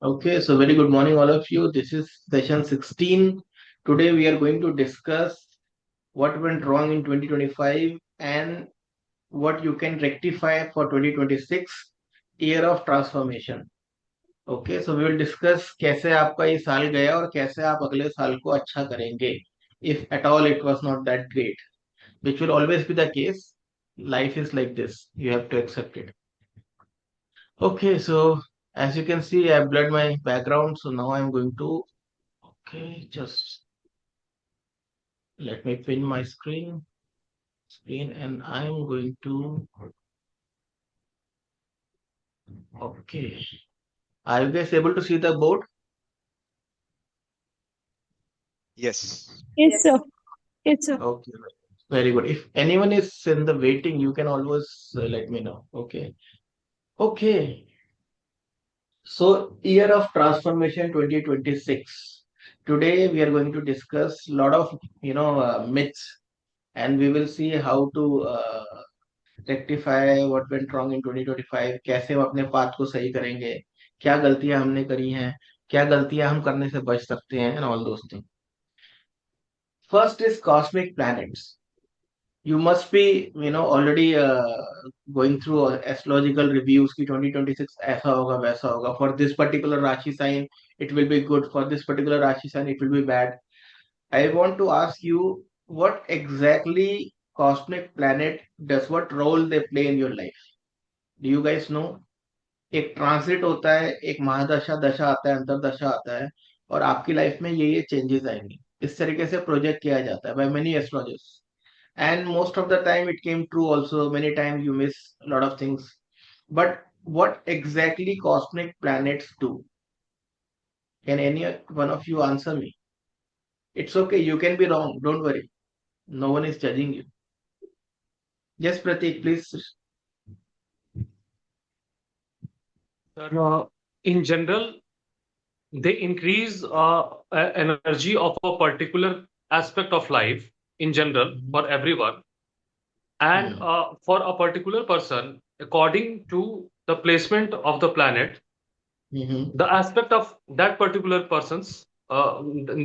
Okay, so very good morning, all of you. This is session 16. Today, we are going to discuss what went wrong in 2025 and what you can rectify for 2026, year of transformation. Okay, so we will discuss कैसे आपका ये साल गया और कैसे आप अगले साल को अच्छा करेंगे. If at all it was not that great, which will always be the case. Life is like this. You have to accept it. Okay, so as you can see, I blurred my background. So now I'm going to, okay, just let me pin my screen and I'm going to, okay. Are you guys able to see the board? Yes. Yes, sir. Yes, sir. Okay, very good. If anyone is in the waiting, you can always let me know. Okay. Okay. So year of transformation 2026. Today we are going to discuss a lot of, myths, and we will see how to rectify what went wrong in 2025. कैसे हम अपने path को सही करेंगे, क्या गलतियां हमने करी हैं, क्या गलतियां हम करने से बच सकते हैं, and all those thing. First is cosmic planets. You must be, already going through astrological reviews कि 2026 ऐसा होगा वैसा होगा. For this particular Rashi sign, it will be good. For this particular Rashi sign, it will be bad. I want to ask you, what exactly cosmic planet does, what role they play in your life? Do you guys know? एक transit होता है, एक महादशा दशा आता है, अंतरदशा आता है, और आपकी लाइफ में ये चेंजेस आएंगे. इस तरीके से प्रोजेक्ट किया जाता है by many astrologers. And most of the time it came true also. Many times you miss a lot of things. But what exactly cosmic planets do? Can any one of you answer me? It's okay, you can be wrong, don't worry. No one is judging you. Yes, Pratik, please. Sir, in general, they increase energy of a particular aspect of life in general for everyone, and Hmm. for a particular person, according to the placement of the planet, Mm-hmm. the aspect of that particular person's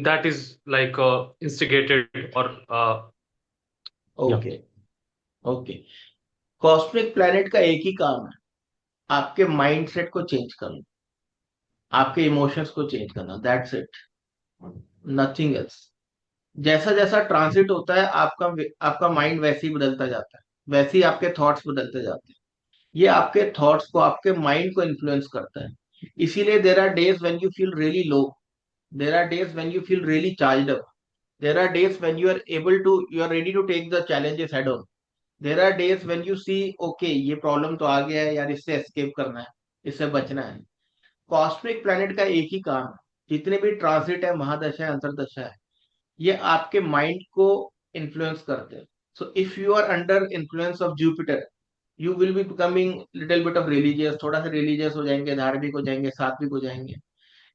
that is like instigated or yeah. Okay. Okay. Cosmic planet का एक ही काम है, आपके mindset को change करना, आपके emotions को change करना. That's it, nothing else. जैसा जैसा ट्रांसिट होता है, आपका आपका माइंड वैसे ही बदलता जाता है, वैसे ही आपके थॉट्स बदलते जाते हैं. ये आपके थॉट्स को, आपके माइंड को इन्फ्लुएंस करता है. इसीलिए there are days when you feel really low. There are days when you feel really charged up. There are days when you are ready to take the challenges head on. There are days when you see, okay, ये problem तो आ गया है यार, इससे escape करना है, इससे बचना है. कॉस्मिक प्लैनेट का एक ही काम है, जितने भी ट्रांसिट है, महादशा है, अंतरदशा है, ये आपके माइंड को इन्फ्लुएंस करते हैं. So if you are under influence of Jupiter, you will be becoming little bit of religious, थोड़ा सा रिलीजियस हो जाएंगे, धार्मिक हो जाएंगे, सात्विक हो जाएंगे.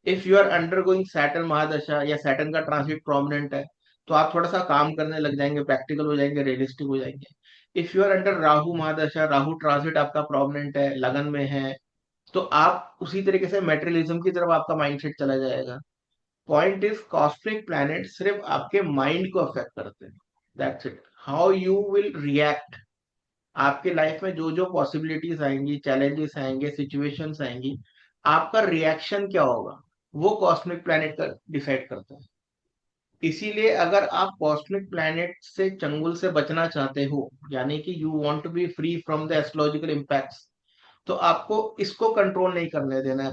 If you are undergoing Saturn mahadasha, या सैटर्न का ट्रांसिट प्रोमिनेंट है, तो आप थोड़ा सा काम करने लग जाएंगे, प्रैक्टिकल हो जाएंगे, रियलिस्टिक हो जाएंगे. If you are under Rahu mahadasha, Rahu transit आपका प्रोमिनेंट है, लगन में है, तो आप उसी तरीके से मेटेरियलिज्म की तरफ आपका माइंडसेट चला जाएगा. पॉइंट इज, कॉस्मिक प्लैनेट सिर्फ आपके माइंड को अफेक्ट करते हैं. That's it. How you will react, आपके लाइफ में जो जो पॉसिबिलिटीज आएंगी, चैलेंजेस आएंगे, सिचुएशंस आएंगी, आपका रिएक्शन क्या होगा, वो कॉस्मिक प्लैनेट का डिसाइड करता है. इसीलिए अगर आप कॉस्मिक प्लैनेट से, चंगुल से बचना चाहते हो, यानी कि you want to be free from the astrological impacts, तो आपको इसको कंट्रोल नहीं करने देना है.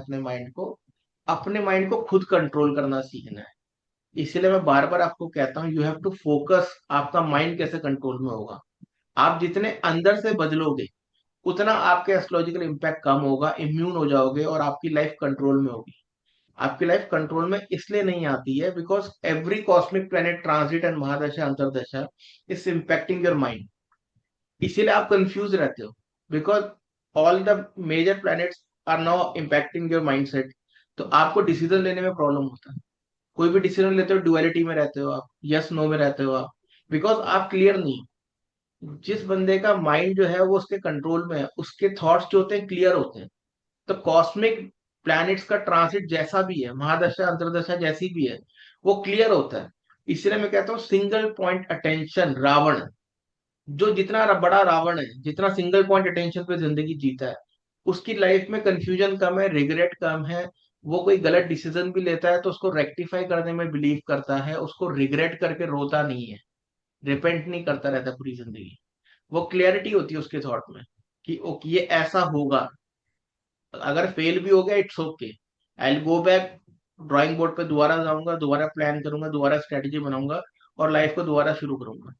अपने माइंड को खुद कंट्रोल करना सीखना है. इसीलिए मैं बार बार आपको कहता हूँ, यू हैव टू फोकस. आपका माइंड कैसे कंट्रोल में होगा, आप जितने अंदर से बदलोगे, उतना आपके एस्ट्रोलॉजिकल इम्पैक्ट कम होगा, इम्यून हो जाओगे, और आपकी लाइफ कंट्रोल में होगी. आपकी लाइफ कंट्रोल में इसलिए नहीं आती है because every cosmic planet transit and mahadasha antardasha is impacting your mind. इसीलिए आप कंफ्यूज रहते हो, because all the major planets are now impacting your mindset. तो आपको डिसीजन लेने में प्रॉब्लम होता है. कोई भी डिसीजन लेते हो, डुअलिटी में रहते हो आप, यस नो में रहते हो आप, बिकॉज आप क्लियर नहीं हो. जिस बंदे का माइंड जो है वो उसके कंट्रोल में है, उसके थॉट्स जो होते हैं क्लियर होते हैं. तो कॉस्मिक प्लैनेट्स का ट्रांसिट जैसा भी है, महादशा अंतरदशा जैसी भी है, वो क्लियर होता है। इसलिए मैं कहता हूँ सिंगल पॉइंट अटेंशन रावण, जो जितना बड़ा रावण है, जितना सिंगल पॉइंट अटेंशन पे जिंदगी जीता है, उसकी लाइफ में कंफ्यूजन कम है, रिग्रेट कम है। वो कोई गलत डिसीजन भी लेता है तो उसको रेक्टिफाई करने में बिलीव करता है, उसको रिग्रेट करके रोता नहीं है, रिपेंट नहीं करता रहता पूरी जिंदगी। वो क्लियरिटी होती है उसके थॉट में कि ओके ये ऐसा होगा, अगर फेल भी हो गया it's okay, I will go back, drawing board पे दोबारा जाऊंगा, दोबारा प्लान करूंगा, दोबारा स्ट्रेटेजी बनाऊंगा और लाइफ को दोबारा शुरू करूंगा।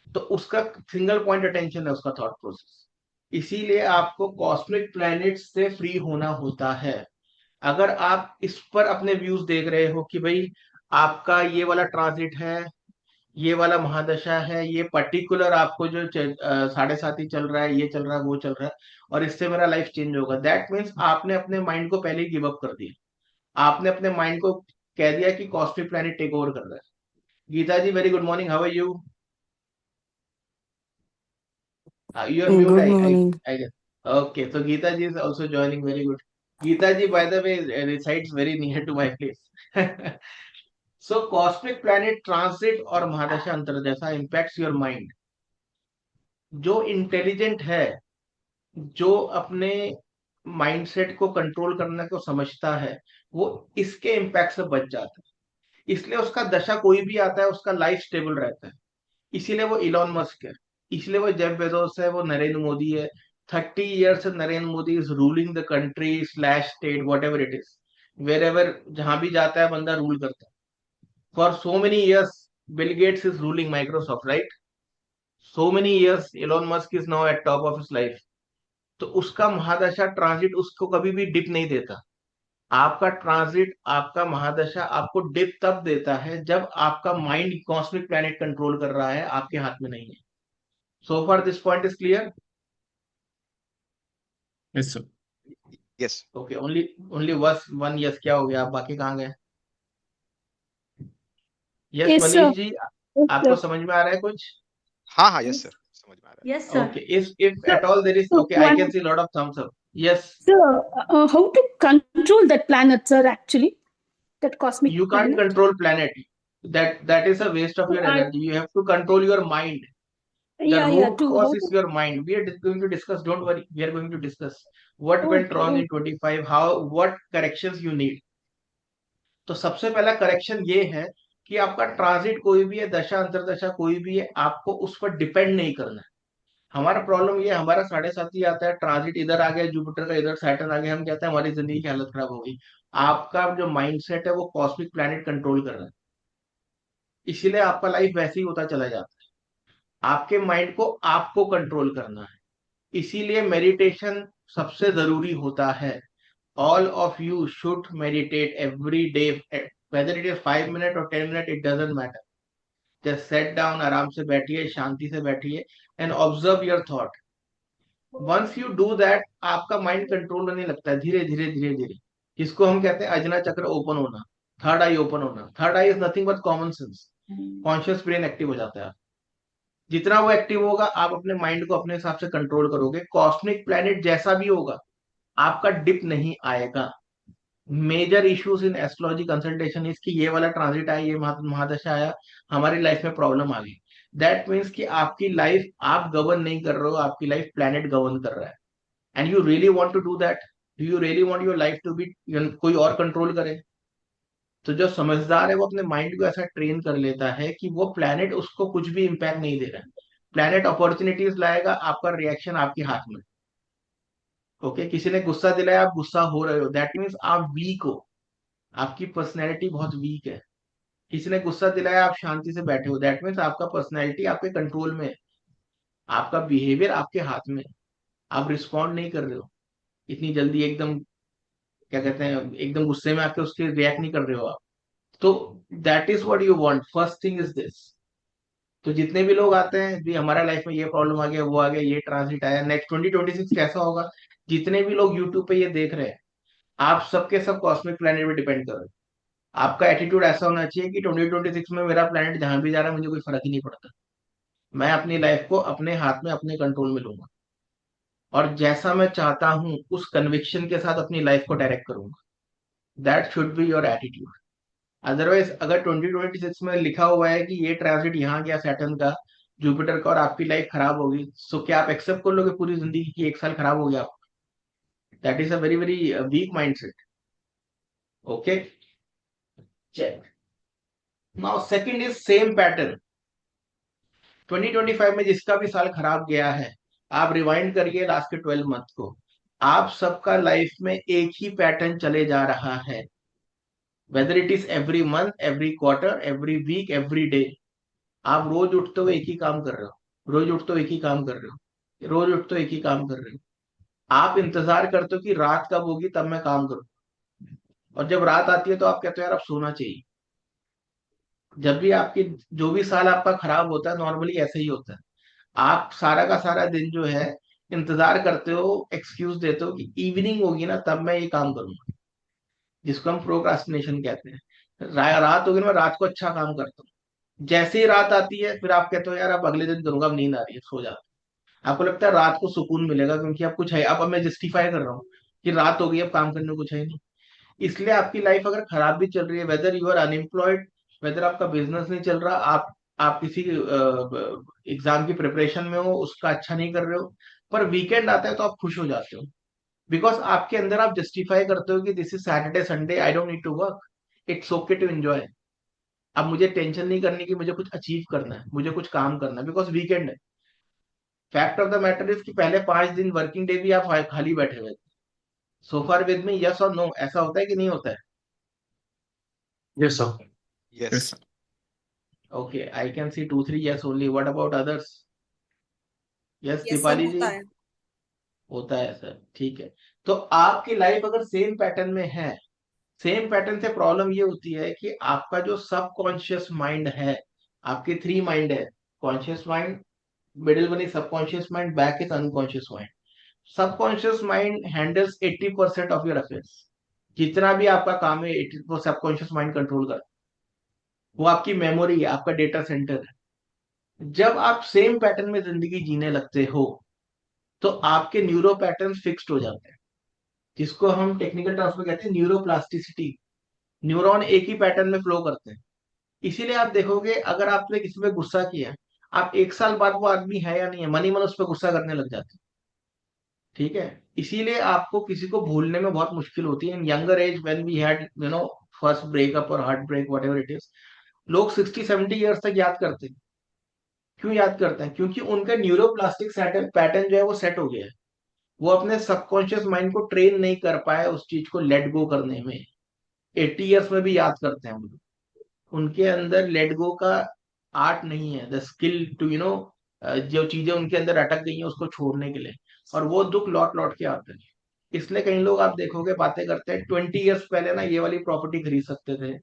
तो उसका सिंगल पॉइंट अटेंशन है उसका थॉट प्रोसेस। इसीलिए आपको कॉस्मिक प्लैनेट्स से फ्री होना होता है। अगर आप इस पर अपने व्यूज देख रहे हो कि भाई आपका ये वाला ट्रांजिट है, ये वाला महादशा है, ये पर्टिकुलर आपको जो 7.5 चल रहा है, ये चल रहा है, वो चल रहा है, और इससे मेरा लाइफ चेंज होगा, दैट मीन्स आपने अपने माइंड को पहले ही गिव अप कर दिया। आपने अपने माइंड को कह दिया कि कॉस्मिक प्लैनेट टेक ओवर कर रहा है। Geeta ji very good morning, how are you? You are mute, Good I morning. guess. Okay, so Geeta ji is also joining. Very good. Geeta ji, by the way, resides very near to my place. So, cosmic planet transit और महादशा अंतर्दशा impacts your mind. जो intelligent है, जो अपने mindset को control करने को समझता है, वो इसके इम्पैक्ट से बच जाता है। इसलिए उसका दशा कोई भी आता है, उसका लाइफ स्टेबल रहता है। इसीलिए वो इलॉन मस्क है, इसलिए वो जेफ बेजोस है, वो नरेंद्र मोदी है। 30 ईयर से Narendra Modi is ruling the country slash state whatever it is, wherever जहां भी जाता है बंदा रूल करता है। For so many years Bill Gates is ruling Microsoft, right? So many years Elon Musk is now at top of his life. तो उसका महादशा transit उसको कभी भी डिप नहीं देता। आपका ट्रांजिट, आपका महादशा आपको डिप तब देता है जब आपका माइंड कॉस्मिक प्लैनेट कंट्रोल कर रहा है, आपके हाथ में नहीं है। So far, this point is clear. Yes, sir. Yes. Okay, only was one yes, क्या हो गया? आप बाकी कहाँ गए? Yes, Yes, sir. Manish ji, Yes, आपको sir. समझ में आ रहा है कुछ? हाँ हाँ, yes sir, समझ में आ रहा है। Yes, sir. Okay, if Sir, at all there is, so okay, I one, can see a lot of thumbs up. Yes, sir, how to control that planet, sir, actually? That cosmic you can't planet? control planet. That is a waste of your I, energy. You have to control your mind. The yeah, root to cause how is to, your mind. We are going to discuss. Don't worry, we are going to discuss what went okay, wrong in okay. 25. How, what corrections you need. तो सबसे पहला correction ये है कि आपका transit कोई भी है, दशा अंतरदशा कोई भी है, आपको उस पर डिपेंड नहीं करना है। हमारा प्रॉब्लम ये, हमारा 7.5 आता है, ट्रांजिट इधर आ गया, जुपिटर का इधर सैटर्न आ गया, हम कहते हैं हमारी जिंदगी की हालत खराब हो गई। आपका जो माइंडसेट है वो कॉस्मिक प्लैनेट कंट्रोल कर रहा है, इसीलिए आपका लाइफ वैसे ही होता चला जाता है। आपके माइंड को आपको कंट्रोल करना है, इसीलिए मेडिटेशन सबसे जरूरी होता है। All of you should meditate every day, whether it is 5 minutes or 10 minutes, it doesn't matter. Just sit down, आराम से बैठिए, शांति से बैठिए and observe your thought. Once you do that, आपका माइंड कंट्रोल होने लगता है धीरे धीरे धीरे धीरे, जिसको हम कहते हैं अजना चक्र ओपन होना, थर्ड आई ओपन होना। Third I is nothing but common sense, conscious brain active हो जाता है। जितना वो एक्टिव होगा, आप अपने माइंड को अपने हिसाब से कंट्रोल करोगे। कॉस्मिक प्लैनेट जैसा भी होगा, आपका डिप नहीं आएगा। Major issues in astrology consultation इसकी ये वाला ट्रांजिट आया, ये महादशा आया, हमारी लाइफ में प्रॉब्लम आ गई। दैट मीन्स कि आपकी लाइफ आप गवर्न नहीं कर रहे हो, आपकी लाइफ प्लैनेट गवर्न कर रहा है। And you really want to do that? Do you really want your life to be कोई और कंट्रोल करे? तो जो समझदार है वो अपने माइंड को ऐसा ट्रेन कर लेता है कि वो प्लैनेट उसको कुछ भी इम्पैक्ट नहीं दे रहा है। प्लैनेट अपॉर्चुनिटीज लाएगा, आपका रिएक्शन आपके हाथ में। ओके, किसी ने गुस्सा दिलाया, आप गुस्सा हो रहे हो, दैट मीन्स आप वीक हो, आपकी पर्सनैलिटी बहुत वीक है। किसी ने गुस्सा दिलाया, आप शांति से बैठे हो, दैट मीन्स आपका पर्सनैलिटी आपके कंट्रोल में है, आपका बिहेवियर आपके हाथ में है। आप रिस्पॉन्ड नहीं कर रहे हो इतनी जल्दी, एकदम क्या कहते हैं, एकदम गुस्से में आके उसके रिएक्ट नहीं कर रहे हो आप। तो that is what you want, first thing is this. तो जितने भी लोग आते हैं जी, हमारा लाइफ में ये प्रॉब्लम आ गया, वो आ गया, ये ट्रांसिट आया, नेक्स्ट 2026 कैसा होगा, जितने भी लोग यूट्यूब पे ये देख रहे हैं, आप सबके सब कॉस्मिक प्लैनेट पे डिपेंड कर रहे हो। आपका एटीट्यूड ऐसा होना चाहिए कि 2026 में मेरा प्लैनेट जहां भी जा रहा है मुझे कोई फर्क ही नहीं पड़ता, मैं अपनी लाइफ को अपने हाथ में, अपने कंट्रोल में लूंगा। और जैसा मैं चाहता हूं उस कन्विक्शन के साथ अपनी लाइफ को डायरेक्ट करूंगा. That should be your attitude. Otherwise अगर 2026 में लिखा हुआ है कि ये ट्रांजिट यहाँ गया सैटर्न का, जुपिटर का, और आपकी लाइफ खराब होगी, सो क्या आप एक्सेप्ट कर लोगे पूरी जिंदगी की 1 साल खराब हो गया? That is a very very weak mindset. Okay, check. Now second is same pattern. 2025 में जिसका भी साल खराब गया है, आप रिवाइंड करिए लास्ट के 12 मंथ को. आप सबका लाइफ में एक ही पैटर्न चले जा रहा है. Whether it is every month, every quarter, every week, every day. आप रोज उठते हुए एक ही काम कर रहे हो, रोज उठते हुए एक ही काम कर रहे हो, रोज उठते हुए एक ही काम कर रहे हो. आप इंतजार करते हो कि रात कब होगी तब मैं काम करूं, और जब रात आती है तो आप कहते हो यार अब सोना चाहिए. जब भी आपकी, जो भी साल आपका खराब होता है नॉर्मली ऐसे ही होता है. आप सारा का सारा दिन जो है इंतजार करते हो, एक्सक्यूज देते हो कि इवनिंग होगी ना तब मैं ये काम करूंगा, जिसको हम प्रोक्रास्टिनेशन कहते हैं. रात होगी ना, मैं रात को अच्छा काम करता हूँ. जैसे ही रात आती है फिर आप कहते हो यार अब अगले दिन करूंगा, अब नींद आ रही है, सो जाओ. आपको लगता है रात को सुकून मिलेगा क्योंकि अब कुछ है, अब मैं जस्टिफाई कर रहा हूँ कि रात हो गई, अब काम करने को कुछ है नहीं. इसलिए आपकी लाइफ अगर खराब भी चल रही है, whether you are unemployed, whether आपका बिजनेस नहीं चल रहा, आप किसी एग्जाम की प्रिपरेशन में हो, उसका अच्छा नहीं कर रहे हो, पर वीकेंड आता है तो आप खुश हो जाते हो. बिकॉज आपके अंदर आप जस्टिफाई करते हो कि this is Saturday Sunday, I don't need to work, it's okay to enjoy. अब मुझे टेंशन नहीं करनी कि मुझे कुछ अचीव करना है, मुझे कुछ काम करना है, बिकॉज वीकेंड है. Fact of the matter is कि पहले 5 दिन वर्किंग डे भी आप खाली बैठे हुए. सो far with me, yes or no, ऐसा होता है कि नहीं होता है? Yes, sir. Yes. Okay, I can see 2-3 yes only. What about others? Yes yes sir, Deepali ji? होता है. होता है सर, ठीक है. तो आपकी लाइफ अगर सेम पैटर्न में है, सेम पैटर्न से प्रॉब्लम ये होती है कि आपका जो सबकॉन्शियस माइंड है, आपके 3 माइंड है, conscious mind, middle one is subconscious mind, back is unconscious mind. Subconscious mind handles 80% of your affairs. जितना भी आपका काम है 80 वो सबकॉन्शियस माइंड कंट्रोल कर. वो आपकी मेमोरी है, आपका डेटा सेंटर है. जब आप सेम पैटर्न में जिंदगी जीने लगते हो तो आपके न्यूरो पैटर्न फिक्स्ड हो जाते हैं, जिसको हम टेक्निकल टर्म्स में कहते हैं न्यूरोप्लास्टिसिटी. न्यूरॉन एक ही पैटर्न में फ्लो करते हैं. इसीलिए आप देखोगे अगर आपने किसी पे गुस्सा किया, आप 1 साल बाद वो आदमी है या नहीं है, मन ही मन उस पर गुस्सा करने लग जाते हैं. ठीक है, इसीलिए आपको किसी को भूलने में बहुत मुश्किल होती है. In younger age when we had first breakup और heartbreak whatever it is, लोग 60-70 ईयर्स तक याद करते हैं. क्यों याद करते हैं? क्योंकि उनका न्यूरोप्लास्टिक पैटर्न जो है वो सेट हो गया है. वो अपने सबकॉन्शियस माइंड को ट्रेन नहीं कर पाए उस चीज को लेट गो करने में. 80 ईयर्स में भी याद करते हैं वो लोग. उनके अंदर लेट गो का आर्ट नहीं है, द स्किल टू जो चीजें उनके अंदर अटक गई हैं उसको छोड़ने के लिए. और वो दुख लौट लौट के आते हैं. इसलिए कई लोग आप देखोगे बातें करते हैं 20 ईयर्स पहले ना ये वाली प्रॉपर्टी खरीद सकते थे,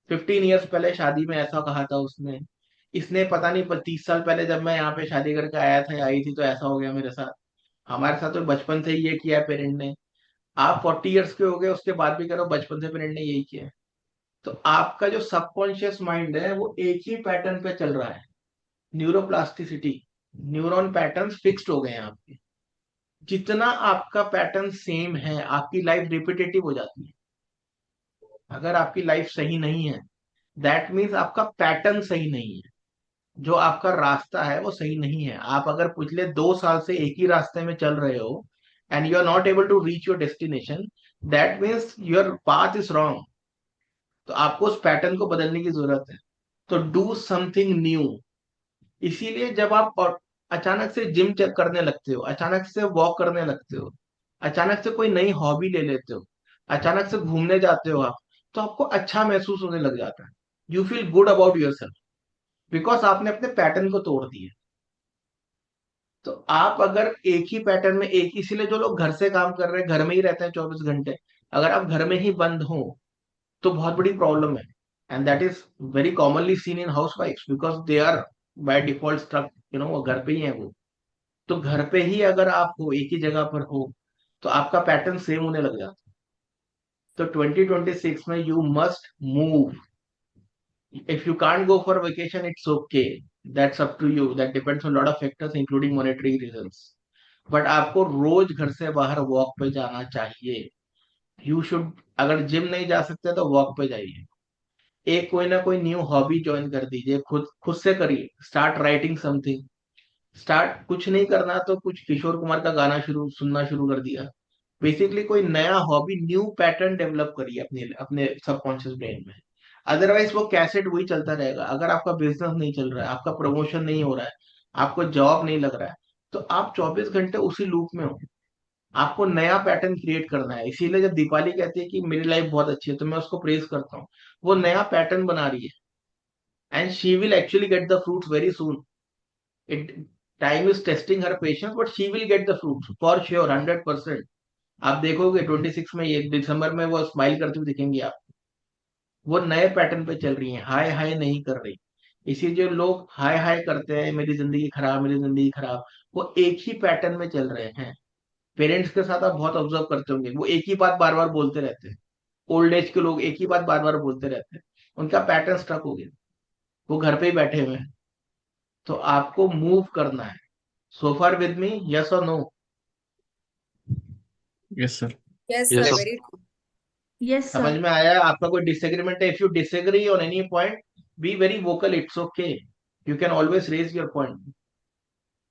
15 ईयर्स पहले शादी में ऐसा कहा था उसने, इसने पता नहीं 30 साल पहले जब मैं यहाँ पे शादी करके आया था, आई थी, तो ऐसा हो गया मेरे साथ. हमारे साथ तो बचपन से ही ये किया है पेरेंट ने. आप 40 ईयर्स के हो गए उसके बाद भी करो, बचपन से पेरेंट ने यही किया है. तो आपका जो सबकॉन्शियस माइंड है वो एक ही पैटर्न पे चल रहा है. न्यूरोप्लास्टिसिटी, न्यूरॉन पैटर्न फिक्स्ड हो गए हैं आपके. जितना आपका पैटर्न सेम है आपकी लाइफ रिपीटेटिव हो जाती है. अगर आपकी लाइफ सही नहीं है, दैट मीन्स आपका पैटर्न सही नहीं है, जो आपका रास्ता है वो सही नहीं है. आप अगर पिछले 2 साल से एक ही रास्ते में चल रहे हो and you are not able to reach your destination, that means your path is wrong. तो आपको उस पैटर्न को बदलने की जरूरत है. तो डू समथिंग न्यू. इसीलिए जब आप और अचानक से जिम चेक करने लगते हो, अचानक से वॉक करने लगते हो, अचानक से कोई नई हॉबी ले लेते हो, अचानक से घूमने जाते हो आप, तो आपको अच्छा महसूस होने लग जाता है. You feel good about your self, because आपने अपने पैटर्न को तोड़ दिया. तो आप अगर एक ही पैटर्न में एक, इसीलिए जो लोग घर से काम कर रहे हैं, घर में ही रहते हैं 24 घंटे, अगर आप घर में ही बंद हो तो बहुत बड़ी प्रॉब्लम है. And that is very commonly seen in house wifes because they are by default struck, वो घर पे ही है वो. तो घर पे ही अगर आप हो, एक ही जगह पर हो, तो आपका पैटर्न सेम होने लग जाता है. तो 2026 में you must move. If you can't go for vacation, it's okay. That's up to you. That depends on a lot of factors, including monetary reasons. But आपको रोज घर से बाहर वॉक पे जाना चाहिए। यू शुड, अगर जिम नहीं जा सकते तो वॉक पे जाइए। एक कोई ना कोई न्यू हॉबी ज्वाइन कर दीजिए, खुद खुद से करिए। स्टार्ट राइटिंग समथिंग, स्टार्ट, कुछ नहीं करना तो कुछ किशोर कुमार का गाना शुरू सुनना शुरू कर दिया। बेसिकली कोई नया हॉबी, न्यू पैटर्न डेवलप करिए अपने अपने सबकॉन्शियस ब्रेन में। अदरवाइज वो कैसेट वही चलता रहेगा। अगर आपका बिजनेस नहीं चल रहा है, आपका प्रमोशन नहीं हो रहा है, आपको जॉब नहीं लग रहा है, तो आप 24 घंटे उसी लूप में हो। आपको नया पैटर्न क्रिएट करना है। इसीलिए जब दीपाली कहती है कि मेरी लाइफ बहुत अच्छी है, तो मैं उसको प्रेज करता हूँ। वो नया पैटर्न बना रही है, and she will actually get the fruits very soon. It, time is testing her patience, but she will get the fruits for sure, 100%। आप देखोगे 26 में, ये दिसंबर में वो स्माइल करते हुए दिखेंगे आप। वो नए पैटर्न पे चल रही हैं, हाय हाय नहीं कर रही। इसी जो लोग हाय हाय करते हैं, मेरी जिंदगी खराब, मेरी जिंदगी खराब, वो एक ही पैटर्न में चल रहे हैं। पेरेंट्स के साथ आप बहुत ऑब्जर्व करते होंगे, वो एक ही बात बार बार बोलते रहते हैं। ओल्ड एज के लोग एक ही बात बार बार बोलते रहते हैं, उनका पैटर्न स्टक हो गया, वो घर पे ही बैठे हुए हैं। तो आपको मूव करना है। सो far with me, yes or no? Yes, sir. Yes, Yes, sir. sir. Very true. Yes, समझ sir. में आया? आपका कोई डिसएग्रीमेंट है? If you disagree on any point, be very vocal, it's okay, you can always raise your point.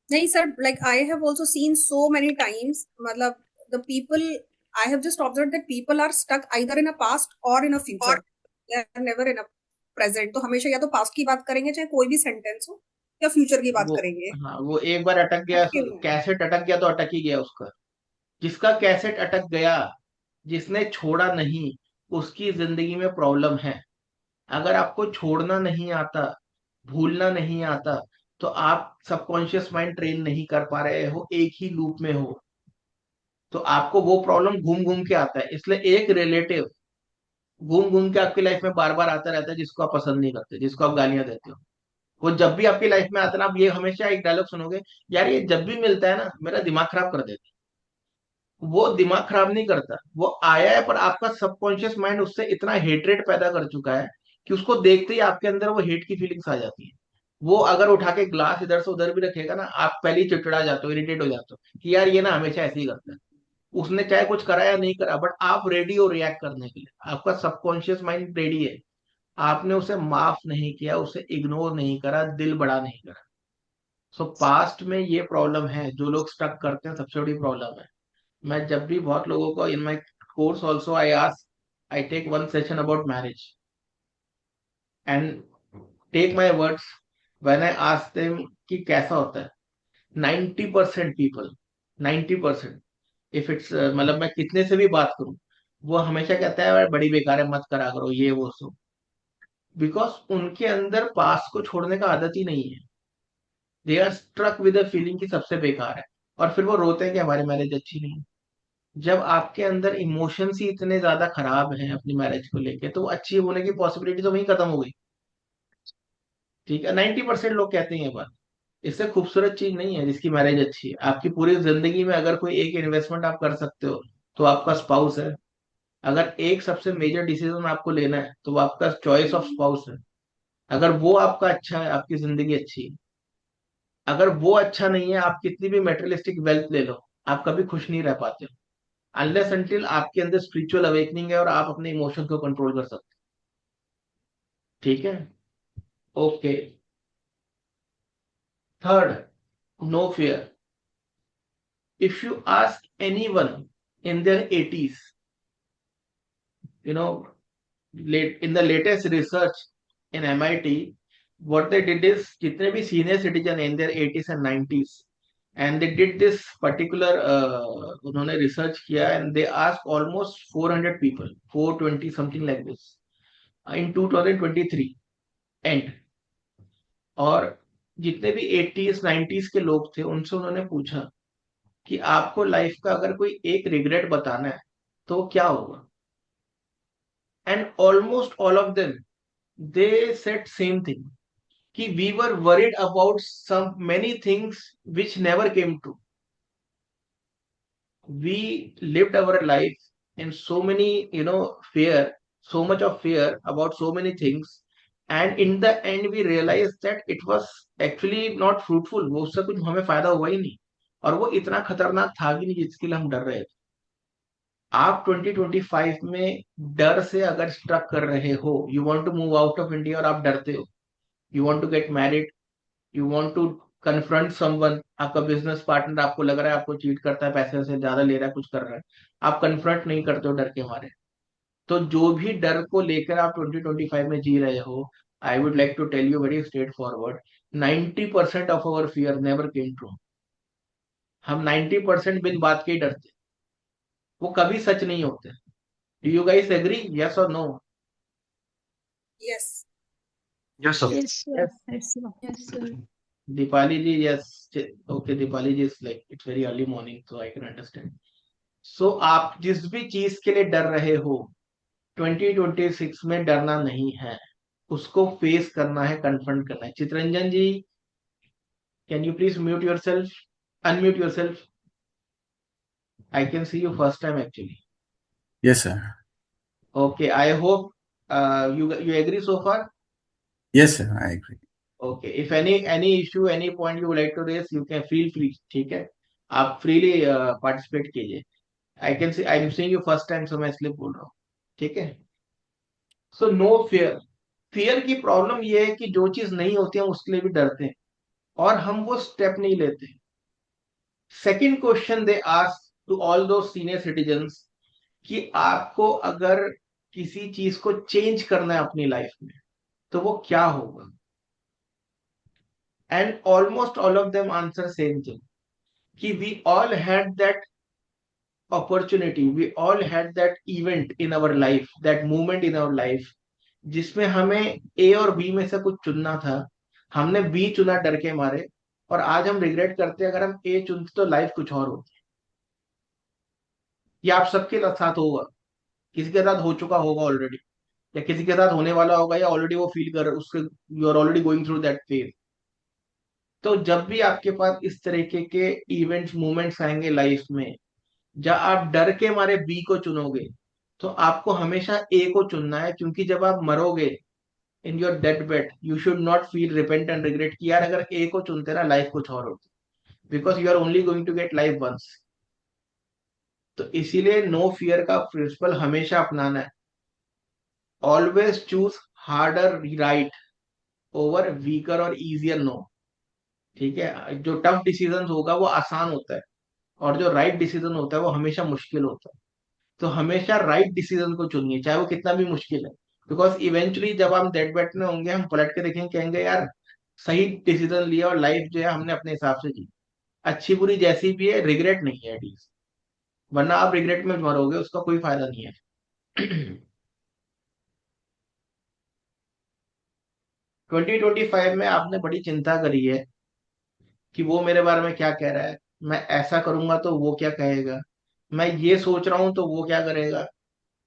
No, sir, like I have also seen so many times, matlab, the people, I have just observed that people are stuck either in a past or in a future. They are never in a present. तो हमेशा या तो past की बात करेंगे चाहे कोई भी sentence हो, या future की बात वो, करेंगे। हाँ, वो एक बार अटक गया, अटके हुए हैं। कैसेट अटक गया तो अटक ही गया उसका। जिसका कैसेट अटक गया, जिसने छोड़ा नहीं, उसकी जिंदगी में प्रॉब्लम है। अगर आपको छोड़ना नहीं आता, भूलना नहीं आता, तो आप सबकॉन्शियस माइंड ट्रेन नहीं कर पा रहे हो, एक ही लूप में हो। तो आपको वो प्रॉब्लम घूम घूम के आता है। इसलिए एक रिलेटिव घूम घूम के आपकी लाइफ में बार बार आता रहता है, जिसको आप पसंद नहीं करते, जिसको आप गालियां देते हो। वो जब भी आपकी लाइफ में आता है ना, आप ये हमेशा एक डायलॉग सुनोगे, यार ये जब भी मिलता है ना मेरा दिमाग खराब कर देता है। वो दिमाग खराब नहीं करता, वो आया है, पर आपका सबकॉन्शियस माइंड उससे इतना हेट्रेड पैदा कर चुका है कि उसको देखते ही आपके अंदर वो हेट की फीलिंग्स आ जाती है। वो अगर उठा के ग्लास इधर से उधर भी रखेगा ना, आप पहले ही चिड़चिड़ा जाते हो, इरिटेट हो जाते हो कि यार ये ना हमेशा ऐसे ही करता है। उसने चाहे कुछ करा या नहीं करा, बट आप रेडी हो रिएक्ट करने के लिए, आपका सबकॉन्शियस माइंड रेडी है। आपने उसे माफ नहीं किया, उसे इग्नोर नहीं करा, दिल बड़ा नहीं करा। सो पास्ट में ये प्रॉब्लम है, जो लोग स्टक करते हैं, सबसे बड़ी प्रॉब्लम है। मैं जब भी बहुत लोगों को in my course also I take one session about marriage, and take my words, when I ask them कि कैसा होता है, 90% पीपल, 90%, इफ इट्स मतलब मैं कितने से भी बात करूं, वो हमेशा कहता है "यार, बड़ी बेकार है, मत करा करो ये वो सो"। बिकॉज उनके अंदर पास्ट को छोड़ने का आदत ही नहीं है। They are struck with a feeling की सबसे बेकार है, और फिर वो रोते हैं कि हमारी मैरिज अच्छी नहीं है। जब आपके अंदर इमोशंस ही इतने ज्यादा खराब हैं अपनी मैरिज को लेके, तो वो अच्छी होने की पॉसिबिलिटी तो वहीं खत्म हो गई। ठीक है, 90% लोग कहते हैं ये बात। इससे खूबसूरत चीज नहीं है जिसकी मैरिज अच्छी है। आपकी पूरी जिंदगी में अगर कोई एक इन्वेस्टमेंट आप कर सकते हो, तो आपका स्पाउस है। अगर एक सबसे मेजर डिसीजन आपको लेना है, तो वो आपका चॉइस ऑफ स्पाउस है। अगर वो आपका अच्छा है, आपकी जिंदगी अच्छी है। अगर वो अच्छा नहीं है, आप कितनी भी मेटेरियलिस्टिक वेल्थ ले लो, आप कभी खुश नहीं रह पाते हो, अनलेस अनटिल आपके अंदर स्पिरिचुअल अवेकनिंग है और आप अपने इमोशन को कंट्रोल कर सकते हो। ठीक है, okay. Third, no fear. If you ask anyone in their 80s, you know, in the latest research in MIT, what they did is, जितने भी senior citizen in their 80s and 90s, and they did this particular उन्होंने research किया, and they asked almost 400 people, 420 something like this, in 2023 end। और जितने भी 80s 90s के लोग थे, उनसे उन्होंने पूछा कि आपको लाइफ का अगर कोई एक रिग्रेट बताना है तो क्या होगा। And almost all of them, they said same thing, कि we were worried about some many things which never came true. We lived our life in so many, fear, so much of fear about so many things, and in the end we realized that it was actually not fruitful, वो उससे कुछ हमें फायदा हुआ ही नहीं। और वो इतना खतरनाक था भी नहीं जिसके लिए हम डर रहे थे। आप 2025 में डर से अगर स्ट्रक कर रहे हो, you want to move out of India और आप डरते हो, you want to get married, you want to confront someone, आपका बिजनेस पार्टनर आपको लग रहा है आपको चीट करता है, पैसे से ज्यादा ले रहा है, कुछ कर रहा है, आप कन्फ्रंट नहीं करते हो डर के मारे। तो जो भी डर को लेकर आप 2025 में जी रहे हो, I would like to tell you very straightforward, 90% of our fear never came true. हम 90% बिन बात के ही डरते, वो कभी सच नहीं होते। Do you guys agree, yes or no? Yes. Yes, sir. Yes, sir. Yes, sir. Yes, sir. Dipali ji, yes. Okay, Dipali ji is like, it's very early morning, so I can understand. So आप जिस भी चीज के लिए डर रहे हो, 2026 में डरना नहीं है, उसको फेस करना है, कन्फ्रंट करना है। Chitranjan ji, can you please mute yourself, unmute yourself? I can see you first time actually. Yes, sir. Okay, I hope you agree so far. Yes, sir. I agree. Okay, if any issue, any point you would like to raise, you can feel free. ठीक है, आप freely participate कीजिए। I can see I'm seeing you first time, so मैं इसलिए बोल रहा हूँ। ठीक है, so no fear। फियर की प्रॉब्लम ये है कि जो चीज नहीं होती है हम उसके लिए भी डरते हैं और हम वो स्टेप नहीं लेते। Second question they ask to all दो सीनियर सिटीजन्स कि आपको अगर किसी चीज को चेंज करना है अपनी लाइफ में तो वो क्या होगा, and almost all of them answer same thing कि we all had that opportunity, we all had that event in our life, that moment in our life जिसमें हमें ए और बी में से कुछ चुनना था, हमने बी चुना डर के मारे, और आज हम रिग्रेट करते हैं अगर हम ए चुनते तो लाइफ कुछ और होती। ये आप सबके साथ होगा, किसी के साथ हो चुका होगा ऑलरेडी, या किसी के साथ होने वाला होगा, या ऑलरेडी वो फील कर उसके, you are already going through that phase. तो जब भी आपके पास इस तरीके के इवेंट्स मोमेंट्स आएंगे लाइफ में जब आप डर के मारे बी को चुनोगे, तो आपको हमेशा ए को चुनना है, क्योंकि जब आप मरोगे in your dead bed you should not feel repent and regret कि यार अगर ए को चुनते ना लाइफ कुछ और होती, because you are only going to get life once. तो इसीलिए नो फियर का प्रिंसिपल हमेशा अपनाना है। Always choose harder right over weaker or easier no. ठीक है, जो टफ डिसीजन होगा वो आसान होता है, और जो राइट डिसीजन होता है वो हमेशा मुश्किल होता है। तो हमेशा राइट डिसीजन को चुनिए, चाहे वो कितना भी मुश्किल है, बिकॉज इवेंचुअली जब हम डेड बेड में होंगे हम पलट के देखेंगे, कहेंगे यार सही डिसीजन लिया और लाइफ जो है हमने अपने हिसाब से जी, अच्छी बुरी जैसी भी है, रिग्रेट नहीं है एटलीस्ट, वरना आप रिग्रेट में मरोगे, उसका कोई फायदा नहीं है। 2025 में आपने बड़ी चिंता करी है कि वो मेरे बारे में क्या कह रहा है, मैं ऐसा करूंगा तो वो क्या कहेगा, मैं ये सोच रहा हूं तो वो क्या करेगा,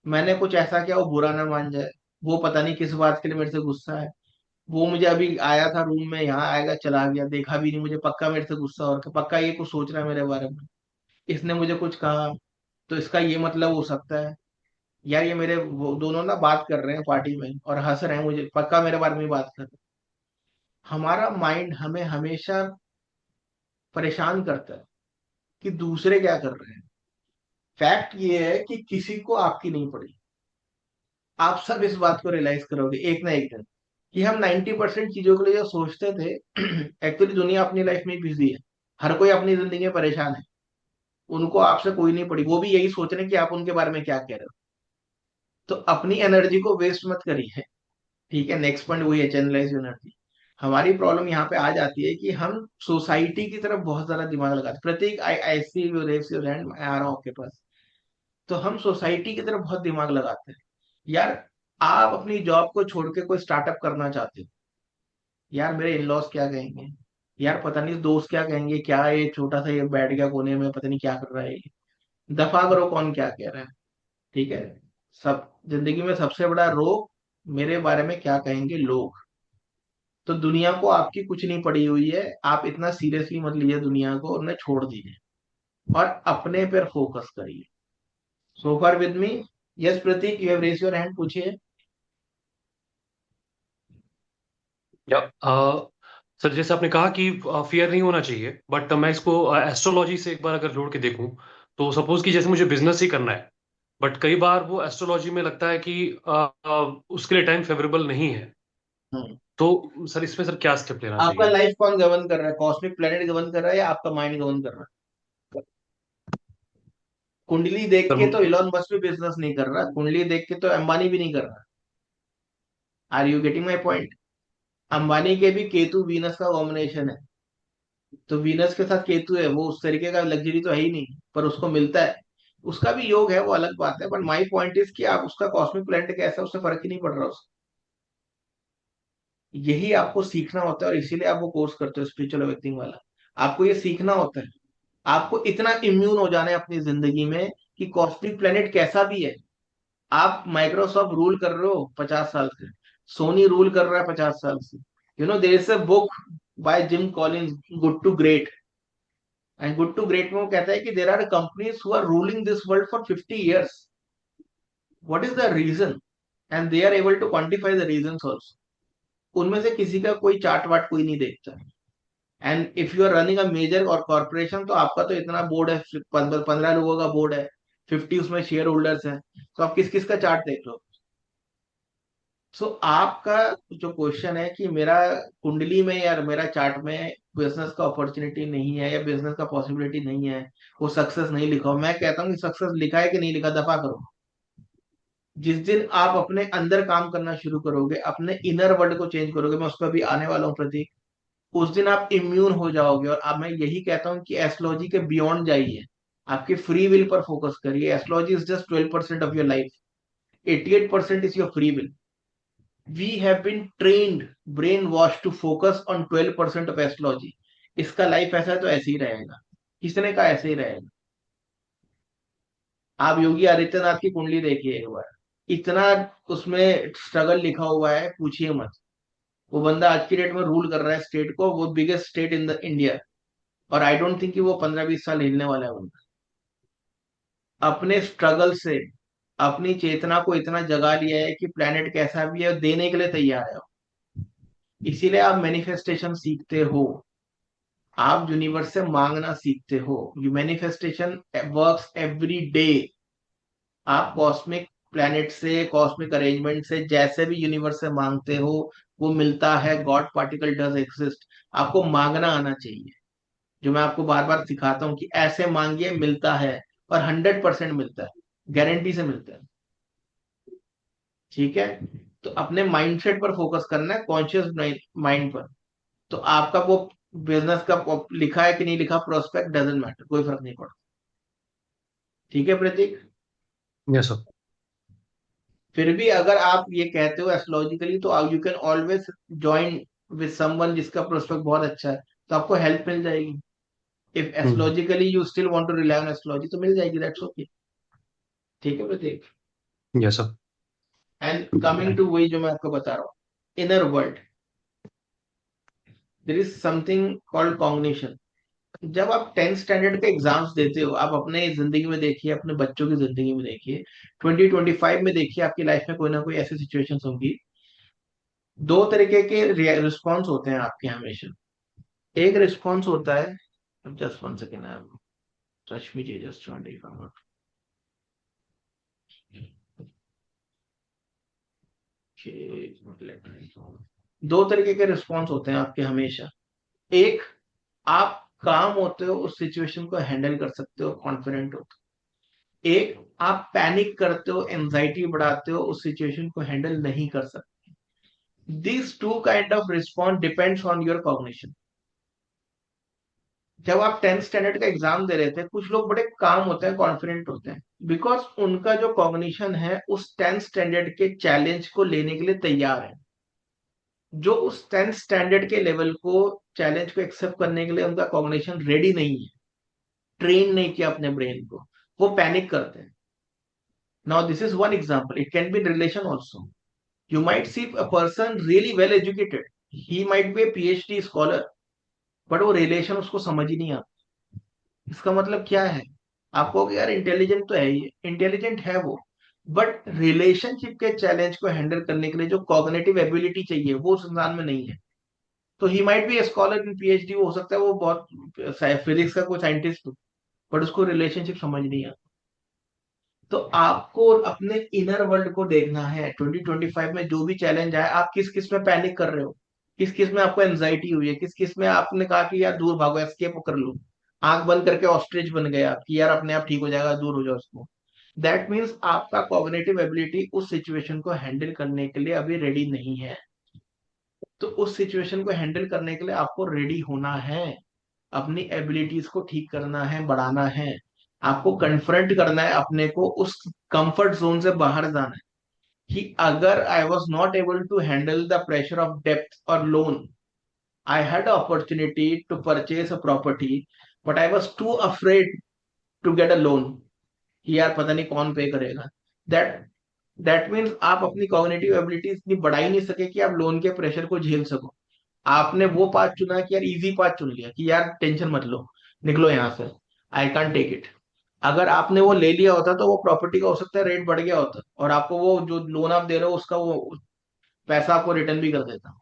मैंने कुछ ऐसा किया वो बुरा ना मान जाए, वो पता नहीं किस बात के लिए मेरे से गुस्सा है, वो मुझे अभी आया था रूम में, यहाँ आएगा चला गया, देखा भी नहीं मुझे, पक्का मेरे से गुस्सा, और पक्का ये कुछ सोच रहा है मेरे बारे में, इसने मुझे कुछ कहा तो इसका ये मतलब हो सकता है। यार ये मेरे वो दोनों ना बात कर रहे हैं पार्टी में और हंस रहे हैं, मुझे पक्का मेरे बारे में ही बात कर रहे हैं। हमारा माइंड हमें हमेशा परेशान करता है कि दूसरे क्या कर रहे हैं। फैक्ट ये है कि किसी को आपकी नहीं पड़ी, आप सब इस बात को रियलाइज करोगे एक ना एक दिन कि हम 90% चीजों के लिए जो सोचते थे, एक्चुअली दुनिया अपनी लाइफ में बिजी है, हर कोई अपनी जिंदगी में परेशान है, उनको आपसे कोई नहीं पड़ी, वो भी यही सोच रहे हैं कि आप उनके बारे में क्या कह रहे हो। तो अपनी एनर्जी को वेस्ट मत करिए। ठीक है, नेक्स्ट पॉइंट वही है, चैनलाइज एनर्जी। हमारी प्रॉब्लम यहाँ पे आ जाती है कि हम सोसाइटी की तरफ बहुत ज्यादा दिमाग लगाते हैं। प्रतीक, आई आई सी यू रेस योर हैंड, मैं आ रहा हूँ आपके पास। तो हम सोसाइटी की तरफ बहुत दिमाग लगाते हैं। यार आप अपनी जॉब को छोड़ के कोई स्टार्टअप करना चाहते हो, यार मेरे इन लॉज क्या कहेंगे, यार पता नहीं दोस्त क्या कहेंगे, क्या ये छोटा सा ये बैठ गया कोने में पता नहीं क्या कर रहा है ये, दफा करो कौन क्या कह रहा है। ठीक है, सब जिंदगी में सबसे बड़ा रोग मेरे बारे में क्या कहेंगे लोग। तो दुनिया को आपकी कुछ नहीं पड़ी हुई है, आप इतना सीरियसली मत लीजिए दुनिया को, उन्हें छोड़ दीजिए और अपने पर फोकस करिए। So far with me, yes Pratik, you have raise your hand, पूछिए। Yeah. सर जैसे आपने कहा कि फियर नहीं होना चाहिए, बट मैं इसको एस्ट्रोलॉजी से एक बार अगर जोड़ के देखूं, तो सपोज कि जैसे मुझे बिजनेस ही करना है, बट कई बार वो एस्ट्रोलॉजी में लगता है कि उसके लिए टाइम फेवरेबल नहीं है। हम्म। तो सर इसमें सर क्या स्टेप लेना आपका चाहिए? लाइफ कौन गवर्न कर रहा है? कॉस्मिक प्लेनेट गवर्न कर रहा है या आपका माइंड गवर्न कर रहा है? कुंडली देख के सर तो इलॉन मस्क भी बिजनेस नहीं कर रहा, कुंडली देख के तो अंबानी भी नहीं कर रहा। Are you getting my point? Ambani के भी केतु वीनस का कॉम्बिनेशन है, तो वीनस के साथ केतु है, वो उस तरीके का लग्जरी तो है ही नहीं, पर उसको मिलता है। उसका भी योग है, वो अलग बात है, बट माई पॉइंट इज कि आप उसका कॉस्मिक प्लैनेट कैसा है, उससे फर्क ही नहीं पड़ रहा उसको। यही आपको सीखना होता है, और इसीलिए आप वो कोर्स करते हो स्पिरिचुअल अवेकनिंग वाला। आपको ये सीखना होता है, आपको इतना इम्यून हो जाना है अपनी जिंदगी में कि कॉस्मिक प्लेनेट कैसा भी है। आप माइक्रोसॉफ्ट रूल कर रहे हो 50 साल से, सोनी रूल कर रहा है 50 साल से। You know there is a book by Jim Collins, good to great. And good to great में वो कहता है कि there are companies who are ruling this world for 50 years। What is the reason? And they are able to quantify the reason also. उनमें से किसी का कोई चार्ट वाट कोई नहीं देखता। And if you are running a major or corporation, तो आपका तो इतना बोर्ड है, 15 लोगों का बोर्ड है, 50 उसमें शेयर होल्डर्स हैं, तो आप किस किस का चार्ट देख लो। सो आपका जो क्वेश्चन है कि मेरा कुंडली में या मेरा चार्ट में बिजनेस का अपॉर्चुनिटी नहीं है या बिजनेस का पॉसिबिलिटी नहीं है, वो सक्सेस नहीं लिखा हो, मैं कहता हूँ कि सक्सेस लिखा है कि नहीं लिखा, दफा करो। जिस दिन आप अपने अंदर काम करना शुरू करोगे, अपने इनर वर्ल्ड को चेंज करोगे, मैं उस पर भी आने वाला हूँ प्रतीक, उस दिन आप इम्यून हो जाओगे। और अब मैं यही कहता हूँ कि एस्ट्रोलॉजी के बियॉन्ड जाइए, आपके फ्री विल पर फोकस करिए। Astrology is just 12% of your life, 88% is your free will. We have been trained, brain wash to focus on 12% of astrology. इसका लाइफ ऐसा है तो ऐसे ही रहेगा, किसने का ऐसे ही रहेगा। आप योगी आदित्यनाथ की कुंडली देखिए एक बार, इतना उसमें स्ट्रगल लिखा हुआ है, पूछिए मत। वो बंदा आज की डेट में रूल कर रहा है स्टेट को, वो biggest state in the India, और आई डोंट थिंक कि वो 15-20 साल हिलने वाला है बंदा। अपने स्ट्रगल से अपनी चेतना को इतना जगा लिया है कि प्लेनेट कैसा भी है देने के लिए तैयार है। इसीलिए आप मैनिफेस्टेशन सीखते हो, आप यूनिवर्स से मांगना सीखते हो। You manifestation works every day. आप कॉस्मिक प्लैनेट से, कॉस्मिक अरेंजमेंट से, जैसे भी यूनिवर्स से मांगते हो, वो मिलता है। God particle does exist. आपको मांगना आना चाहिए, जो मैं आपको बार बार सिखाता हूँ कि ऐसे मांगिए, मिलता है, और 100% मिलता है, गारंटी से मिलता है। ठीक है, तो अपने माइंडसेट पर फोकस करना है, कॉन्शियस माइंड पर। तो आपका वो बिजनेस का लिखा है कि नहीं लिखा, प्रोस्पेक्ट डजेंट मैटर, कोई फर्क नहीं पड़ता। ठीक है प्रतीक? Yes sir. फिर भी अगर आप ये कहते हो एस्ट्रोलॉजिकली, तो you can always join with someone जिसका प्रोस्पेक्ट बहुत अच्छा है, तो आपको हेल्प मिल जाएगी। If astrologically you still want to rely on astrology, तो मिल जाएगी, दैट्स ओके। ठीक है Pratik? Yes sir. And coming to वही जो मैं आपको बता रहा हूँ, inner world, there is something called cognition. जब आप 10th स्टैंडर्ड के एग्जाम्स देते हो, आप अपने जिंदगी में देखिए, अपने बच्चों की जिंदगी में देखिए, 2025 में देखिए, आपकी लाइफ में कोई ना कोई ऐसी सिचुएशंस होंगी। दो तरीके के रिस्पॉन्स होते हैं आपके हमेशा। एक रिस्पॉन्स होता है, जस्ट 1 सेकेंड, रश्मि जी जस्ट दो तरीके के रिस्पॉन्स होते हैं आपके हमेशा। एक, आप काम होते हो, उस सिचुएशन को हैंडल कर सकते हो, कॉन्फिडेंट हो। एक, आप पैनिक करते हो, एंजाइटी बढ़ाते हो, उस सिचुएशन को हैंडल नहीं कर सकते। This two kind of response depends on your cognition. जब आप 10th स्टैंडर्ड का एग्जाम दे रहे थे, कुछ लोग बड़े काम होते हैं, कॉन्फिडेंट होते हैं, बिकॉज उनका जो कॉग्निशन है उस 10th स्टैंडर्ड के चैलेंज को लेने के लिए तैयार है। जो उस 10th स्टैंडर्ड के लेवल को, चैलेंज को एक्सेप्ट करने के लिए उनका कॉग्निशन रेडी नहीं है, ट्रेन नहीं किया अपने ब्रेन को, वो पैनिक करते हैं। Now this is one example, it can be in relation also. You might see a person really well educated, he might be A PhD scholar, but वो रिलेशन उसको समझ ही नहीं आता। इसका मतलब क्या है? आप कहोगे यार इंटेलिजेंट तो है ही, इंटेलिजेंट है वो, बट रिलेशनशिप के चैलेंज को हैंडल करने के लिए जो कॉग्निटिव एबिलिटी चाहिए वो उस इंसान में नहीं है। तो he might be a scholar in PhD, हो सकता है वो बहुत फिजिक्स का कोई साइंटिस्ट हो, बट उसको रिलेशनशिप समझ नहीं आता। तो आपको अपने इनर वर्ल्ड को देखना है। 2025 में जो भी चैलेंज आए, आप किस किस में पैनिक कर रहे हो, किस किस में आपको एंजाइटी हुई है, किस किस में आपने कहा कि यार दूर भागो, एस्केप कर लो, आंख बंद करके ऑस्ट्रिच बन गया कि यार अपने आप ठीक हो जाएगा, दूर हो जाओ उसको। दैट मीन्स आपका कॉग्निटिव एबिलिटी उस सिचुएशन को हैंडल करने के लिए अभी रेडी नहीं है। तो उस सिचुएशन को हैंडल करने के लिए आपको रेडी होना है, अपनी एबिलिटीज को ठीक करना है, बढ़ाना है, आपको कन्फ्रंट करना है अपने को, उस कंफर्ट जोन से बाहर जाना है कि अगर I was not able to handle the pressure of depth और loan, I had opportunity to purchase a property, but I was too afraid to get a loan, कि यार पता नहीं कौन पे करेगा। दैट दैट मीन्स आप अपनी कॉग्निटिव एबिलिटी इतनी बढ़ा ही नहीं सके कि आप लोन के प्रेशर को झेल सको। आपने वो पाथ चुना कि यार इजी पाथ चुन लिया कि यार टेंशन मत लो, निकलो यहाँ से, आई कांट टेक इट। अगर आपने वो ले लिया होता तो वो प्रॉपर्टी का हो सकता है रेट बढ़ गया होता, और आपको वो जो लोन आप दे रहे हो उसका वो पैसा आपको रिटर्न भी कर देता।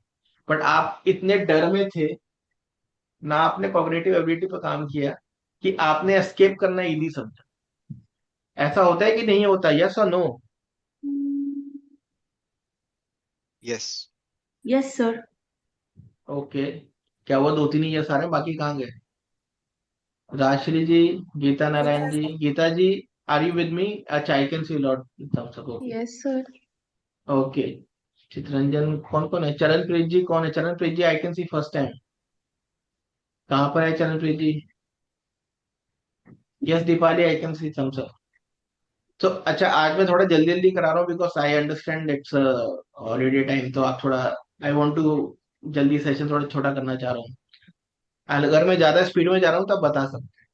बट आप इतने डर में थे, ना आपने कॉग्निटिव एबिलिटी पर काम किया, कि आपने एस्केप करना इजी समझा। ऐसा होता है कि नहीं होता? Yes or no? Yes. Yes, sir. Okay, क्या वो दो तीन ही यस आ रहे हैं, बाकी कहाँ गए? राजश्री जी, गीता नारायण जी, गीता जी, आर यू विद मी? अच्छा, आई कैन सी लॉट सब सब। Yes, sir. ओके, चितरंजन, कौन कौन है? चरणप्रीत जी कौन है? Charanpreet ji I can see first time. कहाँ पर है Charanpreet ji? Yes Deepali, I can see some sir. तो अच्छा, आज मैं थोड़ा जल्दी जल्दी करा रहा हूँ because I understand it's holiday time, तो आप थोड़ा, आई वांट टू जल्दी सेशन थोड़ा छोटा करना चाह रहा हूँ। अगर मैं ज्यादा स्पीड में जा रहा हूँ तब बता सकते।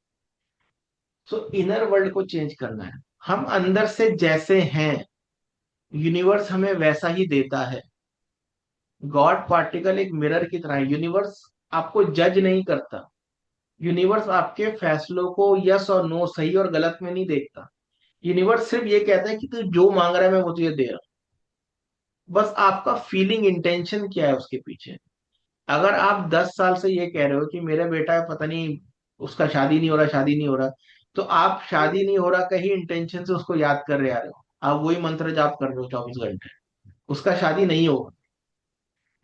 सो इनर वर्ल्ड को चेंज करना है। हम अंदर से जैसे हैं, यूनिवर्स हमें वैसा ही देता है। गॉड पार्टिकल एक मिरर की तरह है। यूनिवर्स आपको जज नहीं करता। यूनिवर्स आपके फैसलों को यस और नो, सही और गलत में नहीं देखता। यूनिवर्स सिर्फ ये कहता है कि तू जो मांग रहा है मैं वो तुझे दे रहा हूं। बस आपका फीलिंग, इंटेंशन क्या है उसके पीछे। अगर आप 10 साल से ये कह रहे हो कि मेरा बेटा पता नहीं उसका शादी नहीं हो रहा, शादी नहीं हो रहा, तो आप शादी नहीं हो रहा कहीं इंटेंशन से उसको याद कर रहे आ रहे हो, आप वही मंत्र जाप कर रहे हो 24 घंटे, उसका शादी नहीं होगा।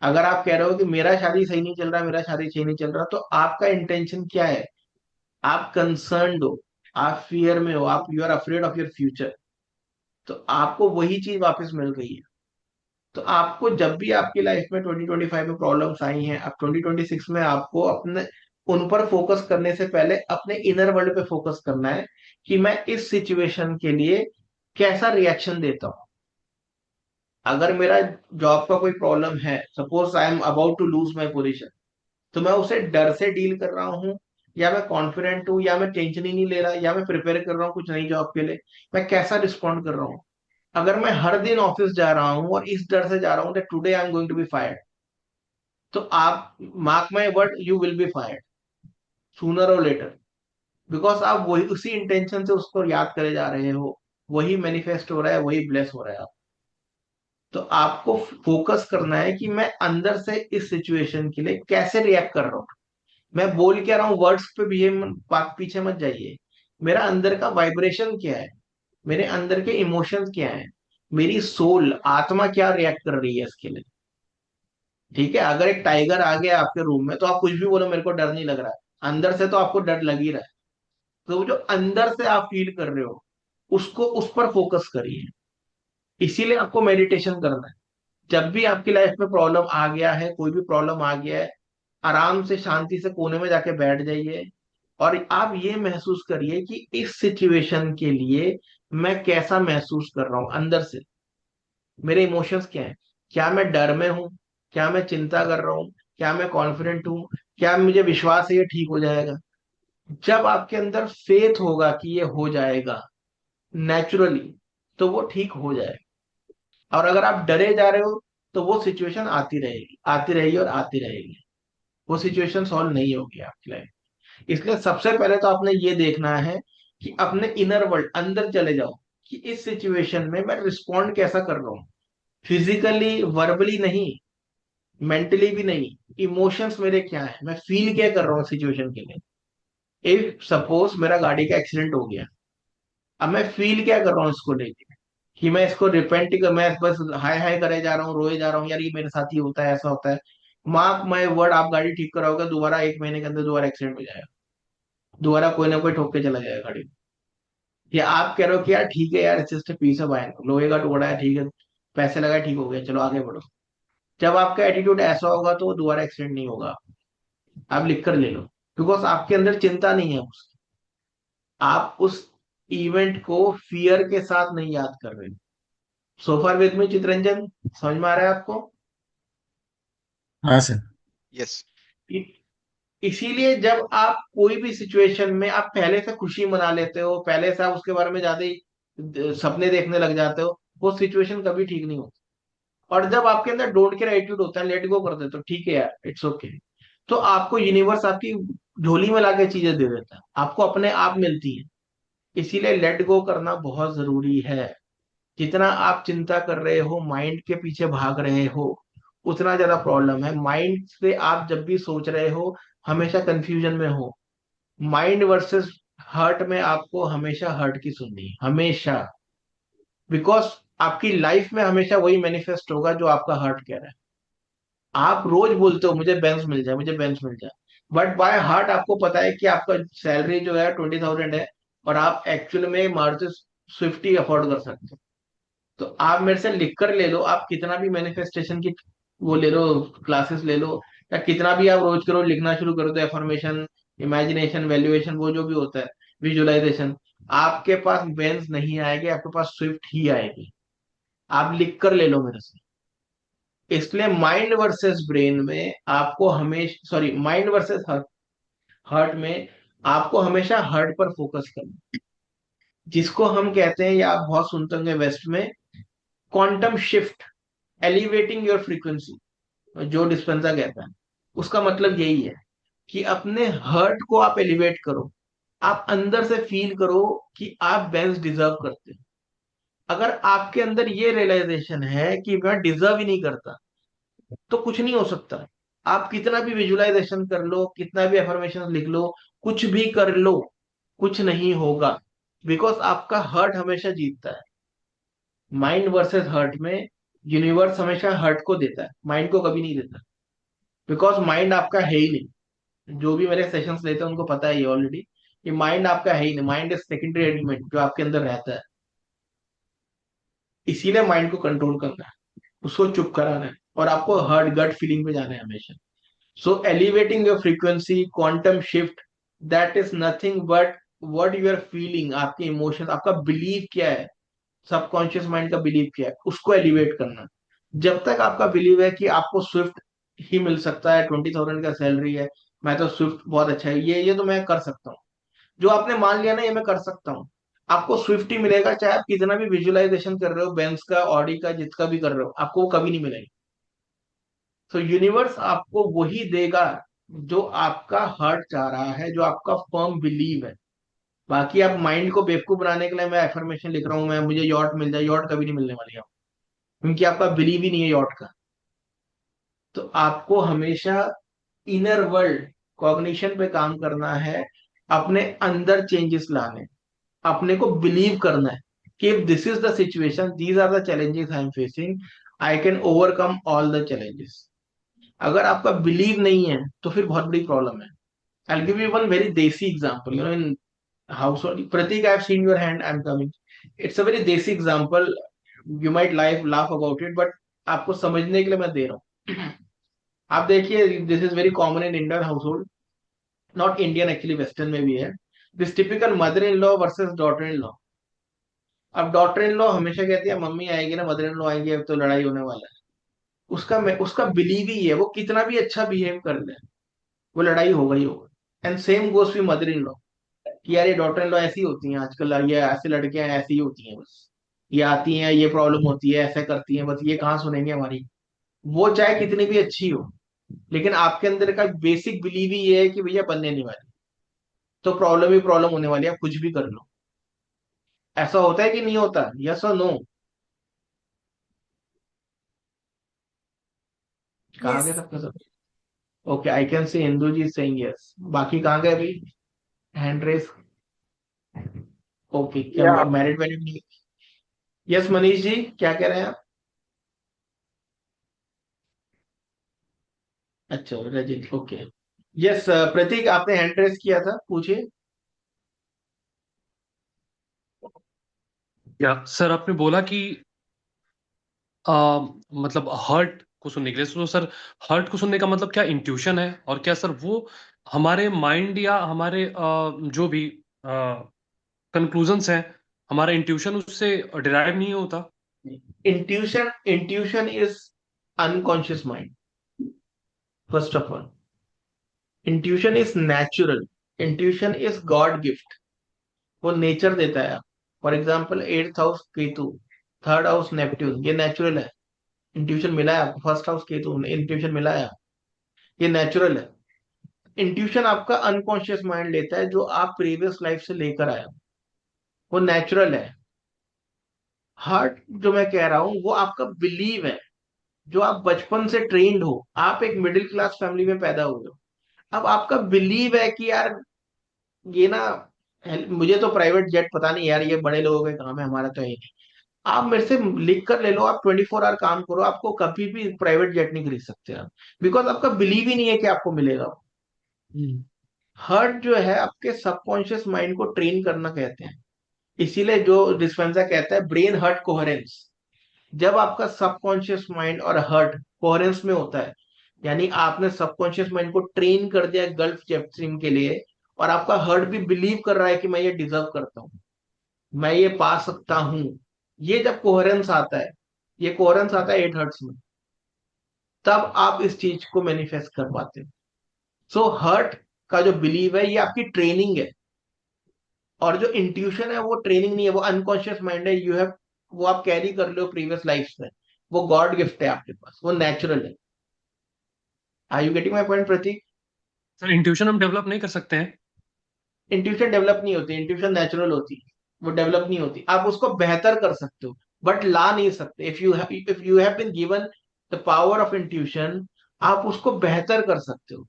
अगर आप कह रहे हो कि मेरा शादी सही नहीं चल रहा, मेरा शादी सही नहीं चल रहा, तो आपका इंटेंशन क्या है? आप कंसर्न्ड हो, आप फियर में हो, आप you are afraid of your future. तो आपको वही चीज वापस मिल गई है। तो आपको जब भी आपकी लाइफ में 2025 में प्रॉब्लम्स आई हैं, अब 2026 में आपको अपने उन पर फोकस करने से पहले अपने इनर वर्ल्ड पे फोकस करना है कि मैं इस सिचुएशन के लिए कैसा रिएक्शन देता हूं। अगर मेरा जॉब का कोई प्रॉब्लम है, suppose I am about to lose my position, तो मैं उसे डर से डील कर रहा हूँ, या मैं कॉन्फिडेंट हूँ, या मैं टेंशन ही नहीं ले रहा, या मैं प्रिपेयर कर रहा हूँ कुछ नई जॉब के लिए, मैं कैसा रिस्पॉन्ड कर रहा हूँ। अगर मैं हर दिन ऑफिस जा रहा हूं और इस डर से जा रहा हूं today I am going to be fired, तो आप mark my word, you will be fired sooner or later. Because आप वही उसी इंटेंशन से उसको याद करे जा रहे हो, वही मैनिफेस्ट हो रहा है, वही ब्लेस हो रहा है आप। तो आपको फोकस करना है कि मैं अंदर से इस सिचुएशन के लिए कैसे रिएक्ट कर रहा हूँ। मैं बोल क्या रहा हूँ वर्ड्स पे भी पीछे मत जाइए। मेरा अंदर का वाइब्रेशन क्या है, मेरे अंदर के इमोशंस क्या है, मेरी सोल, आत्मा क्या रिएक्ट कर रही है इसके लिए। ठीक है, अगर एक टाइगर आ गया आपके रूम में तो आप कुछ भी बोलो मेरे को डर नहीं लग रहा है, अंदर से तो आपको डर लग ही रहा है। तो वो जो अंदर से आप फील कर रहे हो उसको, उस पर फोकस करिए। इसीलिए आपको मेडिटेशन करना है। जब भी आपकी लाइफ में प्रॉब्लम आ गया है, कोई भी प्रॉब्लम आ गया है, आराम से शांति से कोने में जाके बैठ जाइए और आप ये महसूस करिए कि इस सिचुएशन के लिए मैं कैसा महसूस कर रहा हूं अंदर से। मेरे इमोशंस क्या है, क्या मैं डर में हूं, क्या मैं चिंता कर रहा हूं, क्या मैं कॉन्फिडेंट हूं, क्या मुझे विश्वास है ये ठीक हो जाएगा। जब आपके अंदर फेथ होगा कि ये हो जाएगा नेचुरली, तो वो ठीक हो जाएगा। और अगर आप डरे जा रहे हो तो वो सिचुएशन आती रहेगी, आती रहेगी और आती रहेगी, वो सिचुएशन सॉल्व नहीं होगी आपकी लाइफ। इसलिए सबसे पहले तो आपने ये देखना है कि अपने इनर वर्ल्ड अंदर चले जाओ कि इस सिचुएशन में मैं रिस्पॉन्ड कैसा कर रहा हूं, फिजिकली वर्बली नहीं, मेंटली भी नहीं, इमोशंस मेरे क्या है, मैं फील क्या कर रहा हूँ सिचुएशन के लिए। इफ सपोज मेरा गाड़ी का एक्सीडेंट हो गया, अब मैं फील क्या कर रहा हूँ इसको लेके, कि मैं इसको रिपेंट कर, मैं बस हाय हाय करे जा रहा हूँ, रोए जा रहा हूँ, यार ये मेरे साथ ही होता है, ऐसा होता है। मार्क माय वर्ड, आप गाड़ी ठीक कराओगे दोबारा 1 महीने के अंदर दोबारा एक्सीडेंट हो जाएगा, दोबारा कोई ना कोई ठोक के चला जाएगा गाड़ी। या आप कह रहे हो कि यार ठीक है यार, it's just piece of iron, लोहे का टुकड़ा है, ठीक है, पैसे लगाए, ठीक हो गया, चलो आगे बढ़ो। जब आपका एटीट्यूड ऐसा होगा तो दोबारा एक्सीडेंट नहीं होगा। आप लिख कर ले लो, बिकॉज आपके अंदर चिंता नहीं है उसकी, आप उस इवेंट को फियर के साथ नहीं याद कर रहे। सोफार विद में चितरंजन, समझ में आ रहा है आपको? हाँ सर। Yes. इ- इसीलिए जब आप कोई भी सिचुएशन में आप पहले से खुशी मना लेते हो, पहले से आप उसके बारे में ज्यादा ही सपने देखने लग जाते हो, वो सिचुएशन कभी ठीक नहीं होती। और जब आपके अंदर डोंट केयर एटीट्यूड होता है, लेट गो कर देते हो, ठीक है यार इट्स ओके, तो आपको यूनिवर्स आपकी झोली में लाके चीजें दे देता है, आपको अपने आप मिलती है। इसीलिए लेट गो करना बहुत जरूरी है। जितना आप चिंता कर रहे हो, माइंड के पीछे भाग रहे हो, उतना ज्यादा प्रॉब्लम है। माइंड से आप जब भी सोच रहे हो, हमेशा कंफ्यूजन में हो। माइंड वर्सेस हर्ट में आपको हमेशा हर्ट की सुननी है, हमेशा। बिकॉज आपकी लाइफ में हमेशा वही मैनिफेस्ट होगा जो आपका हर्ट कह रहा है। आप रोज बोलते हो मुझे बेंच मिल जाए, मुझे बेंच मिल जाए, बट बाय हार्ट आपको पता है कि आपका सैलरी जो है 20,000 है, और आप एक्चुअल में मारुति स्विफ्ट ही अफोर्ड कर सकते हो। तो आप मेरे से लिख कर ले लो, आप कितना भी मैनिफेस्टेशन की वो ले लो, क्लासेस ले लो, या कितना भी आप रोज के रोज लिखना शुरू कर दो, एफर्मेशन, इमेजिनेशन, वैल्यूएशन, वो जो भी होता है, विजुअलाइजेशन, आपके पास बेंज नहीं आएगी, आपके पास स्विफ्ट ही आएगी। आप लिख कर ले लो मेरे से। इसलिए माइंड वर्सेस ब्रेन में आपको हमेशा, sorry, mind versus heart, heart में आपको हमेशा हर्ट पर फोकस करना, जिसको हम कहते हैं, या आप बहुत सुनते होंगे वेस्ट में, quantum shift, elevating your frequency, जो डिस्पेंजा कहता है। उसका मतलब यही है कि अपने हर्ट को आप एलिवेट करो, आप अंदर से फील करो कि आप बेंच डिजर्व करते हो। अगर आपके अंदर ये रियलाइजेशन है कि मैं डिजर्व ही नहीं करता, तो कुछ नहीं हो सकता। आप कितना भी विजुअलाइजेशन कर लो, कितना भी अफर्मेशन लिख लो, कुछ भी कर लो, कुछ नहीं होगा। बिकॉज आपका हर्ट हमेशा जीतता है। माइंड वर्सेस हर्ट में यूनिवर्स हमेशा हर्ट को देता है, माइंड को कभी नहीं देता। बिकॉज माइंड आपका है ही नहीं। जो भी मेरे सेशंस लेते हैं उनको पता है ये ऑलरेडी, कि माइंड आपका है ही नहीं। माइंड इज सेकेंडरी एलिमेंट जो आपके अंदर रहता है। इसीलिए माइंड को कंट्रोल करना है, उसको चुप कराना है, और आपको हर्ट गट फीलिंग पे जाना है हमेशा। So elevating your frequency, quantum shift, that is nothing but what you are feeling, आपके इमोशन, आपका बिलीव क्या है, सबकॉन्शियस माइंड का बिलीव क्या है, उसको एलिवेट करना। जब तक आपका बिलीव है कि आपको स्विफ्ट ही मिल सकता है, 20,000 का सैलरी है, मैं तो स्विफ्ट बहुत अच्छा है, ये तो मैं कर सकता हूँ, जो आपने मान लिया ना ये मैं कर सकता हूँ, आपको स्विफ्ट ही मिलेगा। चाहे आप कितना भी विजुअलाइजेशन कर रहे हो, बेंस का, ऑडी का, जिसका भी कर रहे हो, आपको वो कभी नहीं मिलेगा। तो यूनिवर्स आपको वही देगा जो आपका हार्ट चाह रहा है, जो आपका फर्म बिलीव है। बाकी आप माइंड को बेवकूफ बनाने के लिए मैं एफर्मेशन लिख रहा हूँ, मैं मुझे यॉट मिल जाए, यॉट कभी नहीं मिलने वाली आपको, क्योंकि आपका बिलीव ही नहीं है यॉट का। तो आपको हमेशा इनर वर्ल्ड कॉग्निशन पे काम करना है, अपने अंदर चेंजेस लाने, अपने को बिलीव करना है कि if this is the situation, these are the challenges I am facing, I can overcome all the challenges. अगर आपका बिलीव नहीं है तो फिर बहुत बड़ी प्रॉब्लम है। I'll give you one very desi example. You know, in household, Pratik, I've seen your hand. I'm coming. It's a very desi example. You might laugh about it, but आपको समझने के लिए मैं दे रहा हूँ। आप देखिए, this is very common in Indian household, not Indian actually, western में भी है। This typical mother in law versus daughter in law. अब डॉटर इन लॉ हमेशा कहती है मम्मी आएगी ना, मदर इन लॉ आएंगे, अब तो लड़ाई होने वाला है। उसका बिलीव ही है, वो कितना भी अच्छा बिहेव कर ले, वो लड़ाई होगा ही होगा। And same goes with mother in law, कि यार ये डॉटर इन लॉ ऐसी होती हैं आजकल, ये ऐसे लड़कियां ऐसी ही होती हैं, बस ये आती हैं, ये प्रॉब्लम होती है, ऐसा करती हैं, बस ये कहाँ सुनेंगे हमारी। वो चाहे कितनी भी अच्छी हो, लेकिन आपके अंदर का बेसिक बिलीव ही ये है कि भैया बनने नहीं वाली, तो प्रॉब्लम ही प्रॉब्लम होने वाली है, आप कुछ भी कर लो। ऐसा होता है कि नहीं होता? Yes or no? कहाँ गए Yes. सबके सब? Okay, I can see Indu ji saying yes. बाकी कहाँ गए अभी? Hand raise. ओके, क्या Yeah. मैरिड वैरिड नहीं? यस मनीष जी, क्या कह रहे हैं आप? अच्छा रजित, ओके। यस प्रतीक, आपने हैंड रेस किया था, पूछिए। या सर आपने बोला कि मतलब हर्ट को सुनने के लिए, तो सर हर्ट को सुनने का मतलब क्या इंट्यूशन है, और क्या सर वो हमारे माइंड या हमारे जो भी कंक्लूजन्स हैं, हमारा इंट्यूशन उससे डिराइव नहीं होता? Intuition, intuition is unconscious mind, first of all. Intuition is natural. Intuition is God gift. वो नेचर देता है। For example, eighth house Ketu, third house Neptune, ये नेचुरल है। इंट्यूशन मिला है आपको। फर्स्ट हाउस केतु, इंट्यूशन मिला है, ये नेचुरल है। इंट्यूशन आपका अनकॉन्शियस माइंड लेता है, जो आप प्रीवियस लाइफ से लेकर आए हो, वो नेचुरल है। हार्ट जो मैं कह रहा हूं, वो आपका बिलीव है, जो आप बचपन से ट्रेंड हो। आप एक मिडिल क्लास फैमिली में पैदा हुए हो। अब आपका बिलीव है कि यार ये ना, मुझे तो प्राइवेट जेट पता नहीं यार, ये बड़े लोगों के काम है, हमारा तो है ही नहीं। आप मेरे से लिख कर ले लो, आप 24 आवर काम करो, आपको कभी भी प्राइवेट जेट नहीं खरीद सकते आप, बिकॉज आपका बिलीव ही नहीं है कि आपको मिलेगा। हम्म। हर्ट जो है, आपके सबकॉन्शियस माइंड को ट्रेन करना कहते हैं। इसीलिए जो डिस्पेंजा कहता है ब्रेन हर्ट कोहेरेंस। जब आपका सबकॉन्शियस माइंड और हर्ट कोहेरेंस में होता है, यानी आपने सबकॉन्शियस माइंड को ट्रेन कर दिया गल्फ जेट स्ट्रीम के लिए, और आपका हर्ट भी बिलीव कर रहा है कि मैं ये डिजर्व करता हूं, मैं ये पा सकता हूं। ये जब कोहेरेंस आता है, ये कोहेरेंस आता है 8 हर्ट्स में, तब आप इस चीज को मैनिफेस्ट कर पाते हो। सो हर्ट का जो बिलीव है, ये आपकी ट्रेनिंग है। और जो इंट्यूशन है, वो ट्रेनिंग नहीं है, वो अनकॉन्शियस माइंड है। यू हैव, वो आप कैरी कर लो प्रीवियस लाइफ में। वो गॉड गिफ्ट है आपके पास, वो नेचुरल है। Are you getting my point Pratik? Sir intuition हम डेवलप नहीं कर सकते हैं? इंट्यूशन डेवलप नहीं होती, इंट्यूशन नेचुरल होती है, वो डेवलप नहीं होती। आप उसको बेहतर कर सकते हो, बट ला नहीं सकते। If you have been given the power of intuition, आप उसको बेहतर कर सकते हो,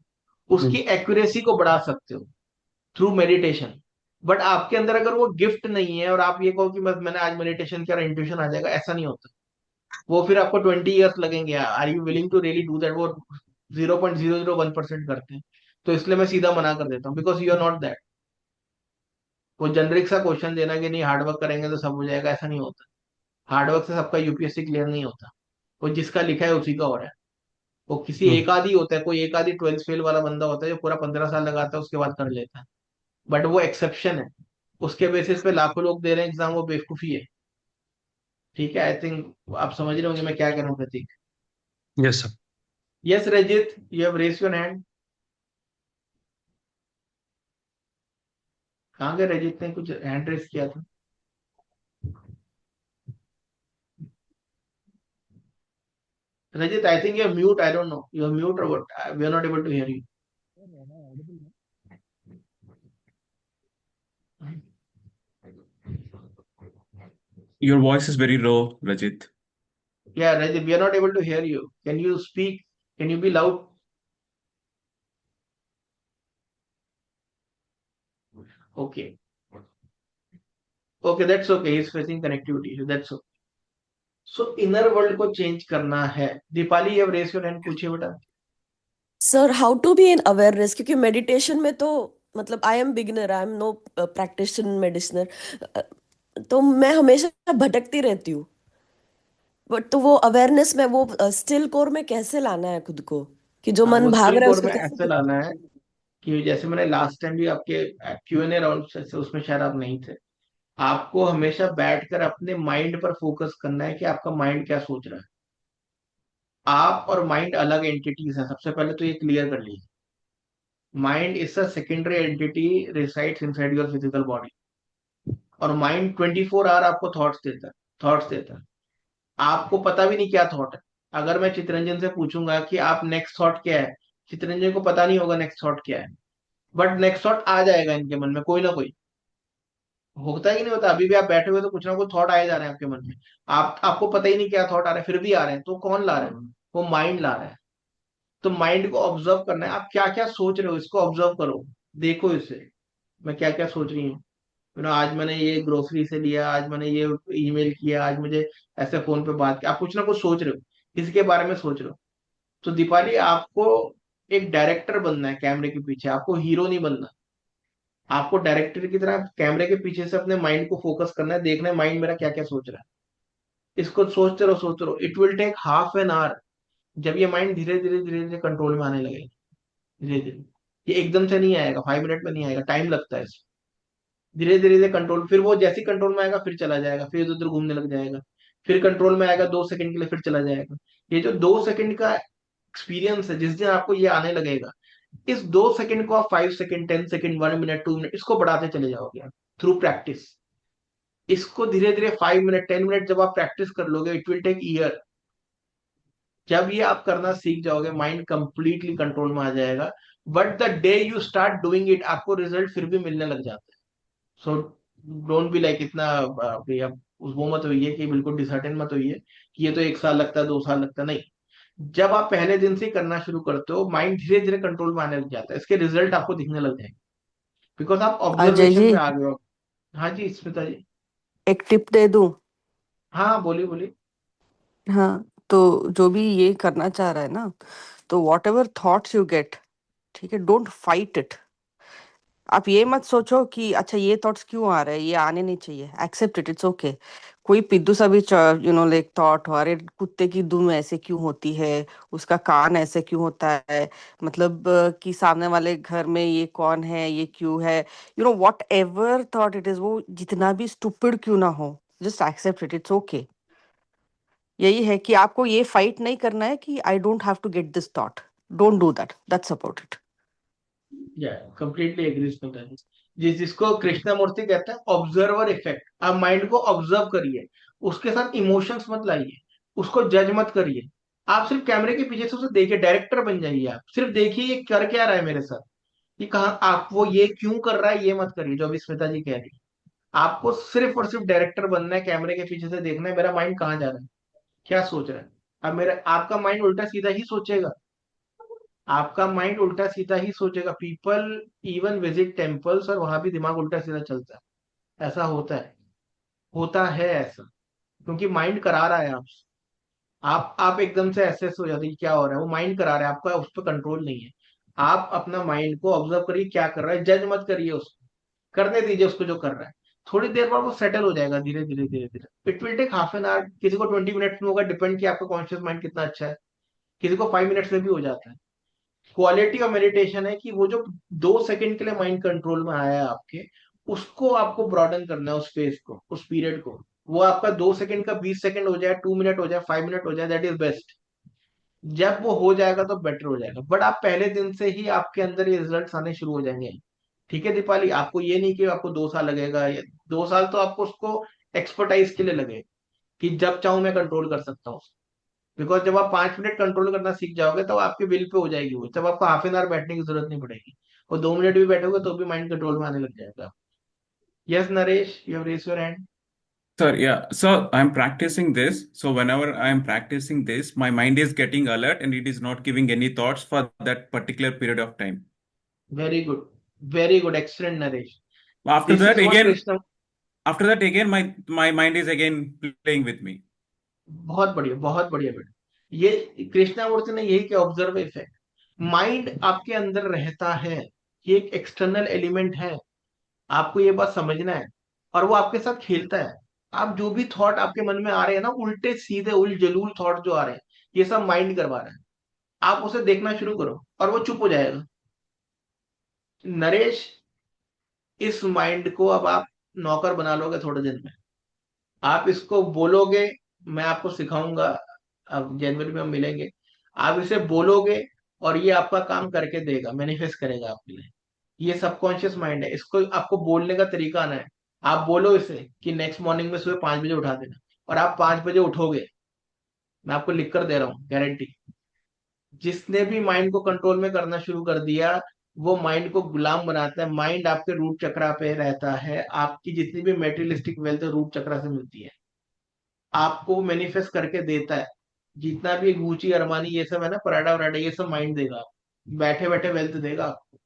उसकी एक्यूरेसी को बढ़ा सकते हो थ्रू मेडिटेशन। बट आपके अंदर अगर वो गिफ्ट नहीं है, और आप ये कहो कि बस मैंने आज मेडिटेशन किया इंट्यूशन आ जाएगा, ऐसा नहीं होता। वो फिर आपको 20 ईयर्स लगेंगे। Are you willing to really do that? वो 0.001% करते हैं। तो इसलिए मैं सीधा मना कर देता हूँ, because you are not that. वो जेनरिक सा क्वेश्चन देना कि नहीं हार्डवर्क करेंगे तो सब हो जाएगा, ऐसा नहीं होता। हार्डवर्क से सबका यूपीएससी क्लियर नहीं होता। वो जिसका लिखा है उसी का हो रहा है। वो किसी हम्म। एक आदि होता है, कोई एक आदि 12th फेल वाला बंदा होता है जो पूरा 15 साल लगाता है, उसके बाद कर लेता है। बट वो एक्सेप्शन है। उसके बेसिस पे लाखों लोग दे रहे हैं एग्जाम, वो बेवकूफी है। ठीक है, आई थिंक आप समझ रहे होंगे मैं क्या कह रहा हूँ Pratik. Yes sir. Yes Rajit, you have raise your hand. कहाँ गए रजित ने कुछ हैंड रेस किया था? Rajit, I think you are mute, I don't know you are mute और what, we are not able to hear you. Your voice is very low, Rajit. Yeah, Rajit, we are not able to hear you. Can you speak? Can you be loud? Okay. Okay, that's okay. He's facing connectivity issue. That's okay. So inner world को change करना है। Deepali, you have raised your hand, पूछिए बेटा। Sir how to be in awareness, क्योंकि meditation में तो मतलब I am beginner, I am no practitioner medicinar, तो मैं हमेशा भटकती रहती हूँ। बट तो वो अवेयरनेस में वो स्टिल कोर में कैसे लाना है खुद को, कि जो हाँ, मन वो भाग स्टिल रहा है कोर उसको में ऐसे कैसे। लाना है कि जैसे मैंने लास्ट टाइम भी आपके Q&A राउंड से, उसमें शायद आप नहीं थे। आपको हमेशा बैठकर अपने माइंड पर फोकस करना है कि आपका माइंड क्या सोच रहा है। आप और माइंड अलग एंटिटीज हैं, सबसे पहले तो ये क्लियर कर लीजिए। Mind is a secondary entity, resides inside your physical body. और माइंड 24 आवर आपको थॉट्स देता है, थॉट्स देता है। आपको पता भी नहीं क्या थॉट है। अगर मैं चितरंजन से पूछूंगा कि आप नेक्स्ट थॉट क्या है, चितरंजन को पता नहीं होगा नेक्स्ट थॉट क्या है, बट नेक्स्ट थॉट आ जाएगा इनके मन में कोई ना कोई। होता ही नहीं होता? अभी भी आप बैठे हुए तो कुछ ना कुछ थॉट आए जा रहे हैं आपके मन में। आपको पता ही नहीं क्या थॉट आ रहे हैं, फिर भी आ रहे हैं। तो कौन ला रहा है? वो माइंड ला रहा है। तो माइंड को ऑब्जर्व करना है, आप क्या क्या सोच रहे हो इसको ऑब्जर्व करो, देखो इसे, मैं क्या क्या सोच रही हूँ। आज मैंने ये ग्रोसरी से लिया, आज मैंने ये ईमेल किया, आज मुझे ऐसे फोन पे बात की, आप कुछ ना कुछ सोच रहे हो, किसी के बारे में सोच रहे हो। तो दीपाली आपको एक डायरेक्टर बनना है कैमरे के पीछे, आपको हीरो नहीं बनना। आपको डायरेक्टर की तरह कैमरे के पीछे से अपने माइंड को फोकस करना है, देखना है माइंड मेरा क्या क्या सोच रहा है, इसको सोचते रहो। It will take half an hour. जब ये माइंड धीरे धीरे कंट्रोल में आने लगेगा, धीरे धीरे, ये एकदम से नहीं आएगा, 5 मिनट में नहीं आएगा, टाइम लगता है इसमें। धीरे धीरे कंट्रोल, फिर वो जैसी कंट्रोल में आएगा फिर चला जाएगा, फिर इधर उधर घूमने लग जाएगा, फिर कंट्रोल में आएगा 2 सेकंड के लिए फिर चला जाएगा। ये जो 2 सेकंड का एक्सपीरियंस है, जिस दिन आपको ये आने लगेगा, इस 2 सेकंड को आप 5 सेकंड, 10 सेकंड, 1 मिनट, 2 मिनट इसको बढ़ाते चले जाओगे आप थ्रू प्रैक्टिस। इसको धीरे धीरे 5 मिनट, 10 मिनट जब आप प्रैक्टिस कर लोगे, इट विल टेक ईयर। जब ये आप करना सीख जाओगे, माइंड कंप्लीटली कंट्रोल में आ जाएगा। But the day you start doing it, आपको रिजल्ट फिर भी मिलने लग जाता है। सो डोंट बी लाइक इतना भी आप वो मत होइए कि बिल्कुल डिसर्टेन मत होइए कि ये तो 1 साल लगता है, 2 साल लगता है, नहीं। जब आप पहले दिन से ही करना शुरू करते हो, माइंड धीरे धीरे कंट्रोल में आने लग जाता है, इसके रिजल्ट आपको दिखने लग जाएंगे, बिकॉज आप अजय ऑब्जर्वेशन जी, पे आ गए हो। हाँ जी स्मिता जी। एक टिप दे दूं? हाँ बोलिए बोलिए। हाँ, तो जो भी ये करना चाह रहा है ना, तो what ever thoughts you get, ठीक है, डोंट फाइट इट। आप ये मत सोचो कि अच्छा ये थॉट्स क्यों आ रहे हैं, ये आने नहीं चाहिए, एक्सेप्ट इट, इट्स ओके। कोई पिद्दू सा भी लाइक थॉट हो, अरे कुत्ते की दुम ऐसे क्यों होती है, उसका कान ऐसे क्यों होता है, मतलब कि सामने वाले घर में ये कौन है, ये क्यों है, whatever thought it is, वो जितना भी स्टूपिड क्यों ना हो, just accept it, it's okay. यही है कि आपको ये फाइट नहीं करना है कि I don't have to get this thought, don't do that, that's about it. या कंप्लीटली एग्री स्मिता जी। जिसको कृष्णमूर्ति कहते हैं ऑब्जर्वर इफेक्ट, आप माइंड को ऑब्जर्व करिए, उसके साथ इमोशंस मत लाइए, उसको जज मत करिए। आप सिर्फ कैमरे के पीछे से उसे देखिए, डायरेक्टर बन जाइए, आप सिर्फ देखिए ये कर क्या रहा है मेरे साथ, ये कहा आप वो ये क्यों कर रहा है, ये मत करिए जो अभी स्मिता जी कह रही है। आपको सिर्फ और सिर्फ डायरेक्टर बनना है, कैमरे के पीछे से देखना है मेरा माइंड कहाँ जा रहा है, क्या सोच रहा है। अब मेरा आपका माइंड उल्टा सीधा ही सोचेगा, आपका माइंड उल्टा सीधा ही सोचेगा। पीपल इवन विजिट टेम्पल्स और वहां भी दिमाग उल्टा सीधा चलता है, ऐसा होता है ऐसा, क्योंकि माइंड करा रहा है आप एकदम से एसेस हो जाते हैं कि क्या हो रहा है, वो माइंड करा रहा है, आपका उस पर कंट्रोल नहीं है। आप अपना माइंड को ऑब्जर्व करिए क्या कर रहा है, जज मत करिए उसको, करने दीजिए उसको जो कर रहा है। थोड़ी देर बाद वो सेटल हो जाएगा, धीरे धीरे धीरे धीरे। It will take half an hour, किसी को 20 मिनट्स में होगा, डिपेंड कि आपका कॉन्शियस माइंड कितना अच्छा है, किसी को 5 मिनट्स में भी हो जाता है। क्वालिटी ऑफ मेडिटेशन है कि वो जो 2 सेकंड के लिए माइंड कंट्रोल में आया है आपके, उसको आपको ब्रॉडन करना है, उस स्पेस को, उस पीरियड को। वो आपका 2 सेकंड का 20 सेकंड हो जाए, 2 मिनट हो जाए, 5 मिनट हो जाए, दैट इज बेस्ट। जब वो हो जाएगा तो बेटर हो जाएगा, बट आप पहले दिन से ही आपके अंदर ये रिजल्ट्स आने शुरू हो जाएंगे। ठीक है दीपाली, आपको ये नहीं कि आपको 2 साल लगेगा, या 2 साल तो आपको उसको एक्सपर्टाइज के लिए लगे कि जब चाहूं मैं कंट्रोल कर सकता हूँ। बिकॉज जब आप 5 मिनट कंट्रोल करना सीख जाओगे तब आपके विल पे हो जाएगी वो, तब आपको हाफ एन आवर बैठने की जरूरत नहीं पड़ेगी, और 2 मिनट भी बैठोगे तो भी माइंड कंट्रोल में आने लग जाएगा। Yes Naresh, you have raise your hand. Sir, yeah. So I'm practicing this. So whenever I'm practicing this, my mind is getting alert and it is not giving any thoughts for that particular period of time. Very good, very good, excellent Naresh. After this that, is what again, Krishna, after that, again, my mind is again playing with me. बहुत बढ़िया, बहुत बढ़िया बेटा। ये कृष्णामूर्ति ने यही किया, observe effect. Mind आपके अंदर रहता है, ये एक एक्सटर्नल एलिमेंट है, आपको ये बात समझना है, और वो आपके साथ खेलता है। आप जो भी थॉट आपके मन में आ रहे हैं ना, उल्टे सीधे उल जलूल थॉट जो आ रहे हैं, ये सब माइंड करवा रहा है। आप उसे देखना शुरू करो और वो चुप हो जाएगा। नरेश, इस माइंड को अब आप नौकर बना लोगे थोड़े दिन में। आप इसको बोलोगे, मैं आपको सिखाऊंगा, अब जनवरी में हम मिलेंगे, आप इसे बोलोगे और ये आपका काम करके देगा, मैनिफेस्ट करेगा आपके लिए। ये सबकॉन्शियस माइंड है, इसको आपको बोलने का तरीका आना है। आप बोलो इसे कि नेक्स्ट मॉर्निंग में सुबह 5 बजे उठा देना, और आप 5 बजे उठोगे, मैं आपको लिख कर दे रहा हूँ गारंटी। जिसने भी माइंड को कंट्रोल में करना शुरू कर दिया, वो माइंड को गुलाम बनाता है। माइंड आपके रूट चक्रा पे रहता है, आपकी जितनी भी मेटेरियलिस्टिक वेल्थ है रूट चक्रा से मिलती है, आपको मैनिफेस्ट करके देता है। जितना भी गुची अरमानी ये सब है ना, पराडा वराडा, ये सब माइंड देगा, बैठे बैठे वेल्थ देगा आपको,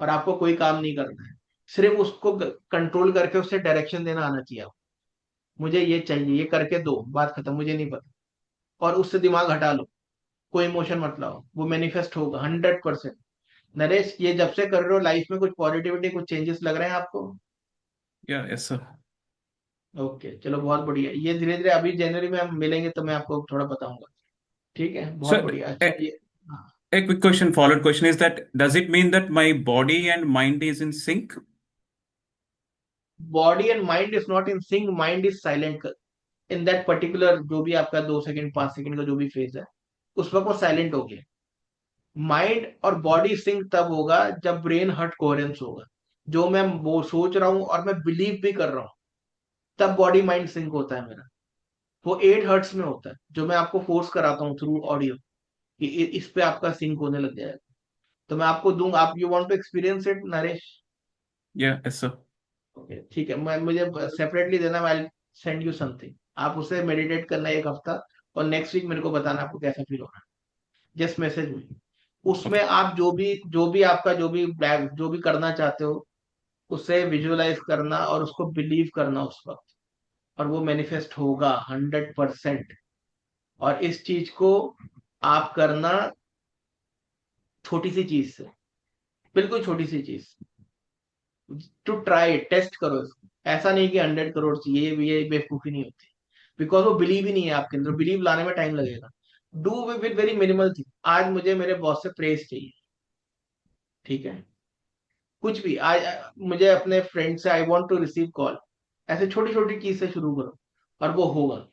और आपको कोई काम नहीं करना है, सिर्फ उसको कंट्रोल करके उससे डायरेक्शन देना आना चाहिए आपको। मुझे ये चाहिए, ये करके दो, बात खत्म, मुझे नहीं पता, और उससे दिमाग हटा लो, कोई इमोशन मत लाओ, वो मैनिफेस्ट होगा 100%। नरेश, ये जब से कर रहे हो लाइफ में कुछ पॉजिटिविटी, कुछ चेंजेस लग रहे हैं आपको? Yeah, yes, sir. ओके, चलो बहुत बढ़िया। ये धीरे धीरे अभी जनवरी में हम मिलेंगे तो मैं आपको थोड़ा बताऊंगा। ठीक है, बहुत So, बढ़िया। अच्छा, a, ये हाँ, a quick question, followed question is that does it mean that my body and mind is in sync? Body and mind is not in sync, mind is silent in that particular, जो भी आपका 2 second 5 second का जो भी phase है, उस वक्त वो साइलेंट हो गया। माइंड और बॉडी सिंक तब होगा जब ब्रेन हर्ट कोहेरेंस होगा, जो मैं वो सोच रहा हूँ और मैं बिलीव भी कर रहा हूँ, तब बॉडी माइंड सिंक होता है मेरा। वो 8 हर्ट्स में होता है, जो मैं आपको फोर्स कराता हूँ थ्रू ऑडियो कि इस पे आपका सिंक होने लग जाएगा। तो मैं आपको दूंगा, आप you want to experience it Naresh? Yeah, yes, sir. Okay, ठीक है, मैं मुझे सेपरेटली देना, मैं सेंड यू समथिंग, आप उसे मेडिटेट करना 1 हफ्ता, और नेक्स्ट वीक मेरे को बताना आपको कैसा फील हो रहा है, जस्ट मैसेज मी। उसमें Okay. आप जो भी आपका जो भी करना चाहते हो, उसे विजुअलाइज करना और उसको बिलीव करना उस वक्त, और वो मैनिफेस्ट होगा 100%। और इस चीज को आप करना छोटी सी चीज से, बिल्कुल छोटी सी चीज, टू ट्राई, टेस्ट करो इसको। ऐसा नहीं कि 100 करोड़ चाहिए, ये बेवकूफी नहीं होती, बिकॉज वो बिलीव ही नहीं है आपके अंदर, बिलीव लाने में टाइम लगेगा। Do with very minimal thing. आज मुझे मेरे बॉस से प्रेस चाहिए, ठीक है, कुछ भी आज मुझे अपने फ्रेंड से I want to receive call, ऐसे छोटी छोटी चीज से शुरू करो और वो होगा।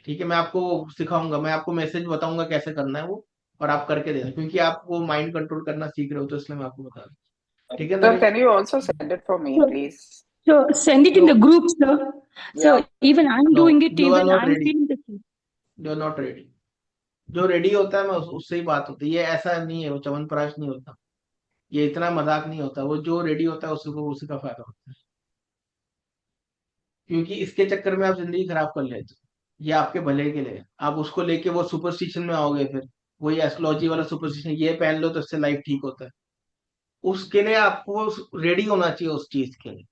ठीक है, मैं आपको सिखाऊंगा, मैं आपको मैसेज बताऊंगा कैसे करना है वो, और आप करके देना, क्योंकि आप वो माइंड कंट्रोल करना सीख रहे हो, तो इसलिए मैं आपको बता रहा हूँ। ठीक है Sir, Naresh? can you also send it for me, So, please? so send it in no, the group, sir. So Yeah. even I'm no, doing it, you are even not I'm ready, feeling the same. You are not ready. जो ready होता है मैं उससे ही बात होती है, ये ऐसा नहीं है, वो च्यवनप्राश नहीं होता, ये इतना मजाक नहीं होता, वो जो रेडी होता है उसी को, उसी का फायदा होता है। क्योंकि इसके चक्कर में आप जिंदगी खराब कर लेते हो, ये आपके भले के लिए है। आप उसको लेके वो सुपरस्टिशन में आओगे, फिर वही एस्ट्रोलॉजी वाला सुपरस्टिशन, ये पहन लो तो इससे लाइफ ठीक होता है। उसके लिए आपको रेडी होना चाहिए, उस चीज के लिए,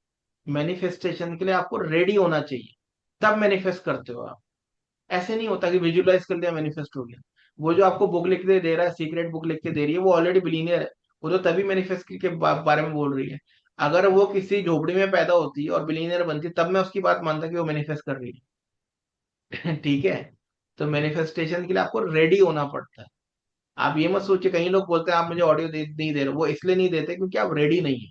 मैनिफेस्टेशन के लिए आपको रेडी होना चाहिए, तब मैनिफेस्ट करते हो आप। ऐसे नहीं होता कि विजुअलाइज कर लिया मैनिफेस्ट हो गया। वो जो आपको बुक लिख के दे रहा है, सीक्रेट बुक लिख के दे रही है, वो ऑलरेडी बिलीनियर है, वो तो तभी मैनिफेस्ट के बारे में बोल रही है। अगर वो किसी झोपड़ी में पैदा होती और बिलीनियर बनती, तब मैं उसकी बात मानता कि वो मैनिफेस्ट कर रही है। ठीक है, तो मैनिफेस्टेशन के लिए आपको रेडी होना पड़ता है। आप ये मत सोचिए, कई लोग बोलते हैं आप मुझे ऑडियो नहीं दे रहे, वो इसलिए नहीं देते क्योंकि आप रेडी नहीं है।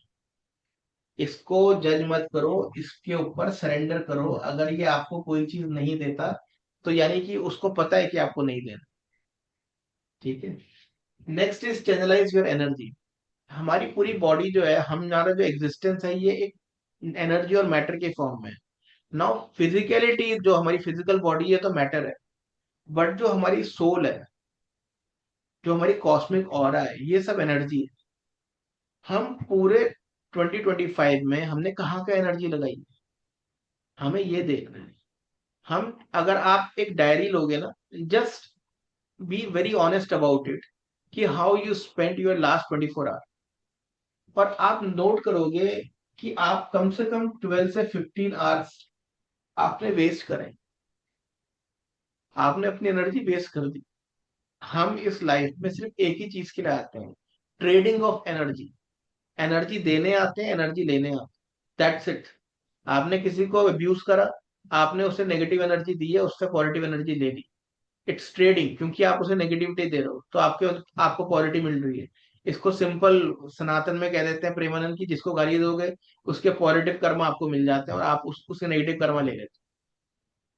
इसको जज मत करो, इसके ऊपर सरेंडर करो। अगर ये आपको कोई चीज नहीं देता, तो यानी कि उसको पता है कि आपको नहीं देना। ठीक है, next is channelise your energy. हमारी पूरी बॉडी जो है, हमारा जो एग्जिस्टेंस है, ये एक एनर्जी और मैटर के फॉर्म में है। नाउ फिजिकलिटी, जो हमारी फिजिकल बॉडी है तो मैटर है, बट जो हमारी सोल है, जो हमारी कॉस्मिक ऑरा है, ये सब एनर्जी है। हम पूरे 2025 में हमने कहाँ का एनर्जी लगाई, हमें ये देखना है। हम, अगर आप एक डायरी लोगे ना, just be very honest about it, कि how you spend your last 24 hour, और आप नोट करोगे कि आप कम से कम 12 से 15 आवर्स आपने वेस्ट करें, आपने अपनी एनर्जी वेस्ट कर दी। हम इस लाइफ में सिर्फ एक ही चीज के लिए आते हैं, ट्रेडिंग ऑफ एनर्जी। एनर्जी देने आते हैं, एनर्जी लेने आते हैं, दैट्स इट। आपने किसी को अब्यूज करा, आपने उसे नेगेटिव एनर्जी दी है, उससे पॉजिटिव एनर्जी ले ली, इट्स ट्रेडिंग। क्योंकि आप उसे नेगेटिविटी दे रहे हो, तो आपको पॉजिटिव मिल रही है। इसको सिंपल सनातन में कह देते हैं प्रेमानंद की, जिसको गाली दोगे उसके पॉजिटिव कर्म आपको मिल जाते हैं, और आप उसके नेगेटिव कर्म ले लेते हो।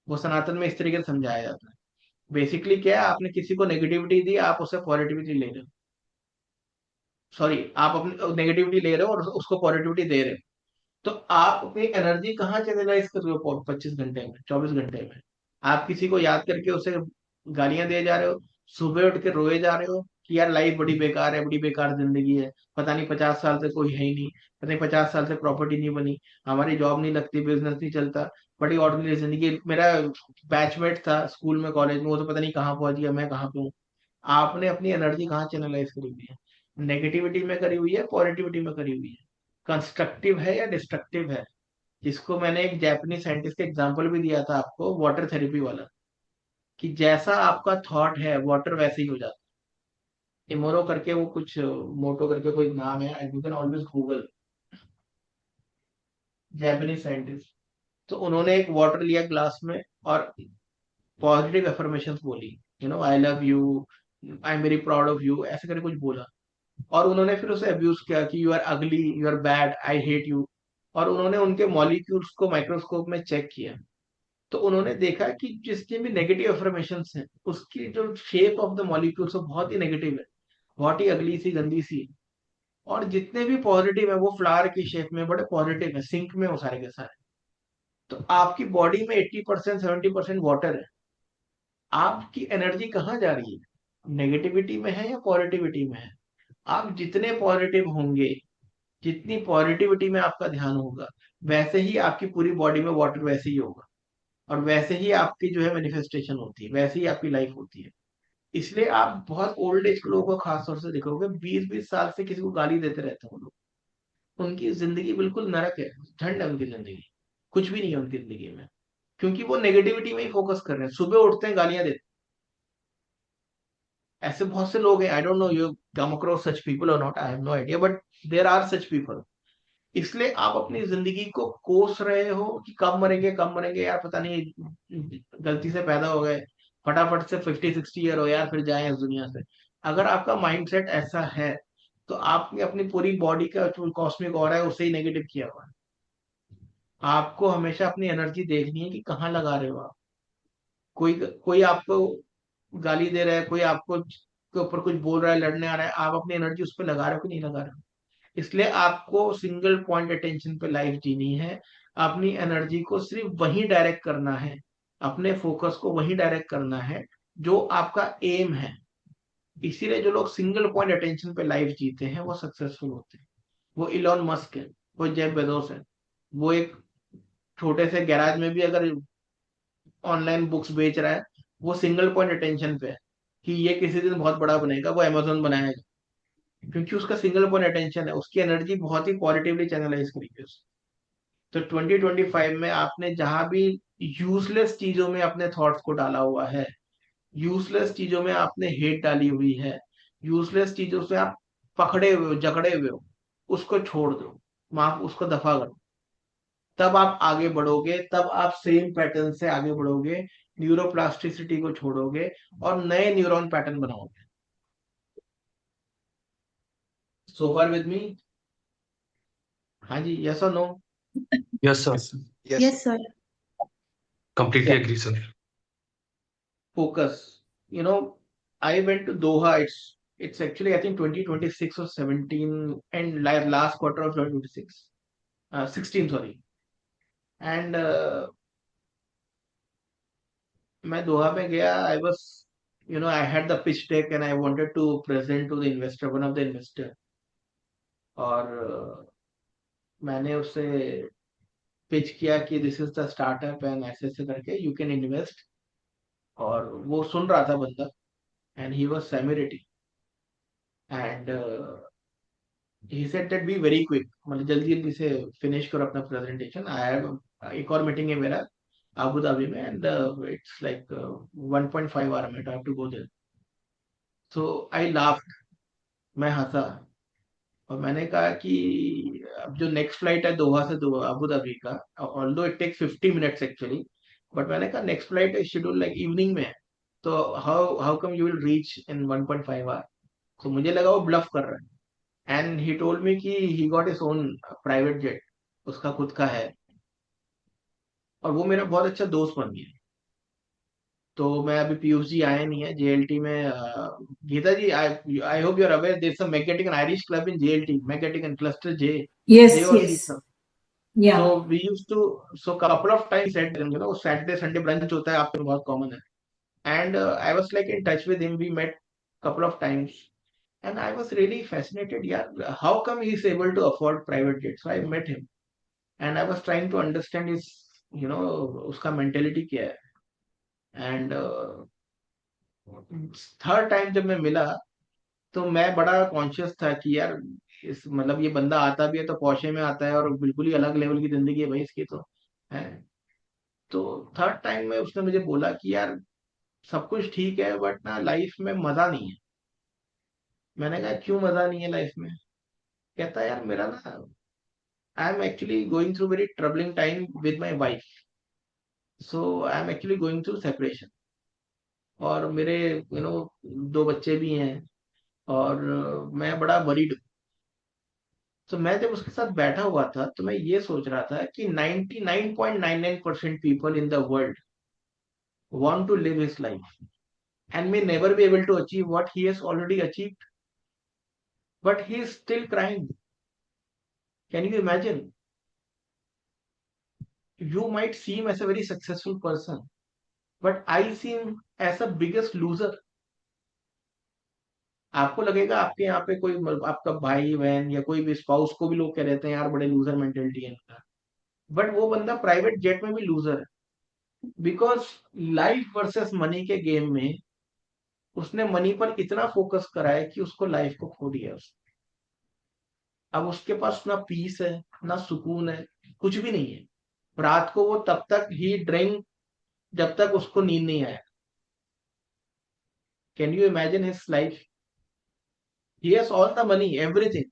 वो सनातन में इस तरीके से समझाया जाता है। बेसिकली क्या है, आपने किसी को नेगेटिविटी दी, आप उससे पॉजिटिविटी ले रहे हो, सॉरी, आप अपनी नेगेटिविटी ले रहे हो और उसको पॉजिटिविटी दे रहे हो। तो आप अपनी एनर्जी कहाँ चैनलाइज कर रहे हो 25 घंटे में, 24 घंटे में? आप किसी को याद करके उसे गालियां दिए जा रहे हो, सुबह उठ के रोए जा रहे हो कि यार लाइफ बड़ी बेकार है, बड़ी बेकार जिंदगी है, पता नहीं 50 साल से कोई है ही नहीं, पता नहीं 50 साल से प्रॉपर्टी नहीं बनी, हमारी जॉब नहीं लगती, बिजनेस नहीं चलता, बड़ी ऑर्डिनरी जिंदगी। मेरा बैचमेट था स्कूल में कॉलेज में, वो तो पता नहीं कहाँ पहुंच गया, मैं कहाँ पे हूँ। आपने अपनी एनर्जी कहाँ चैनलाइज करी हुई है? नेगेटिविटी में करी हुई है, पॉजिटिविटी में करी हुई है? कंस्ट्रक्टिव है या डिस्ट्रक्टिव है? जिसको मैंने एक जापानीज साइंटिस्ट का एग्जांपल भी दिया था आपको, वाटर थेरेपी वाला, कि जैसा आपका थॉट है वाटर वैसे ही हो जाता है। इमोरो करके वो कुछ मोटो करके कोई नाम है, you can always Google, Japanese scientist. तो उन्होंने एक वाटर लिया ग्लास में और पॉजिटिव एफर्मेशन बोली, I love you, I am very proud of you, ऐसे करके कुछ बोला। और उन्होंने फिर उसे अब्यूज किया कि you are ugly, you are bad, I hate you. और उन्होंने उनके मॉलिक्यूल्स को माइक्रोस्कोप में चेक किया, तो उन्होंने देखा कि जितने भी नेगेटिव अफर्मेशन हैं, उसकी जो शेप ऑफ द मॉलिक्यूल्स वो बहुत ही नेगेटिव है, बहुत ही अगली सी, गंदी सी। और जितने भी पॉजिटिव है वो फ्लावर की शेप में बड़े पॉजिटिव है, सिंक में वो सारे के सारे। तो आपकी बॉडी में 80% 70% वाटर है। आपकी एनर्जी कहाँ जा रही है? नेगेटिविटी में है या पॉजिटिविटी में है? आप जितने पॉजिटिव होंगे, जितनी पॉजिटिविटी में आपका ध्यान होगा, वैसे ही आपकी पूरी बॉडी में वाटर वैसे ही होगा, और वैसे ही आपकी जो है मैनिफेस्टेशन होती है, वैसे ही आपकी लाइफ होती है। इसलिए आप बहुत ओल्ड एज के लोगों को खासतौर से देखोगे, 20-20 साल से किसी को गाली देते रहते हैं वो लोग। उनकी जिंदगी बिल्कुल नरक है, झंड है उनकी जिंदगी, कुछ भी नहीं है उनकी जिंदगी में, क्योंकि वो नेगेटिविटी में ही फोकस कर रहे हैं। सुबह उठते हैं गालियां देते हैं। ऐसे बहुत से लोग हैं, I don't know you come across such people और not, I have no idea, but there are such people. इसलिए आप अपनी जिंदगी को कोस रहे हो कि कब मरेंगे, कब मरेंगे यार, पता नहीं, गलती से पैदा हो गए, फटाफट से 50-60 ईयर हो यार, फिर जाए इस दुनिया से। अगर आपका माइंडसेट ऐसा है, तो आपने अपनी पूरी बॉडी का जो कॉस्मिक ऑरा है उसे ही नेगेटिव किया हुआ है। आपको हमेशा अपनी एनर्जी देखनी है कि कहाँ लगा रहे हो आप। कोई कोई आपको गाली दे रहा है, कोई आपको के ऊपर कुछ बोल रहा है, लड़ने आ रहा है, आप अपनी एनर्जी उस पर लगा रहे हो कि नहीं लगा रहे हो? इसलिए आपको सिंगल पॉइंट अटेंशन पे लाइफ जीनी है। अपनी एनर्जी को सिर्फ वहीं डायरेक्ट करना है, अपने फोकस को वहीं डायरेक्ट करना है जो आपका एम है। इसीलिए जो लोग सिंगल पॉइंट अटेंशन पे लाइफ जीते हैं वो सक्सेसफुल होते हैं। वो इलॉन मस्क है, वो जेफ बेजोस है। वो एक छोटे से गैराज में भी अगर ऑनलाइन बुक्स बेच रहा है, वो सिंगल पॉइंट अटेंशन पे है कि ये किसी दिन बहुत बड़ा बनेगा, वो अमेजोन बनाएगा, क्योंकि उसका सिंगल पॉइंट अटेंशन है, उसकी एनर्जी बहुत ही पॉजिटिवली चैनलाइज करी है। तो 2025 में आपने जहां भी यूजलेस चीजों में अपने थॉट्स को डाला हुआ है, यूजलेस चीजों में आपने हेट डाली हुई है, यूजलेस चीजों से आप पकड़े हुए हो, जकड़े हुए हो, उसको छोड़ दो, माफ उसको दफा करो। तब आप आगे बढ़ोगे, तब आप सेम पैटर्न से आगे बढ़ोगे, न्यूरोप्लास्टिसिटी को छोड़ोगे और नए न्यूरॉन पैटर्न बनाओगे। So far with me? हाँ जी, yes or no? Yes sir, Yes, sir. Yes, Yes, sir. sir. Completely agree sir. Focus. I went to Doha. It's actually, I think, 2026 or 17, and last quarter of 2026, 16, sorry. And मैं दोहा में गया. I had the pitch deck and I wanted to present to the investor, one of the investor. और मैंने उससे pitch किया कि this is the startup and ऐसे ऐसे करके यू कैन इन्वेस्ट। और वो सुन रहा था बंदा, and he was semi ready, and he said that be very quick, मतलब जल्दी जल्दी से फिनिश करो अपना प्रेजेंटेशन। आई हैव एक और मीटिंग है मेरा अबू धाबी में, एंड इट्स लाइक 1.5 आवर में, I have to go there. So I laughed, मैं हंसा, और मैंने कहा कि अब जो नेक्स्ट फ्लाइट है दोहा से अबू धाबी का, although it takes 50 minutes actually, but मैंने कहा next flight schedule like evening में है, तो how how come you will reach in 1.5 hour? तो मुझे लगा वो ब्लफ कर रहा है। एंड ही टोल्ड मी कि he got his own private jet, उसका खुद का है, और वो मेरा बहुत अच्छा दोस्त बन गया। तो मैं अभी पीयूष जी आए नहीं है जेएलटी में। Geeta ji, I I hope you are aware there is a मैकेटिक and Irish club in JLT, मैकेटिक and cluster J, Yes, J और सी yes. सब। Yeah. So we used to, so couple of times said, Saturday Sunday brunch होता है आपके बहुत common है, and I was like in touch with him, we met couple of times, and I was really fascinated, yeah, how come he's able to afford private jets? So I met him, and I was trying to understand his उसका mentality क्या है। And third time जब मैं मिला तो मैं बड़ा conscious था कि यार इस मतलब ये बंदा आता भी है तो पौशे में आता है और बिल्कुल ही अलग लेवल की जिंदगी है भाई इसकी तो है। तो थर्ड टाइम में उसने मुझे बोला कि यार सब कुछ ठीक है बट ना लाइफ में मजा नहीं है। मैंने कहा क्यों मजा नहीं है लाइफ में। कहता है यार मेरा ना I am actually going through very troubling time with my wife. So I am actually going through separation और मेरे दो बच्चे भी हैं और मैं बड़ा वरीड हूँ। तो मैं जब उसके साथ बैठा हुआ था तो मैं ये सोच रहा था कि 99.99% people in the world want to live his life and may never be able to achieve what he has already achieved, but he is still crying. Can you imagine? You might see him as a very successful person, but I see him as a biggest loser. आपको लगेगा आपके यहाँ पे कोई आपका भाई बहन या कोई भी स्पाउस को भी लोग कह देते हैं यार बड़े लूजर मेंटेलिटी है इनका, बट वो बंदा प्राइवेट जेट में भी लूजर है। बिकॉज लाइफ वर्सेस मनी के गेम में उसने मनी पर इतना फोकस करा है कि उसको लाइफ को खो दिया उसने। अब उसके पास ना पीस है ना सुकून है, कुछ भी नहीं है। रात को वो तब तक ही ड्रिंक जब तक उसको नींद नहीं आया। Can you imagine his life. He has all the money everything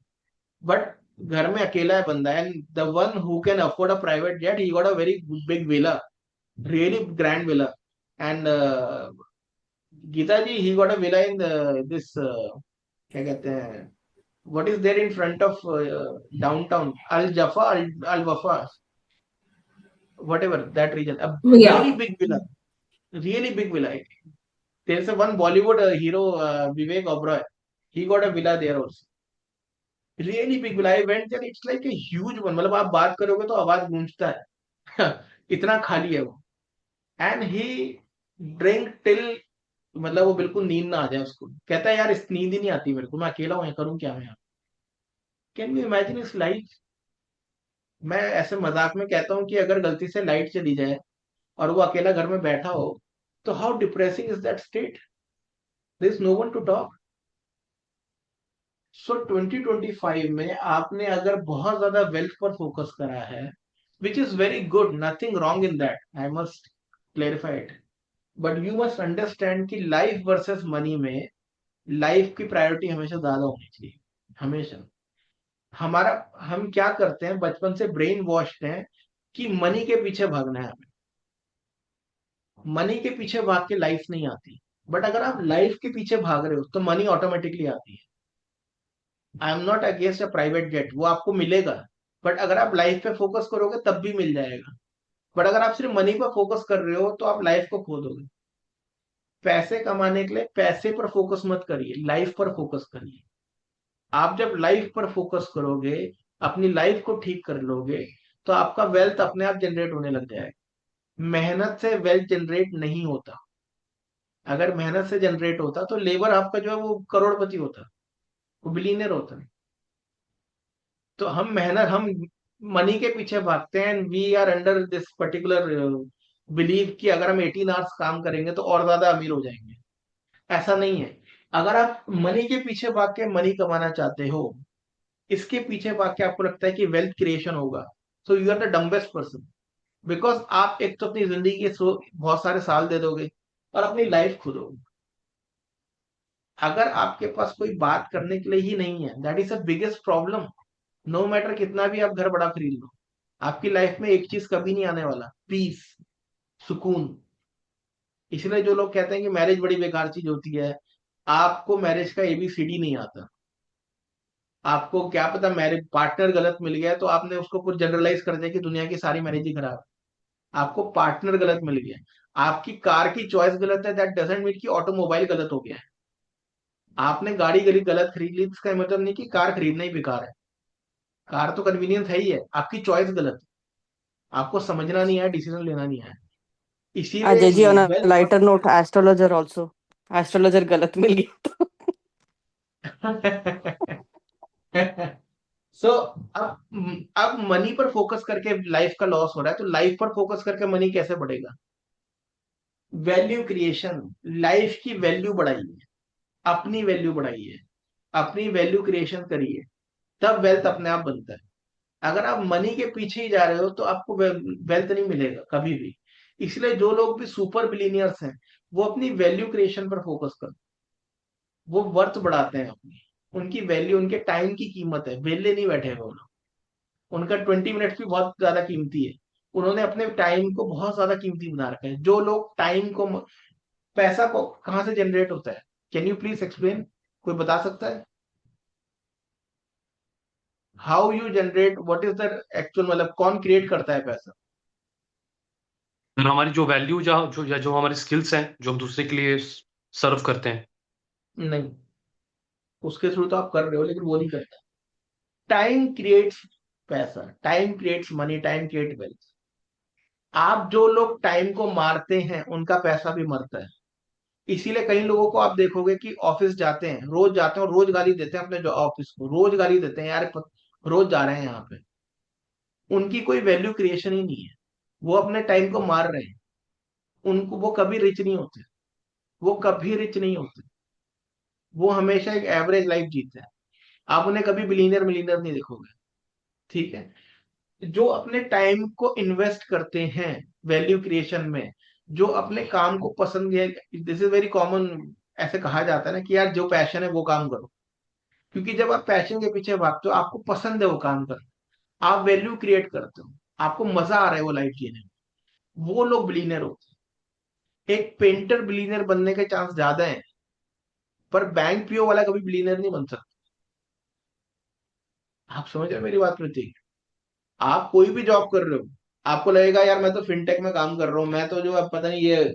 but घर में अकेला है बंदा and the one who can afford a private jet he got a very big villa, really grand villa. And Geeta ji he got a villa in this क्या कहते हैं what is there in front of downtown Al Jaffa, Al Wafa, whatever that region, a Yeah. really big villa, really big villa. There's a one Bollywood hero Vivek Oberoi, he got a villa there also, really big villa. I went there, it's like a huge one, मतलब आप बात करोगे तो आवाज गूंजता है इतना खाली है वो। एंड ही ड्रिंक टिल मतलब वो बिल्कुल नींद ना आ जाए उसको। कहता है यार इस नींद ही नहीं आती मेरे को, मैं अकेला हूँ करूँ क्या मैं। कैन यू इमेजिन इस लाइफ। मैं ऐसे मजाक में कहता हूँ कि अगर गलती से लाइट चली जाए और वो अकेला घर में बैठा हो तो how depressing is that state. There is no one to talk. So 2025 में आपने अगर बहुत ज्यादा वेल्थ पर फोकस करा है which is very good, nothing wrong in that, I must clarify it, but you must understand कि लाइफ वर्सेस मनी में लाइफ की प्रायोरिटी हमेशा ज्यादा होनी चाहिए। हमेशा हमारा हम क्या करते हैं बचपन से ब्रेन वॉश्ड हैं कि मनी के पीछे भागना है हमें। मनी के पीछे भाग के लाइफ नहीं आती, बट अगर आप लाइफ के पीछे भाग रहे हो तो मनी ऑटोमेटिकली आती है। I am not against a private jet, वो आपको मिलेगा, बट अगर आप लाइफ पे फोकस करोगे तब भी मिल जाएगा। बट अगर आप सिर्फ मनी पर फोकस कर रहे हो तो आप लाइफ को खो दोगे। पैसे कमाने के लिए पैसे पर फोकस मत करिए, लाइफ पर फोकस करिए। आप जब लाइफ पर फोकस करोगे, अपनी लाइफ को ठीक कर लोगे, तो आपका वेल्थ अपने आप जनरेट होने लग जाएगा। मेहनत से वेल्थ जनरेट नहीं होता। अगर मेहनत से जनरेट होता तो लेबर आपका जो है वो करोड़पति होता, वो बिलीनियर होता। तो हम मनी के पीछे भागते हैं and we are under this particular believe कि अगर हम 18 आवर्स काम करेंगे तो और ज्यादा अमीर हो जाएंगे। ऐसा नहीं है। अगर आप मनी के पीछे भाग के मनी कमाना चाहते हो, इसके पीछे भाग के आपको लगता है कि वेल्थ क्रिएशन होगा, so you are the dumbest person. Because आप एक तो अपनी जिंदगी के बहुत सारे साल दे दोगे और अपनी लाइफ खो दोगे। अगर आपके पास कोई बात करने के लिए ही नहीं है, that is the biggest problem. No matter कितना भी आप घर बड़ा खरीद लो, आपकी लाइफ में एक चीज कभी नहीं आने वाला, पीस, सुकून। इसलिए जो लोग कहते हैं कि मैरिज बड़ी बेकार चीज होती है, आपको मैरिज का एबीसीडी नहीं आता। आपको क्या पता मैरिज पार्टनर गलत मिल गया तो आपने उसको कुछ जनरलाइज कर दिया कि दुनिया की सारी मैरिज ही खराब है। आपको पार्टनर गलत मिल गया, आपकी कार की चॉइस गलत है, दैट डजंट मीन कि ऑटोमोबाइल गलत हो गया है। आपने गाड़ी गलत खरीद ली इसका मतलब नहीं कि कार खरीदना ही बेकार है। कार तो कन्वीनियंस है ही है, आपकी चॉइस गलत है। आपको समझना नहीं है, डिसीजन लेना नहीं है। अजय जी, ऑन इसीलिए a wealth lighter note, astrologer also, astrologer गलत मिल गया तो सो अब मनी पर फोकस करके लाइफ का लॉस हो रहा है, तो लाइफ पर फोकस करके मनी कैसे बढ़ेगा? वैल्यू क्रिएशन, लाइफ की वैल्यू बढ़ाइए, अपनी वैल्यू बढ़ाइए, अपनी वैल्यू क्रिएशन करिए, तब वेल्थ अपने आप बनता है। अगर आप मनी के पीछे ही जा रहे हो तो आपको वेल्थ नहीं मिलेगा कभी भी। इसलिए जो लोग भी सुपर बिलीनियर्स हैं, वो अपनी वैल्यू क्रिएशन पर फोकस करते हैं, वो वर्थ बढ़ाते हैं अपनी, उनकी वैल्यू, उनके टाइम की कीमत है, वेले नहीं बैठे हुए वो लोग। उनका 20 मिनट्स भी बहुत ज्यादा कीमती है, उन्होंने अपने टाइम को बहुत ज्यादा कीमती बना रखा है। जो लोग टाइम को, पैसा को कहाँ से जनरेट होता है? Can you please explain? कोई बता सकता है? How you generate, what is the actual, मतलब कौन क्रिएट करता है पैसा? और हमारी जो वैल्यू जो हमारी स्किल्स हैं जो हम दूसरे के लिए सर्व करते हैं। नहीं, उसके थ्रू तो आप कर रहे हो, लेकिन वो नहीं करता। टाइम क्रिएट्स पैसा, time creates money, time create wealth. आप जो लोग टाइम को मारते हैं उनका पैसा भी मरता है। इसीलिए कई लोगों को आप देखोगे कि ऑफिस जाते हैं, रोज जाते हैं और रोज गाली देते हैं अपने जो ऑफिस को, रोज गाली देते हैं, यार रोज जा रहे हैं यहाँ पे। उनकी कोई वैल्यू क्रिएशन ही नहीं है, वो अपने टाइम को मार रहे हैं। उनको, वो कभी रिच नहीं होते, वो कभी रिच नहीं होते, वो हमेशा एक एवरेज लाइफ जीते हैं। आप उन्हें कभी बिलीनियर मिलीनियर नहीं देखोगे। ठीक है? जो अपने टाइम को इन्वेस्ट करते हैं वैल्यू क्रिएशन में, जो अपने काम को पसंद है, दिस इज वेरी कॉमन, ऐसे कहा जाता है ना कि यार जो पैशन है वो काम करो। क्योंकि जब आप पैशन के पीछे भागते हो, आपको पसंद है वो काम करना, आप वैल्यू क्रिएट करते हो, आपको मजा आ रहा है वो लाइफ जीने में, वो लोग बिलीनियर होते हैं। एक पेंटर बिलीनियर बनने के चांस ज्यादा है, पर बैंक पीओ वाला कभी बिलीनियर नहीं बन सकता। आप समझ रहे हो मेरी बात प्रतीक? आप कोई भी जॉब कर रहे हो, आपको लगेगा यार मैं तो फिनटेक में काम कर रहा हूँ, मैं तो जो अब पता नहीं ये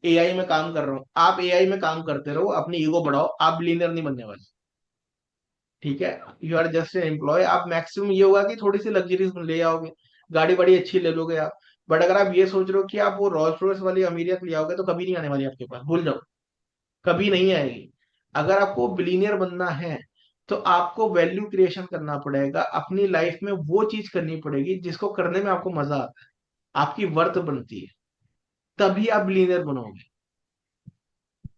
एआई में काम कर रहा हूँ। आप एआई में काम करते रहो, अपनी ईगो बढ़ाओ, आप बिलीनियर नहीं बनने वाले। ठीक है? You are just an employee. आप मैक्सिमम ये होगा कि थोड़ी सी लग्जरीज ले आओगे, गाड़ी बड़ी अच्छी ले लोगे आप। बट अगर आप ये सोच रहे हो कि आप वो रॉल्स रॉयस वाली अमीरियत ले आओगे, तो कभी नहीं आने वाली आपके पास, भूल जाओ, कभी नहीं आएगी। अगर आपको बिलीनियर बनना है, तो आपको वैल्यू क्रिएशन करना पड़ेगा, अपनी लाइफ में वो चीज करनी पड़ेगी जिसको करने में आपको मजा आता है, आपकी वर्थ बनती है, तभी आप बिलीनियर बनोगे,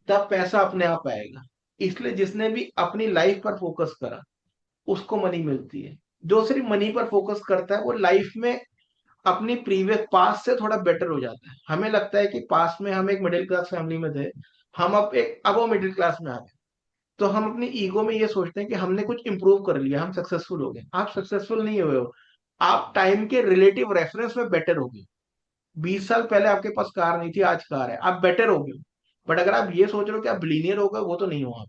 तब पैसा अपने आप आएगा। इसलिए जिसने भी अपनी लाइफ पर फोकस करा, उसको मनी मिलती है। जो सिर्फ मनी पर फोकस करता है, वो लाइफ में अपनी प्रीवियस पास से थोड़ा बेटर हो जाता है। हमें लगता है कि पास में हम एक मिडिल क्लास फैमिली में थे, हम अब वो मिडिल क्लास में आ गए, तो हम अपनी ईगो में ये सोचते हैं कि हमने कुछ इंप्रूव कर लिया, हम सक्सेसफुल हो गए। आप सक्सेसफुल नहीं हुए हो, आप टाइम के रिलेटिव रेफरेंस में बेटर हो गए। 20 साल पहले आपके पास कार नहीं थी, आज कार है, आप बेटर हो गए। बट अगर आप ये सोच रहे हो कि आप बिलीनियर हो गए, वो तो नहीं हो आप।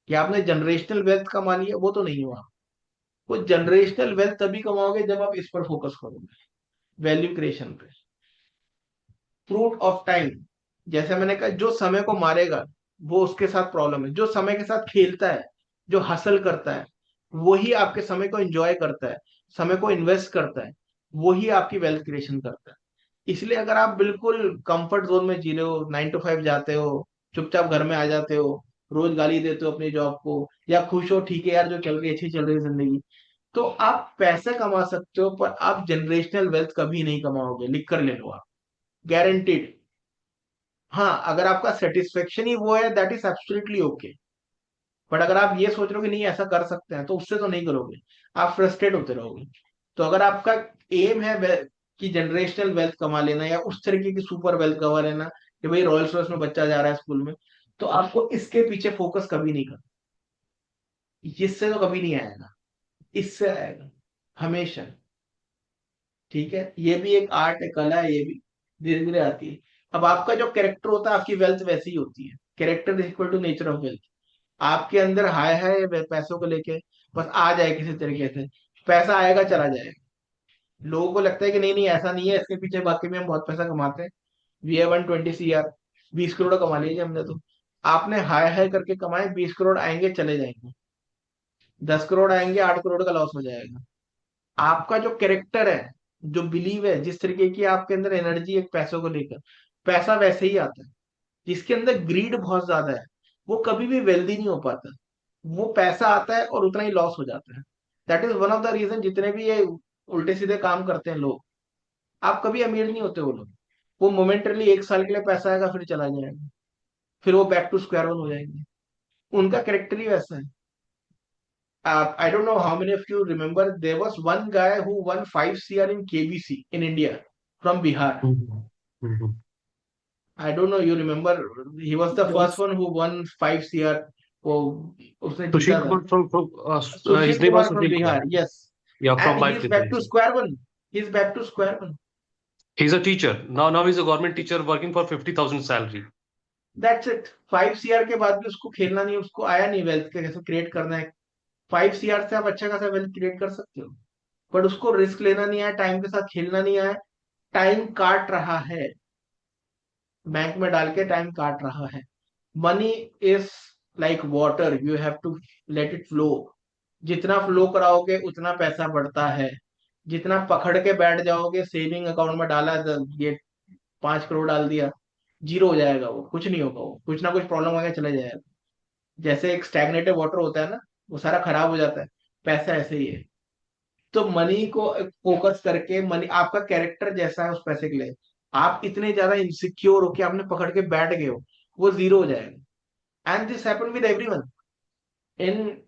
कि आपने जनरेशनल वेल्थ कमा लिया, वो तो नहीं हो आप। वो जनरेशनल वेल्थ तभी कमाओगे जब आप इस पर फोकस करोगे, वैल्यू क्रिएशन पे। फ्रूट ऑफ टाइम, जैसे मैंने कहा, जो समय को मारेगा वो उसके साथ प्रॉब्लम है। जो समय के साथ खेलता है, जो हसल करता है, वही आपके समय को एंजॉय करता है, समय को इन्वेस्ट करता है, वही आपकी वेल्थ क्रिएशन करता है। इसलिए अगर आप बिल्कुल कंफर्ट जोन में जी रहे हो, 9 to 5 जाते हो, चुपचाप घर में आ जाते हो, रोज गाली देते हो अपनी जॉब को, या खुश हो, ठीक है यार जो चल रही है अच्छी चल रही है जिंदगी, तो आप पैसा कमा सकते हो, पर आप जनरेशनल वेल्थ कभी नहीं कमाओगे, लिख कर ले लो आप, गारंटीड। हाँ, अगर आपका सेटिस्फेक्शन ही वो है, that is absolutely okay. But अगर आप ये सोच रहे हो कि नहीं ऐसा कर सकते हैं, तो उससे तो नहीं करोगे, आप फ्रस्ट्रेट होते रहोगे। तो अगर आपका एम है कि जनरेशनल वेल्थ कमा लेना, या उस तरीके की सुपर वेल्थ कमा लेना कि भाई रॉयल्स रॉयस में बच्चा जा रहा है स्कूल में, तो आपको इसके पीछे फोकस कभी नहीं करना। इससे तो कभी नहीं आएगा, इससे आएगा हमेशा। ठीक है? ये भी एक आर्ट है, कला है, ये भी धीरे धीरे आती है। अब आपका जो कैरेक्टर होता है, आपकी वेल्थ वैसी ही होती है। Character is equal to nature of wealth. आपके अंदर हाय है पैसों को लेके, बस आ जाए किसी तरीके से, पैसा आएगा चला जाएगा। लोगों को लगता है कि नहीं नहीं ऐसा नहीं है, इसके पीछे वाकई में हम बहुत पैसा कमाते हैं, वी हैव 120 CR, 20 करोड़ कमा लीजिए हमने तो। आपने हाय हाय करके कमाए, 20 करोड़ आएंगे चले जाएंगे, 10 करोड़ आएंगे, 8 करोड़ का लॉस हो जाएगा। आपका जो कैरेक्टर है, जो बिलीव है, जिस तरीके की आपके अंदर एनर्जी है पैसों को लेकर, पैसा वैसे ही आता है। जिसके अंदर ग्रीड बहुत ज्यादा है, वो कभी भी वेल्दी नहीं हो पाता। वो पैसा आता है और उतना ही लॉस हो जाता है। That is one of the reason जितने भी ये उल्टे सीधे काम करते हैं लोग, आप कभी अमीर नहीं होते वो लोग। वो मोमेंटरली 1 साल के लिए पैसा आएगा फिर चला जाएगा, फिर वो बैक टू स्क्वायर वन हो जाएंगे। उनका कैरेक्टर ही वैसा है। I don't know how many of you remember, there was one guy who won 5 CR in KBC in India from Bihar. Hmm. I don't know, you remember, he was the first Yes. one who won 5 CR. वो उसने जीता Sushil था। Kumar from Sushil his name was Kumar from Sushil Bihar, Kumar. yes. Yeah, from And Bike he's back to square one. He's back to square one. He's a teacher now. He's a government teacher working for 50,000 salary. That's it. 5 CR के बाद भी उसको खेलना नहीं, उसको आया नहीं wealth के कैसे क्रिएट करना है। 5 CR से आप अच्छा खासा वेल्थ क्रिएट कर सकते हो, बट उसको रिस्क लेना नहीं आया, टाइम के साथ खेलना नहीं आया, टाइम काट रहा है, बैंक में डाल के टाइम काट रहा है। Money is like water, you have to let it flow. जितना फ्लो कराओगे उतना पैसा बढ़ता है। जितना पकड़ के बैठ जाओगे, सेविंग अकाउंट में डाला ये 5 करोड़ डाल दिया, जीरो हो जाएगा, वो कुछ नहीं होगा, वो कुछ ना कुछ प्रॉब्लम आगे चले जाएगा। जैसे एक स्टैग्नेटेड वाटर होता है ना, वो सारा खराब हो जाता है, पैसा ऐसे ही है। तो मनी को फोकस करके, मनी आपका कैरेक्टर जैसा है उस पैसे के लिए, आप इतने ज्यादा इनसिक्योर हो कि आपने पकड़ के बैठ गए हो, वो जीरो हो जाएगा। And this happened with everyone. In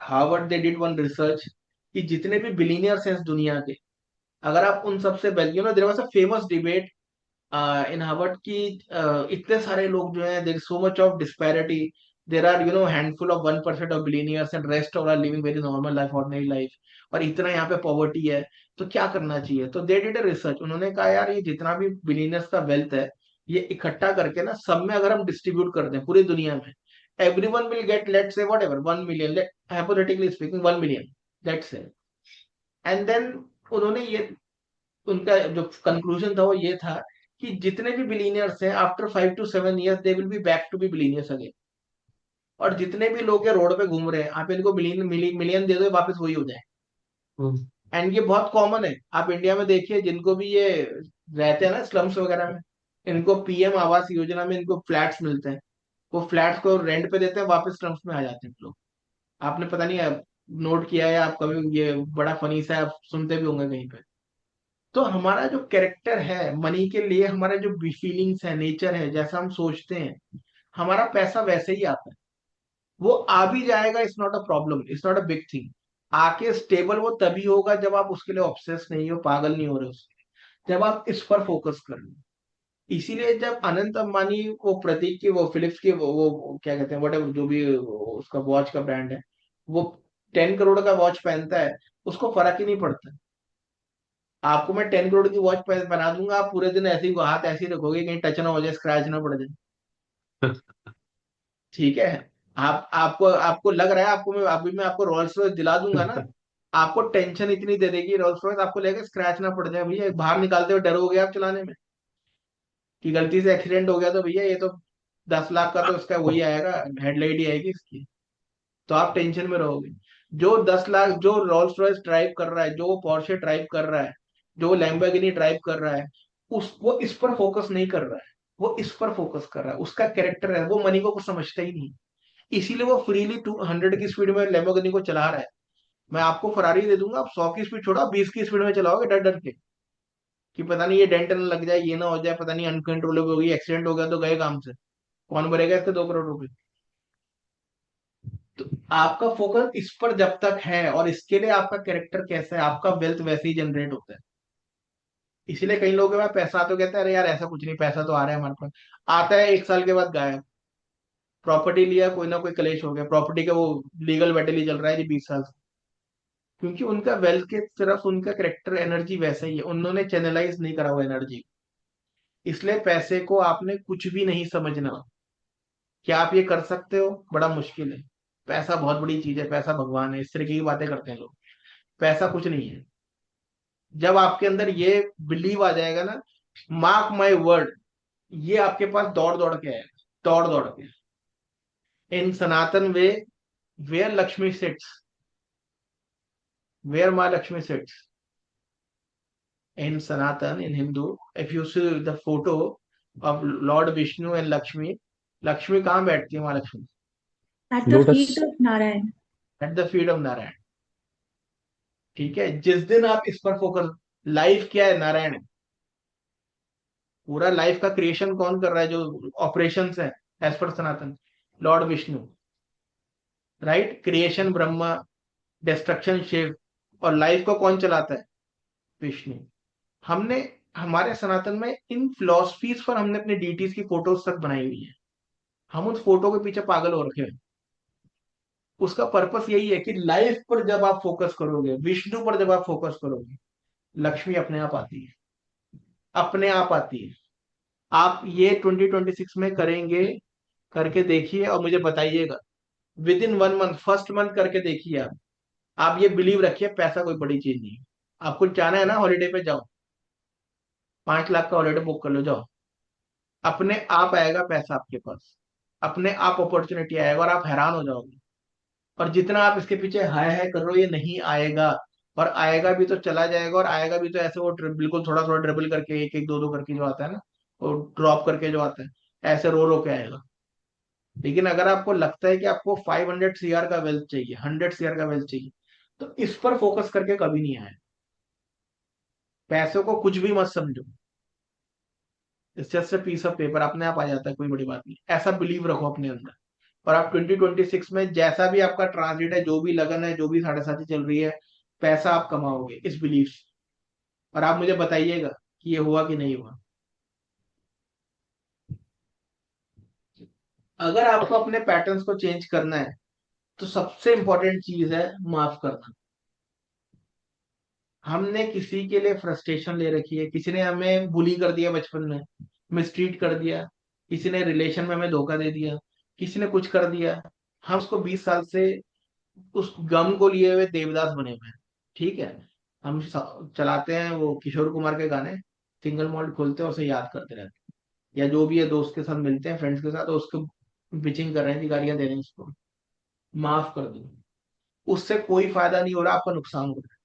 Harvard they did one research कि जितने भी बिलीनियर्स हैं इस दुनिया के, अगर आप उन सबसे well, there was a famous debate in Harvard की, इतने सारे लोग जो हैं, there is so much of disparity, there are handful of 1% of billionaires and rest of are living very normal life, ordinary life, और इतना यहाँ पे पॉवर्टी है, तो क्या करना चाहिए। तो दे डिड अ रिसर्च, उन्होंने कहा यार ये जितना भी बिलीनियर्स का वेल्थ है, ये इकट्ठा करके ना सब में अगर हम डिस्ट्रीब्यूट कर दें पूरी दुनिया में, everyone will get, let's say whatever, 1 million, hypothetically speaking 1 million, let's say, and then उन्होंने ये, उनका जो कंक्लूजन था वो ये था कि जितने भी बिलीनियर्स हैं, after 5 to 7 years they will be back to be billionaires again. और जितने भी लोग रोड पे घूम रहे हैं, आप इनको मिलियन दे दो, वापस वही हो जाए। एंड ये बहुत कॉमन है, आप इंडिया में देखिए, जिनको भी ये रहते हैं ना स्लम्स वगैरह में, इनको पीएम आवास योजना में इनको फ्लैट्स मिलते हैं, वो फ्लैट्स को रेंट पे देते हैं, वापस स्लम्स में आ जाते हैं लोग। आपने पता नहीं नोट किया है आप कभी, ये बड़ा फनी सा आप सुनते भी होंगे कहीं पे। तो हमारा जो कैरेक्टर है मनी के लिए, हमारा जो फीलिंग्स है, नेचर है, जैसा हम सोचते हैं, हमारा पैसा वैसे ही आता है। वो आ भी जाएगा, it's not a problem, it's not a big thing. आके स्टेबल वो तभी होगा जब आप उसके लिए ऑब्सेस नहीं हो, पागल नहीं हो रहे उसके लिए, जब आप इस पर फोकस कर रहे हो। इसीलिए जब अनंत अंबानी, वो प्रतीक की, वो फिलिप्स की, वो क्या कहते हैं, वट जो भी उसका वॉच का ब्रांड है, वो 10 करोड़ का वॉच पहनता है, उसको फर्क ही नहीं पड़ता। आपको मैं 10 करोड़ की वॉच बना दूंगा, आप पूरे दिन ऐसे ही हाथ ऐसे ही रखोगे, कहीं टच ना हो जाए, स्क्रैच ना पड़ जाए। ठीक है, आप आपको आपको लग रहा है, आपको मैं अभी मैं आपको रोल्स रॉयस दिला दूंगा ना, आपको टेंशन इतनी दे देगी रोल्स रॉयस, आपको लगेगा स्क्रैच ना पड़ जाए। भैया बाहर निकालते हुए डरोगे आप चलाने में कि गलती से एक्सीडेंट हो गया, तो भैया ये तो 10 लाख का तो इसका वही आएगा, हेडलाइट ही आएगी इसकी, तो आप टेंशन में रहोगे। जो 10 लाख, जो रोल्स रॉयस ड्राइव कर रहा है, जो वो पोर्शे ड्राइव कर रहा है, जो वो लैम्बोर्गिनी ड्राइव कर रहा है, वो इस पर फोकस नहीं कर रहा है, वो इस पर फोकस कर रहा है, उसका कैरेक्टर है, वो मनी को कुछ समझता ही नहीं। इसीलिए वो फ्रीली 200 की स्पीड में लैम्बोर्गिनी को चला रहा है। मैं आपको फरारी दे दूंगा, आप 100 की स्पीड छोड़ो, 20 की स्पीड में चलाओगे डर डर के, कि पता नहीं ये डेंट न लग जाए, ये ना हो जाए, पता नहीं अनकंट्रोलेबल होगी, एक्सीडेंट हो गया तो गए काम से, कौन भरेगा इसके 2 करोड़ रुपए। तो आपका फोकस इस पर जब तक है, और इसके लिए आपका कैरेक्टर कैसा है, आपका वेल्थ वैसे ही जनरेट होता है। इसीलिए कई लोगों के पास पैसा आता, तो कहते हैं अरे यार ऐसा कुछ नहीं, पैसा तो आ रहा है हमारे पास, आता है 1 साल के बाद गायब। प्रॉपर्टी लिया, कोई ना कोई कलेश हो गया, प्रॉपर्टी का वो लीगल बैटल ही चल रहा है जी 20 साल से, क्योंकि उनका वेल्थ के तरफ उनका करेक्टर एनर्जी वैसा ही है, उन्होंने चैनलाइज नहीं करा हुआ एनर्जी। इसलिए पैसे को आपने कुछ भी नहीं समझना। क्या आप ये कर सकते हो, बड़ा मुश्किल है। पैसा बहुत बड़ी चीज है, पैसा भगवान है, इस तरीके की बातें करते हैं लोग। पैसा कुछ नहीं है। जब आपके अंदर ये बिलीव आ जाएगा ना, मार्क माई वर्ड, ये आपके पास दौड़ दौड़ के आएगा, दौड़ दौड़ के। In Sanatan way, where Lakshmi sits, where माँ Lakshmi sits, in Sanatan, in Hindu, if you see the photo of Lord Vishnu and Lakshmi, Lakshmi कहाँ बैठती है, Mahalakshmi? At the Lotus. feet of Narayan. At the feet of Narayan. ठीक है, जिस दिन आप इस पर फोकस, लाइफ क्या है, नारायण है। पूरा लाइफ का क्रिएशन कौन कर रहा है, जो ऑपरेशंस है as per Sanatan, lord Vishnu, right. Creation Brahma, destruction Shiva, और लाइफ को कौन चलाता है, विष्णु। हमने हमारे सनातन में इन फिलोसफीज पर हमने अपने डीटीज की फोटोज तक बनाई हुई है। हम उस फोटो के पीछे पागल हो रखे हैं। उसका पर्पस यही है कि लाइफ पर जब आप फोकस करोगे, विष्णु पर जब आप फोकस करोगे, लक्ष्मी अपने आप आती है, अपने आप आती है। आप ये 2026 में करेंगे, करके देखिए और मुझे बताइएगा। With in 1 month, first month करके देखिए आप ये बिलीव रखिए, पैसा कोई बड़ी चीज नहीं है। आपको जाना है ना हॉलीडे पे, जाओ, 5 लाख का हॉलीडे बुक कर लो, जाओ। अपने आप आएगा पैसा आपके पास, अपने आप अपॉर्चुनिटी आएगा और आप हैरान हो जाओगे। और जितना आप इसके पीछे हाय हाय कर रहे हो, ये नहीं आएगा। और आएगा भी तो चला जाएगा, और आएगा भी तो ऐसे वो बिल्कुल थोड़ा थोड़ा ड्रिबल करके, एक एक दो दो करके जो आता है ना, वो ड्रॉप करके जो आता है, ऐसे रो रो के आएगा। लेकिन अगर आपको लगता है कि आपको 500 CR का वेल्थ चाहिए, 100 CR का वेल्थ चाहिए, तो इस पर फोकस करके कभी नहीं आए। पैसों को कुछ भी मत समझो, it's just a piece of paper, अपने आप आ जाता है, कोई बड़ी बात नहीं। ऐसा बिलीव रखो अपने अंदर। और आप 2026 में जैसा भी आपका ट्रांजिट है, जो भी लगन है, जो भी साढ़े साथी चल रही है, पैसा आप कमाओगे इस बिलीफ से। और आप मुझे बताइएगा कि ये हुआ कि नहीं हुआ। अगर आपको अपने पैटर्न्स को चेंज करना है, तो सबसे इंपॉर्टेंट चीज है माफ करना। हमने किसी के लिए फ्रस्ट्रेशन ले रखी है, किसी ने हमें बुली कर दिया बचपन में, मिसट्रीट कर दिया, किसी ने रिलेशन में हमें धोखा दे दिया, किसी ने कुछ कर दिया। हम उसको 20 साल से उस गम को लिए हुए देवदास बने हुए हैं। ठीक है, हम चलाते हैं वो किशोर कुमार के गाने, सिंगल मॉल्ट खोलते हैं, उसे याद करते रहते हैं, या जो भी है दोस्त के साथ मिलते हैं, फ्रेंड्स के साथ, तो उसको बिचिंग कर रहे हैं, गालियां दे रहे हैं उसको। माफ कर दो, उससे कोई फायदा नहीं हो रहा, आपका नुकसान हो रहा है।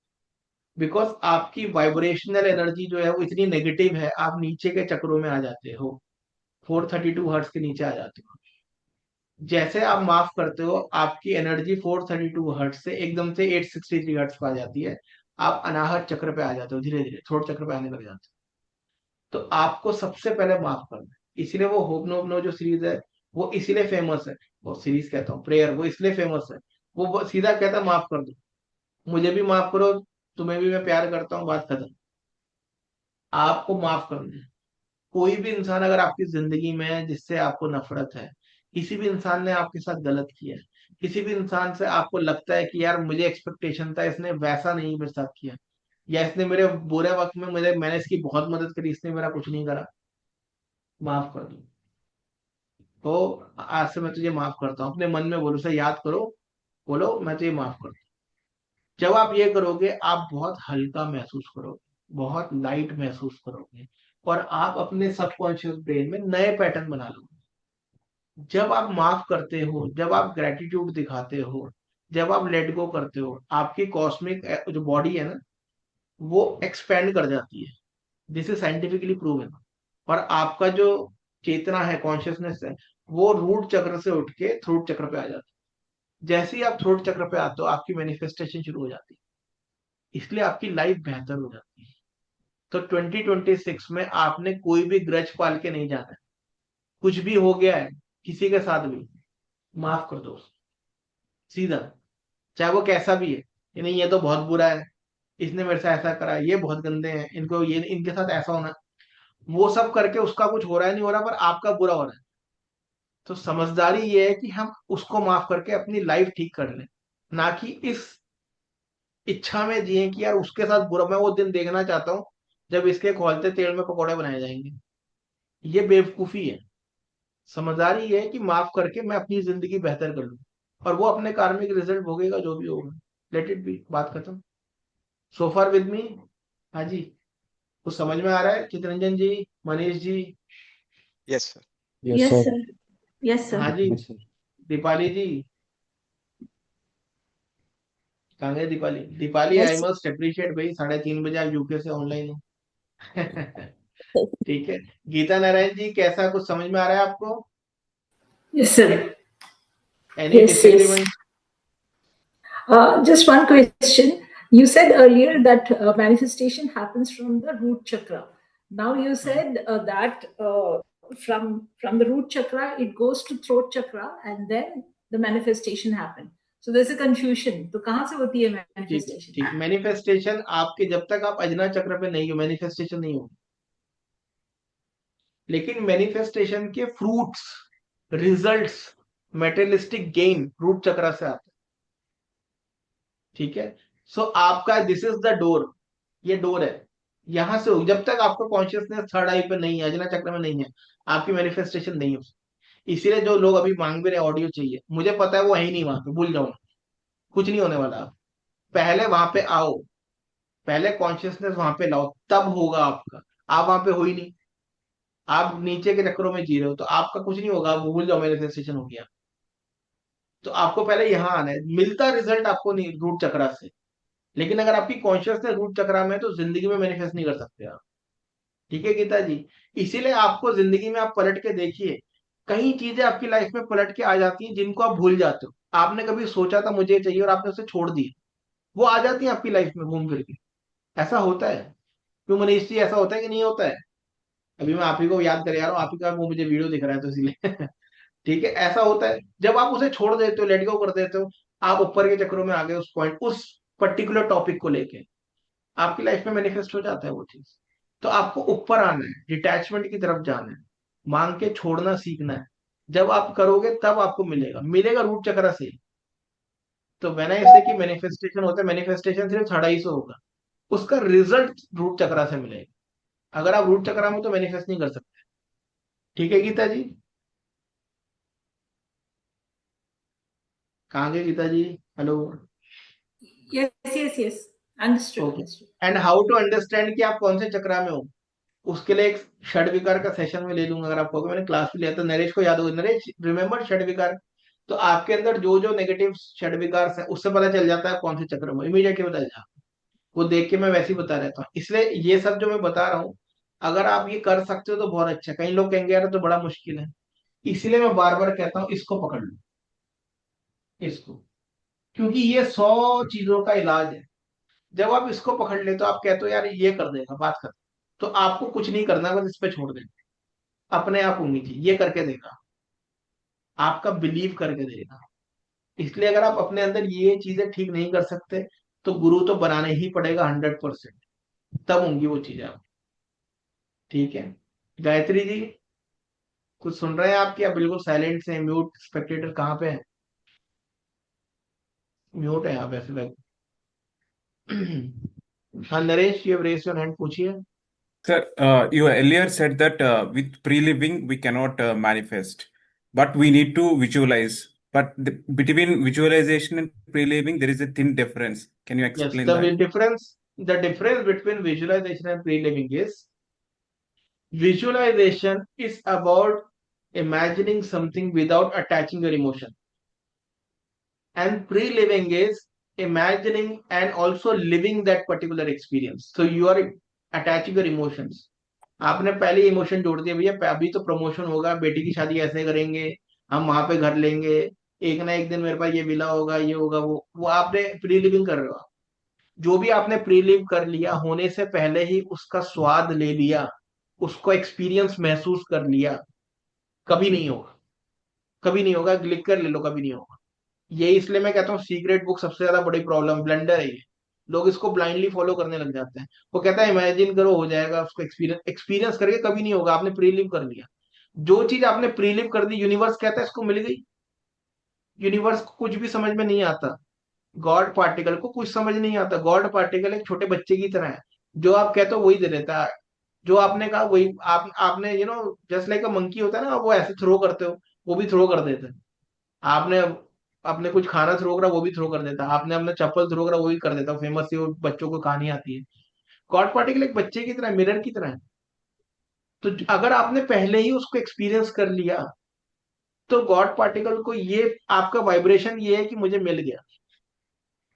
बिकॉज आपकी वाइब्रेशनल एनर्जी जो है वो इतनी नेगेटिव है, आप नीचे के चक्रों में आ जाते हो, 432 हर्ट्ज के नीचे आ जाते हो। जैसे आप माफ करते हो, आपकी एनर्जी 432 हर्ट्ज से एकदम से 863 हर्ट्ज पे आ जाती है। आप अनाहत चक्र पे आ जाते हो, धीरे धीरे थोड़ चक्र पे आने लग जाते हो। तो आपको सबसे पहले माफ करना है। इसीलिए वो होप नो नो जो सीरीज है, वो इसीलिए फेमस है। वो सीरीज कहता हूँ, प्रेयर, वो इसलिए फेमस है। वो सीधा कहता है माफ कर दो, मुझे भी माफ करो, तुम्हें भी मैं प्यार करता हूँ, बात खत्म। आपको माफ करना है। कोई भी इंसान अगर आपकी जिंदगी में है जिससे आपको नफरत है, किसी भी इंसान ने आपके साथ गलत किया है, किसी भी इंसान से आपको लगता है कि यार मुझे एक्सपेक्टेशन था, इसने वैसा नहीं मेरे साथ किया, या इसने मेरे बुरे वक्त में मैंने इसकी बहुत मदद करी, इसने मेरा कुछ नहीं करा, माफ कर दो। तो आज से मैं तुझे माफ करता हूँ, अपने मन में बोलो, उसे याद करो, बोलो मैं तुझे माफ करता हूँ। जब आप ये करोगे, आप बहुत हल्का महसूस करोगे, बहुत लाइट महसूस करोगे, और आप अपने सबकॉन्शियस ब्रेन में नए पैटर्न बना लोगे। जब आप माफ करते हो, जब आप ग्रेटिट्यूड दिखाते हो, जब आप लेट गो करते हो, आपकी कॉस्मिक जो बॉडी है ना, वो एक्सपेंड कर जाती है। This is scientifically proven. और आपका जो चेतना है, कॉन्शियसनेस है, वो रूट चक्र से उठ के थ्रोट चक्र पे आ जाती है। जैसे ही आप थ्रोट चक्र पे आते हो, आपकी मैनिफेस्टेशन शुरू हो जाती है, इसलिए आपकी लाइफ बेहतर हो जाती है। तो 2026 में आपने कोई भी ग्रज पाल के नहीं जाना है। कुछ भी हो गया है किसी के साथ भी, माफ कर दो सीधा, चाहे वो कैसा भी है। कि नहीं, ये तो बहुत बुरा है, इसने मेरे साथ ऐसा करा, ये बहुत गंदे हैं, इनको ये इनके साथ ऐसा होना, वो सब करके उसका कुछ हो रहा है नहीं हो रहा, पर आपका बुरा हो रहा है। तो समझदारी ये है कि हम उसको माफ करके अपनी लाइफ ठीक कर लें, ना कि इस इच्छा में जिए कि यार उसके साथ बुरा, मैं वो दिन देखना चाहता हूँ जब इसके खौलते तेल में पकौड़े बनाए जाएंगे। ये बेवकूफी है। समझदारी ये है कि माफ करके मैं अपनी जिंदगी बेहतर कर लूं, और वो अपने कार्मिक रिजल्ट भोगेगा जो भी होगा, लेट इट बी, बात खत्म। सो फार विद मी। हाँ जी, कुछ समझ में आ रहा है चितरंजन जी, Manish ji? Yes, sir. Yes, Yes, sir. sir. Yes, sir. हाँ जी, Yes, sir. दीपाली जी, कहाँ गए दीपाली? दीपाली, आई यस मस्ट अप्रिशिएट भाई, 3:30 बजे आप यूके से ऑनलाइन हो। ठीक है। गीता नारायण जी, कैसा, कुछ समझ में आ रहा है आपको? Yes, sir. Any Yes, yes. Disagreement? Just one question. You said earlier that manifestation happens from the root chakra. Now you said that from the root chakra it goes to throat chakra and then the manifestation happen. So there's a confusion. तो कहाँ से होती है ठीक है, manifestation? ठीक। Manifestation आपके जब तक आप अजना चक्र पे नहीं हो मैनिफेस्टेशन नहीं होगी, लेकिन मैनिफेस्टेशन के fruits, results, materialistic gain root chakra से आते हैं। ठीक है, सो आपका दिस इज द डोर, ये डोर है, यहां से जब तक आपका कॉन्शियसनेस थर्ड आई पे नहीं है, अजना चक्र में नहीं है, आपकी मैनिफेस्टेशन नहीं हो सकती। इसीलिए जो लोग अभी मांग भी रहे ऑडियो चाहिए, मुझे पता है वो है ही नहीं वहां पे, भूल जाओ, कुछ नहीं होने वाला। आप पहले वहां पे आओ, पहले कॉन्शियसनेस वहां पे लाओ, तब होगा आपका। आप वहां पे हो ही नहीं, आप नीचे के चक्रों में जी रहे हो, तो आपका कुछ नहीं होगा, आप भूल जाओ मैनिफेस्टेशन हो गया। तो आपको पहले यहाँ आना है, मिलता रिजल्ट आपको नहीं रूट चक्रा से, लेकिन अगर आपकी कॉन्शियसनेस रूट चक्रा में है तो जिंदगी में मैनिफेस्ट नहीं कर सकते आप। ठीक है गीता जी, इसीलिए आपको जिंदगी में आप पलट के देखिए, कई चीजें आपकी लाइफ में पलट के आ जाती हैं जिनको आप भूल जाते हो। आपने कभी सोचा था मुझे ये चाहिए और आपने उसे छोड़ दिया, वो आ जाती है आपकी लाइफ में घूम फिर के। ऐसा होता है, क्यों मनीष जी, ऐसा होता है कि नहीं होता है? अभी मैं आप ही को याद कर आ रहा हूँ, आप ही का वो मुझे वीडियो दिख रहा है तो इसीलिए ठीक है, ऐसा होता है जब आप उसे छोड़ देते हो, लेट गो कर देते हो, आप ऊपर के चक्रों में आ गए उस पॉइंट, उस पर्टिकुलर टॉपिक को लेके आपकी लाइफ में मैनिफेस्ट हो जाता है वो चीज। तो आपको ऊपर आना है, डिटैचमेंट की तरफ जाना है, मांग के छोड़ना सीखना है। जब आप करोगे तब आपको मिलेगा, मिलेगा रूट चक्र से। तो मैंने ऐसे कि मैनिफेस्टेशन होता है, मैनिफेस्टेशन सिर्फ 250 होगा, उसका रिजल्ट रूट चक्र से मिलेगा। अगर आप रूट चक्र में तो मैनिफेस्ट नहीं कर सकते। ठीक है गीता जी, कहाँ गए Geeta ji? Hello. Yes. Understood. Okay, Understood. And how to understand कि आप कौन से चक्रा में हो, उसके लिए एक षड विकार का सेशन में ले लूंगा। अगर आप कहोगे मैंने क्लास में लिया, तो नरेश को याद होगा, नरेश रिमेम्बर षड विकार? तो आपके अंदर जो जो नेगेटिव षड विकार है उससे पता चल जाता है कौन से चक्र में, इमीडिएटली बता जाता है। वो देख के मैं वैसे ही बता रहता हूँ, इसलिए ये सब जो मैं बता रहा हूँ, अगर आप ये कर सकते हो तो बहुत अच्छा। कई लोग कहेंगे यार तो बड़ा मुश्किल है, इसीलिए मैं बार बार कहता हूँ इसको पकड़ लो, इसको, क्योंकि ये 100 चीजों का इलाज है। जब आप इसको पकड़ ले तो आप कहते हो यार ये कर देगा, बात कर, तो आपको कुछ नहीं करना, बस इस पे छोड़ देना, अपने आप उम्मीद है ये करके देगा, आपका बिलीव करके देगा। इसलिए अगर आप अपने अंदर ये चीजें ठीक नहीं कर सकते तो गुरु तो बनाने ही पड़ेगा 100%, तब होंगी वो चीजें आप। ठीक है गायत्री जी, कुछ सुन रहे हैं आप क्या? बिल्कुल साइलेंट से, म्यूट स्पेक्टेटर कहाँ पे है? म्यूट है आप ऐसे लग हाँ नरेश, ये रेस योर हैंड, पूछिए। Sir, you earlier said that with pre-living we cannot manifest, but we need to visualize. But between visualization and pre-living, there is a thin difference. Can you Yes, explain that? the difference between visualization and pre-living is, visualization is about imagining something without attaching your emotion, and pre-living is imagining and also living that particular experience, so you are attaching your emotions। आपने पहले emotion जोड़ दिया, भैया अभी तो promotion होगा, बेटी की शादी ऐसे करेंगे, हम वहां पे घर लेंगे, एक ना एक दिन मेरे पास ये विला होगा, ये होगा, वो आपने प्री लिविंग कर रहे हो। जो भी आपने प्री लिव कर लिया, होने से पहले ही उसका स्वाद ले लिया, उसको एक्सपीरियंस महसूस कर लिया, कभी नहीं होगा, कभी नहीं होगा, लिख कर ले लो, कभी नहीं होगा। ये इसलिए मैं कहता हूँ सीक्रेट बुक सबसे ज्यादा बड़ी प्रॉब्लम, ब्लंडर है ये। लोग इसको ब्लाइंडली फॉलो करने लग जाते हैं। वो कहता है इमेजिन करो हो जाएगा, उसको एक्सपीरियंस एक्सपीरियंस करके कभी नहीं होगा, आपने प्रीलिव कर लिया। जो चीज आपने प्रीलिव कर दी, यूनिवर्स कहता है इसको मिल गई। यूनिवर्स को कुछ भी समझ में नहीं आता, गॉड पार्टिकल को कुछ समझ नहीं आता। गॉड पार्टिकल एक छोटे बच्चे की तरह है, जो आप कहते हो वही दे देता है, जो आपने कहा वही आपने जस्ट लाइक अ मंकी होता है ना, वो ऐसे थ्रो करते हो, वो भी थ्रो कर देते हैं। आपने अपने कुछ खाना थ्रो करा, वो भी थ्रो कर देता। आपने अपना चप्पल थ्रो करा, वो भी कर देता। फेमस सी वो बच्चों को कहानी आती है। गॉड पार्टिकल एक बच्चे की तरह, मिरर की तरह है। तो अगर आपने पहले ही उसको एक्सपीरियंस कर लिया, तो गॉड पार्टिकल को ये आपका वाइब्रेशन ये है कि मुझे मिल गया,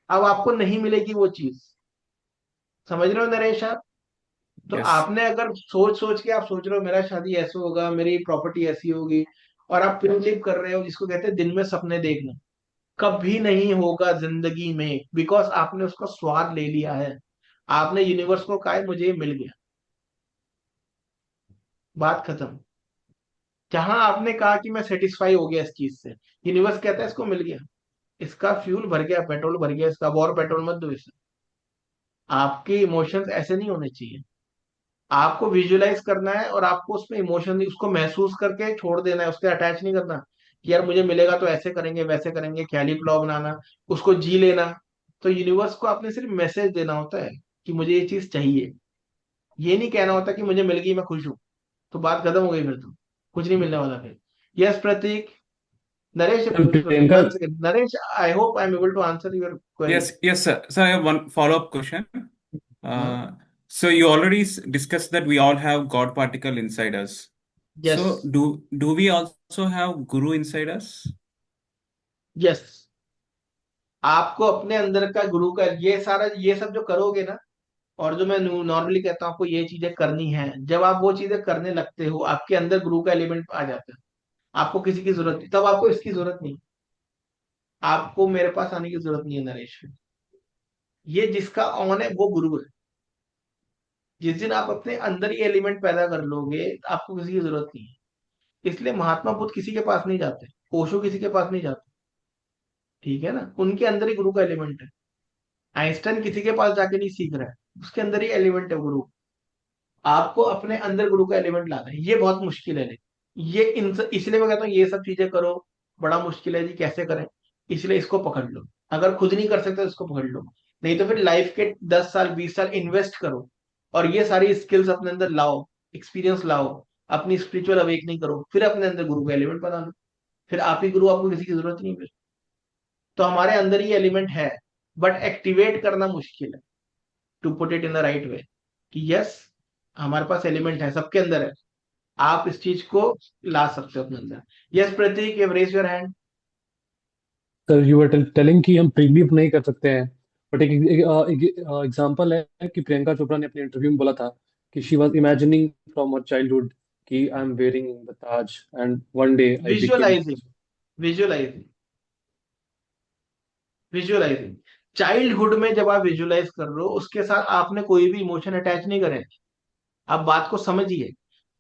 अब आपको नहीं मिलेगी वो चीज। समझ रहे हो नरेश आप? तो Yes. आपने अगर सोच सोच के आप सोच रहे हो मेरा शादी ऐसे होगा, मेरी प्रॉपर्टी ऐसी होगी, और आप प्रिलिव कर रहे हो, जिसको कहते हैं दिन में सपने देखना। कभी नहीं होगा जिंदगी में, बिकॉज आपने उसका स्वाद ले लिया है। आपने यूनिवर्स को कहा है मुझे ये मिल गया, बात खत्म। जहां आपने कहा कि मैं सेटिस्फाई हो गया इस चीज से, यूनिवर्स कहता है इसको मिल गया, इसका फ्यूल भर गया, पेट्रोल भर गया, इसका अब और पेट्रोल मत दो इसे। आपके इमोशंस ऐसे नहीं होने चाहिए। आपको विजुअलाइज करना है और आपको उसमें इमोशन उसको महसूस करके छोड़ देना है, उसके अटैच नहीं करना कि यार मुझे मिलेगा तो ऐसे करेंगे वैसे करेंगे, ख्याली प्लाव बनाना, उसको जी लेना। तो यूनिवर्स को आपने सिर्फ मैसेज देना होता है कि मुझे ये चीज चाहिए। ये नहीं कहना होता कि मुझे मिल गई मैं खुश हूं, तो बात खत्म हो गई, फिर तो कुछ नहीं मिलने वाला फिर। Yes Pratik. Naresh, ma'am Priyanka, one second Naresh, I hope I am able to answer your query. Yes, sir. So I have one follow-up question. So you already discussed that we all have God particle inside us. Yes, So do we also have Guru inside us? Yes. आपको अपने अंदर का गुरु का ये सारा ये सब जो करोगे ना, और जो मैं नॉर्मली कहता हूँ आपको ये चीजें करनी है, जब आप वो चीजें करने लगते हो आपके अंदर गुरु का एलिमेंट आ जाता है। आपको किसी की जरूरत नहीं, तब आपको इसकी जरूरत नहीं। आपको मेरे पास आने की जरूरत नहीं है नरेश। ये जिसका ऑन है वो गुरु है। जिस दिन आप अपने अंदर ये एलिमेंट पैदा कर लोगे आपको किसी की जरूरत नहीं है। इसलिए महात्मा बुद्ध किसी के पास नहीं जाते, ओशो किसी के पास नहीं जाते, ठीक है ना, उनके अंदर ही गुरु का एलिमेंट है। आइंस्टाइन किसी के पास जाके नहीं सीख रहा है, उसके अंदर ही एलिमेंट है गुरु। आपको अपने अंदर गुरु का एलिमेंट लाना है, ये बहुत मुश्किल है। लेकिन ये इसलिए मैं कहता हूँ ये सब चीजें करो, बड़ा मुश्किल है जी कैसे करें। इसलिए इसको पकड़ लो, अगर खुद नहीं कर सकते तो इसको पकड़ लो। नहीं तो फिर लाइफ के 10 साल 20 साल इन्वेस्ट करो और ये सारी स्किल्स अपने अंदर लाओ, एक्सपीरियंस लाओ, अपनी स्पिरिचुअल अवेकनिंग करो, फिर अपने अंदर गुरु का एलिमेंट बना लो। फिर आप ही गुरु, आपको किसी की जरूरत नहीं फिर। तो हमारे अंदर ये एलिमेंट है, बट एक्टिवेट करना मुश्किल है, to put it in the right way, कि यस हमारे पास एलिमेंट है, सबके अंदर है। आप इस चीज को ला सकते हो अपने अंदर। Yes Pratik, you raise your hand. Sir you were telling कि हम प्रीलीव नहीं कर सकते हैं, बट एक एग्जांपल है कि प्रियंका चोपड़ा ने अपने इंटरव्यू में बोला था कि she was imagining from her childhood कि आई एम वेयरिंग द ताज and one day I became. Visualizing, visualizing, visualizing. Childhood में जब आप विजुअलाइज कर रहे हो उसके साथ आपने कोई भी इमोशन अटैच नहीं करे। आप बात को समझिए।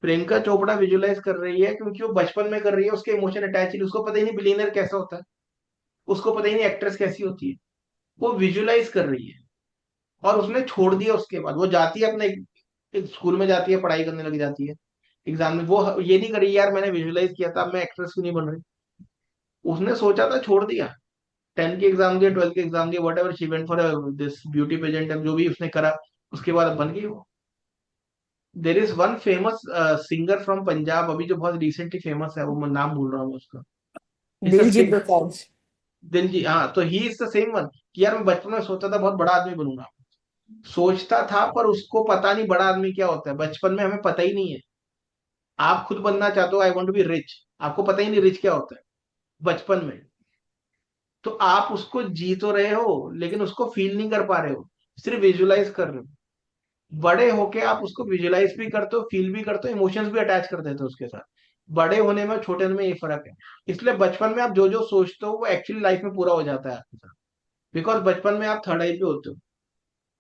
प्रियंका चोपड़ा विजुअलाइज कर रही है क्योंकि वो बचपन में कर रही है, उसके इमोशन अटैच नहीं, उसको पता ही नहीं बिलियनर कैसा होता है, उसको पता ही नहीं एक्ट्रेस कैसी होती है। वो विजुअलाइज कर रही है और उसने छोड़ दिया। उसके बाद वो जाती है अपने एक स्कूल में, जाती है पढ़ाई करने लग जाती है, एग्जाम में वो ये नहीं करी यार मैंने विजुअलाइज किया था अब मैं एक्ट्रेस क्यों नहीं बन रही। उसने सोचा था, छोड़ दिया। 10 की एग्जाम दिया, 12 की एग्जाम दिया, whatever she went for this beauty pageant, जो भी उसने करा उसके बाद अब बन गई वो। There is one famous singer from Punjab अभी जो बहुत रिसेंटली फेमस है, वो मैं नाम भूल रहा हूँ उसका। दिलजीत दोसांझ। दिलजी, हाँ, तो he is the same one कि यार मैं बचपन में सोचता था बहुत बड़ा आदमी बनूंगा, सोचता था, पर उसको पता नहीं बड़ा आदमी क्या होता है। बचपन में हमें पता ही नहीं है। आप खुद बनना चाहते हो, I want to be rich, आपको पता ही नहीं रिच क्या होता है बचपन में। तो आप उसको जी तो रहे हो लेकिन उसको फील नहीं कर पा रहे हो, सिर्फ विजुअलाइज कर रहे हो। बड़े होके आप उसको विजुअलाइज भी करते हो, फील भी करते हो, इमोशंस भी अटैच कर देते हो उसके साथ। बड़े होने में और छोटे होने में ये फर्क है। इसलिए बचपन में आप जो जो सोचते हो वो एक्चुअली लाइफ में पूरा हो जाता है आपके साथ। बिकॉज बचपन में आप थर्ड आई पे होते हो,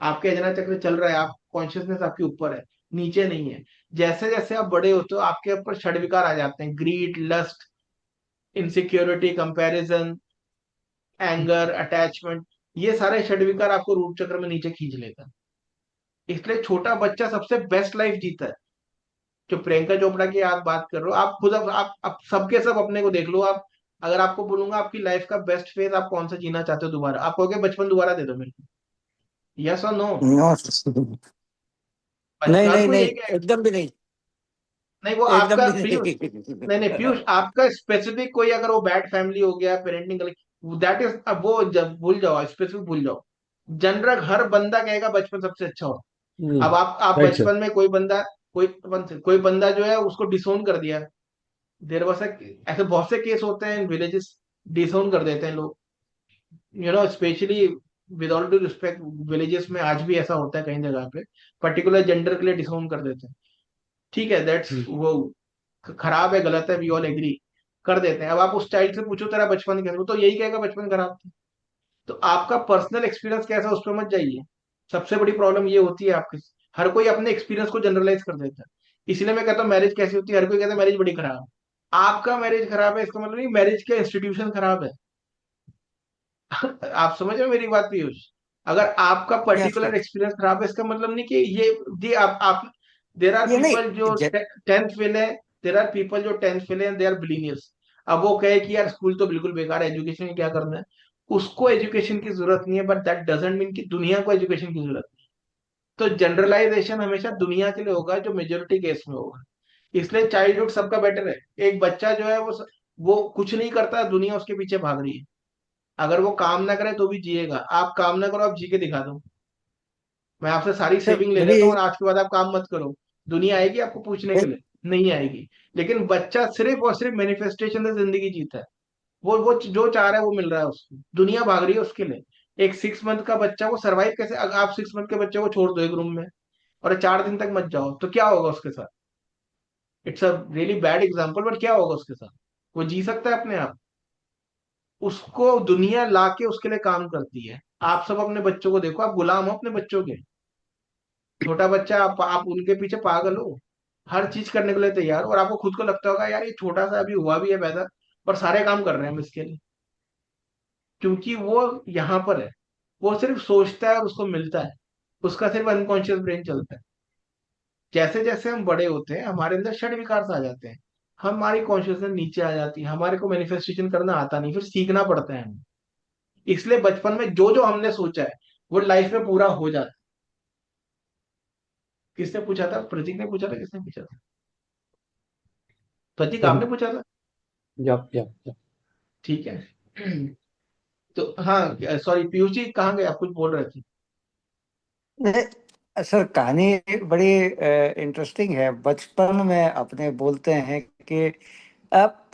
आपके अजना चक्र चल रहा है, आप कॉन्शियसनेस आपके ऊपर है, नीचे नहीं है। जैसे जैसे आप बड़े होते हो आपके ऊपर षड विकार आ जाते हैं, greed, lust, insecurity, comparison, anger, attachment. ये सारे षड विकार आपको रूट चक्र में नीचे खींच लेता है। इसलिए छोटा बच्चा सबसे बेस्ट लाइफ जीता है। जो प्रियंका चोपड़ा की आप बात कर रहे हो, आप खुद आप सबके सब अपने को देख लो। आप, अगर आपको बोलूंगा आपकी लाइफ का बेस्ट फेज आप कौन सा जीना चाहते हो दोबारा, आप कहोगे बचपन दोबारा दे दो मेरे को, यस और नो? नो, नहीं नहीं आपको नहीं, यही कहेगा। एकदम भी नहीं, नहीं वो एकदम आपका भी पीयूष, नहीं नहीं नहीं। पीयूष, आपका स्पेसिफिक कोई अगर वो बैड फैमिली हो गया, पेरेंटिंग, दैट इज, अब वो जब भूल जाओ, स्पेसिफिक भूल जाओ। जनरल हर बंदा कहेगा बचपन सबसे अच्छा हो। अब आप राइट सर। बचपन में कोई बंदा, कोई बंदा जो है उसको डिसोन कर दिया। देर वॉज ऐसे बहुत से केस होते हैं विलेजेस, डिसोन कर देते हैं लोग, specially with all do respect, villages में आज भी ऐसा होता है कई जगह पे, पर्टिकुलर जेंडर के लिए डिसोन कर देते हैं। ठीक है, दैट्स वो खराब है, गलत है, वी ऑल एग्री। कर देते हैं। अब आप उस चाइल्ड से पूछो तेरा बचपन कैसा, वो तो यही कहेगा बचपन खराब था। तो आपका पर्सनल एक्सपीरियंस कैसा है उस पर मत जाइए। सबसे बड़ी प्रॉब्लम ये होती है आपके, हर कोई अपने एक्सपीरियंस को जनरलाइज कर देता है। इसलिए मैं कहता हूँ मैरिज कैसी होती है, हर कोई कहता है मैरिज बड़ी खराब है। आपका मैरिज खराब है इसका मतलब नहीं मैरिज का इंस्टीट्यूशन खराब है। आप समझ रहे हो मेरी बात पीयूष? अगर आपका यस पर्टिकुलर सर। एक्सपीरियंस खराब है इसका मतलब नहीं कि ये आप देर आर ये नहीं पीपल जो टेंथ फेल है, देर आर पीपल जो टेंथ फेल है, दे आर बिलीनियर्स। अब वो कहे कि यार स्कूल तो बिल्कुल बेकार है, एजुकेशन में क्या करना है, उसको एजुकेशन की जरूरत नहीं है, बट दैट डजंट मीन कि दुनिया को एजुकेशन की जरूरत नहीं है। तो जनरलाइजेशन हमेशा दुनिया के लिए होगा जो मेजोरिटी केस में होगा। इसलिए चाइल्डहुड सबका बेटर है। एक बच्चा जो है वो कुछ नहीं करता, दुनिया उसके पीछे भाग रही है। अगर वो काम ना करे तो भी जिएगा। आप काम ना करो, आप जी के दिखा दो, मैं आपसे सारी सर सेविंग ले मेरी लेता हूँ और आज के बाद आप काम मत करो, दुनिया आएगी आपको पूछने के लिए? नहीं आएगी। लेकिन बच्चा सिर्फ और सिर्फ मैनिफेस्टेशन से जिंदगी जीता है। वो जो चाह रहा है वो मिल रहा है उसको, दुनिया भाग रही है उसके लिए। एक 6 मंथ का बच्चा वो सरवाइव कैसे, अगर आप 6 मंथ के बच्चे को छोड़ दो एक रूम में और 4 दिन तक मत जाओ तो क्या होगा उसके साथ? It's a really bad example, but क्या होगा उसके साथ? वो जी सकता है अपने आप? उसको दुनिया लाके उसके लिए काम करती है। आप सब अपने बच्चों को देखो, आप गुलाम हो अपने बच्चों के। छोटा बच्चा, आप उनके पीछे पागल हो, हर चीज करने के लिए तैयार हो, और आपको खुद को लगता होगा यार ये छोटा सा अभी हुआ भी है पैदा, और सारे काम कर रहे हैं हम इसके लिए, क्योंकि वो यहाँ पर है। वो सिर्फ सोचता है और उसको मिलता है, उसका सिर्फ अनकॉन्शियस ब्रेन चलता है। जैसे जैसे हम बड़े होते हैं हमारे अंदर षड विकार आ जाते हैं, हमारी कॉन्शियसनेस नीचे आ जाती है, हमारे को मैनिफेस्टेशन करना आता नहीं, फिर सीखना पड़ता है हमें। इसलिए बचपन में जो जो हमने सोचा है वो लाइफ में पूरा हो जाता है। किसने पूछा था? प्रतीक ने पूछा था, किसने पूछा था? प्रतीक आपने पूछा था? यप। ठीक है। तो हाँ, सॉरी पीयूष जी कहाँ गए, आप कुछ बोल रहे थे? नहीं सर, कहानी बड़ी इंटरेस्टिंग है। बचपन में अपने बोलते हैं कि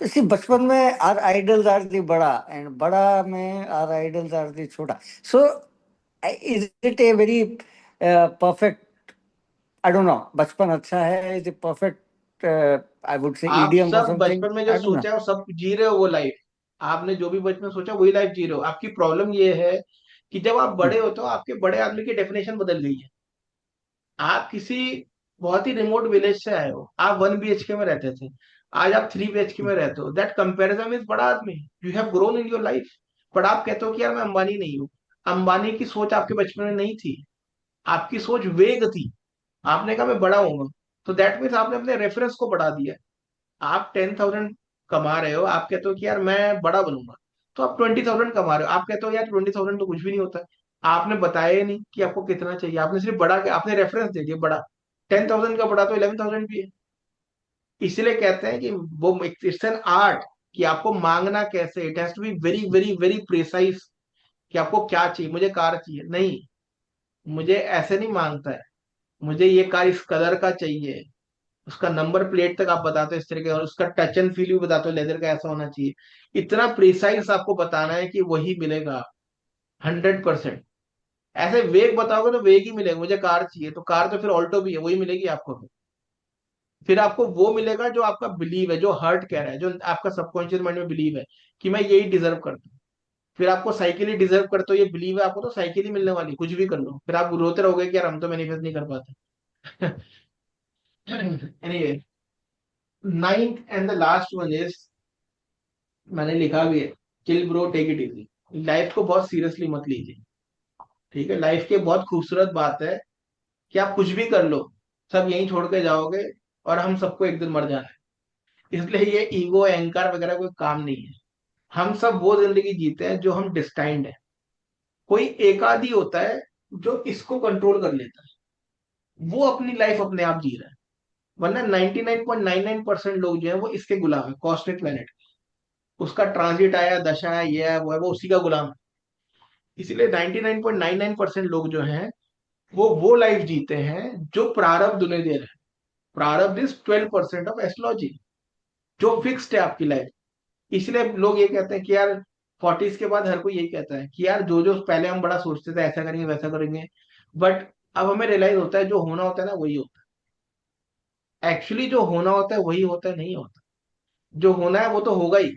इसी बचपन में आर आइडल्स आर दी बड़ा, एंड बड़ा में आर आइडल्स आर दी छोटा। So is it a very perfect, I don't no, बचपन अच्छा है, is it perfect, I would say आप इडियम और सब समथिंग, बचपन में जो आई डोंट नो। सोचा है वो सब जी रहे हो, वो लाइफ आपने जो भी बचपन में सोचा वही लाइफ जी रहे हो। आपकी प्रॉब्लम ये है कि जब आप बड़े होते हो आपके बड़े आदमी की डेफिनेशन बदल गई है। आप किसी बहुत ही रिमोट विलेज से आए हो, आप 1 BHK में रहते थे, आज आप 3 BHK में रहते हो। दैट कंपैरिजन इज बड़ा आदमी, you have grown in your life. But आप कहते हो कि यार मैं अंबानी नहीं हूँ। अंबानी की सोच आपके बचपन में नहीं थी, आपकी सोच वेग थी। आपने कहा मैं बड़ा होऊंगा, तो दैट मीन्स आपने अपने रेफरेंस को बढ़ा दिया। आप 10,000 कमा रहे हो, आप कहते हो कि यार मैं बड़ा बनूंगा, तो आप 20,000 कमा रहे हो, आप कहते हो यार 20,000 तो कुछ भी नहीं होता। आपने बताया ही नहीं कि आपको कितना चाहिए, आपने सिर्फ बड़ा के आपने रेफरेंस दे दिया बड़ा। 10,000 का बड़ा तो 11,000 भी है। इसलिए कहते हैं कि वो इट्स एन आर्ट, कि आपको मांगना कैसे, it has to be very very very precise, कि आपको क्या चाहिए। मुझे कार चाहिए नहीं, मुझे ऐसे नहीं मांगता है, मुझे ये कार इस कलर का चाहिए, उसका नंबर प्लेट तक आप बताते हो इस तरह के, और उसका टच एंड फील भी बताते हो लेदर का ऐसा होना चाहिए। इतना प्रिसाइज आपको बताना है कि वही मिलेगा 100%। ऐसे वेग बताओगे तो वेग ही मिलेगा। मुझे कार चाहिए तो कार तो फिर ऑल्टो भी है, वही मिलेगी आपको। फिर आपको वो मिलेगा जो आपका बिलीव है, जो हर्ट कह रहा है, जो आपका सबकॉन्शियस माइंड में बिलीव है कि मैं यही डिजर्व करता हूँ। फिर आपको साइकिल ही डिजर्व करते हो, ये बिलीव है आपको, तो साइकिल ही मिलने वाली, कुछ भी कर लो। फिर आप रोते रहोगे कि यार हम तो मैनिफेस्ट नहीं कर पाते। Anyway, ninth and the last one is, मैंने लिखा भी है, chill bro take it easy. Life को बहुत सीरियसली मत लीजिए, ठीक है? लाइफ की बहुत खूबसूरत बात है कि आप कुछ भी कर लो, सब यहीं छोड़ के जाओगे, और हम सबको एक दिन मर जाना है। इसलिए ये ईगो अहंकार वगैरह कोई काम नहीं है। हम सब वो जिंदगी जीते हैं जो हम डिस्टाइंड है। कोई एक आध ही होता है जो इसको कंट्रोल कर लेता है, वो अपनी लाइफ अपने आप जी रहा है। वरना 99.99% लोग जो है वो इसके गुलाम है, कॉस्मिक प्लेनेट। उसका ट्रांजिट आया, दशा है, ये है, वो है, वो उसी का गुलाम है। इसीलिए 99.99% लोग जो हैं वो लाइफ जीते हैं जो प्रारब्ध उन्हें दे रहे हैं। प्रारब्ध इज 12% ऑफ एस्ट्रोलॉजी, जो फिक्स्ड है आपकी लाइफ। इसलिए लोग ये कहते हैं कि यार 40s के बाद हर कोई यही कहता है कि यार जो जो पहले हम बड़ा सोचते थे ऐसा करेंगे वैसा करेंगे, बट अब हमें रियलाइज होता है जो होना होता है ना वही होता है। एक्चुअली जो होना होता है वही होता है, नहीं होता। जो होना है वो तो होगा ही,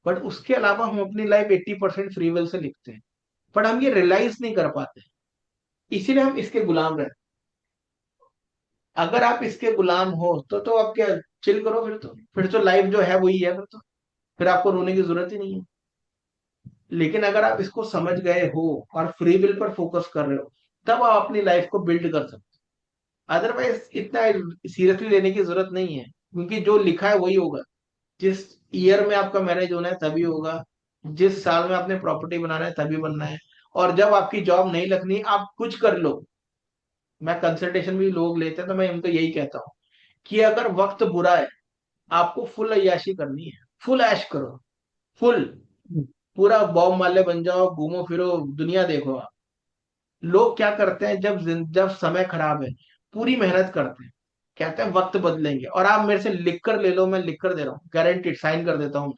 बट उसके अलावा हम अपनी लाइफ 80% फ्री विल से लिखते हैं, बट हम ये रियलाइज नहीं कर पाते, इसीलिए हम इसके गुलाम रहते हैं। अगर आप इसके गुलाम हो तो आप क्या, चिल करो, फिर तो लाइफ जो है वही है, फिर आपको रोने की जरूरत ही नहीं है। लेकिन अगर आप इसको समझ गए हो और फ्री विल पर फोकस कर रहे हो, तब आप अपनी लाइफ को बिल्ड कर सकते हो। अदरवाइज इतना सीरियसली लेने की जरूरत नहीं है, क्योंकि जो लिखा है वही होगा। जिस ईयर में आपका मैरिज होना है तभी होगा, जिस साल में आपने प्रॉपर्टी बनाना है तभी बनना है। और जब आपकी जॉब नहीं लगनी, आप कुछ कर लो। मैं कंसल्टेशन भी लोग लेते हैं तो मैं उनको यही कहता हूँ कि अगर वक्त बुरा है, आपको फुल अय्याशी करनी है, फुल ऐश करो, फुल, पूरा बॉब माले बन जाओ, घूमो फिरो, दुनिया देखो आप। लोग क्या करते हैं, जब समय खराब है, पूरी मेहनत करते हैं, कहते हैं वक्त बदलेंगे, और आप मेरे से लिख कर ले लो, मैं लिख कर दे रहा हूँ, गारंटीड साइन कर देता हूँ।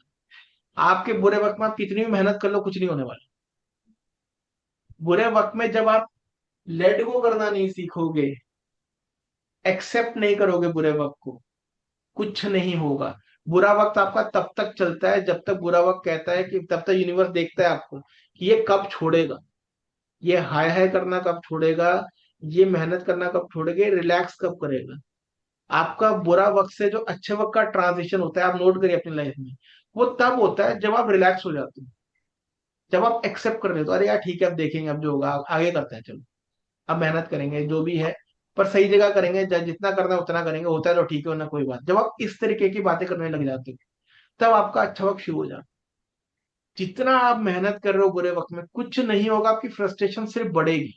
आपके बुरे वक्त में आप कितनी भी मेहनत कर लो, कुछ नहीं होने वाला। बुरे वक्त में जब आप लेट गो करना नहीं सीखोगे, एक्सेप्ट नहीं करोगे बुरे वक्त को, कुछ नहीं होगा। बुरा वक्त आपका तब तक चलता है जब तक बुरा वक्त कहता है कि, तब तक यूनिवर्स देखता है आपको कि ये कब छोड़ेगा, ये हाय हाय करना कब छोड़ेगा, ये मेहनत करना कब छोड़ेगा, रिलैक्स कब करेगा। आपका बुरा वक्त से जो अच्छे वक्त का ट्रांजिशन होता है, आप नोट करिए अपनी लाइफ में, वो तब होता है जब आप रिलैक्स हो जाते हो, जब आप एक्सेप्ट कर लेते हो, अरे यार ठीक है, अब देखेंगे, अब जो होगा आगे करते हैं, चलो अब मेहनत करेंगे जो भी है, पर सही जगह करेंगे, जितना करना है उतना करेंगे, होता है तो ठीक है, वरना कोई बात। जब आप इस तरीके की बातें करने लग जाते हो, तब आपका अच्छा वक्त शुरू हो जाता है। जितना आप मेहनत कर रहे हो बुरे वक्त में, कुछ नहीं होगा, आपकी फ्रस्ट्रेशन सिर्फ बढ़ेगी।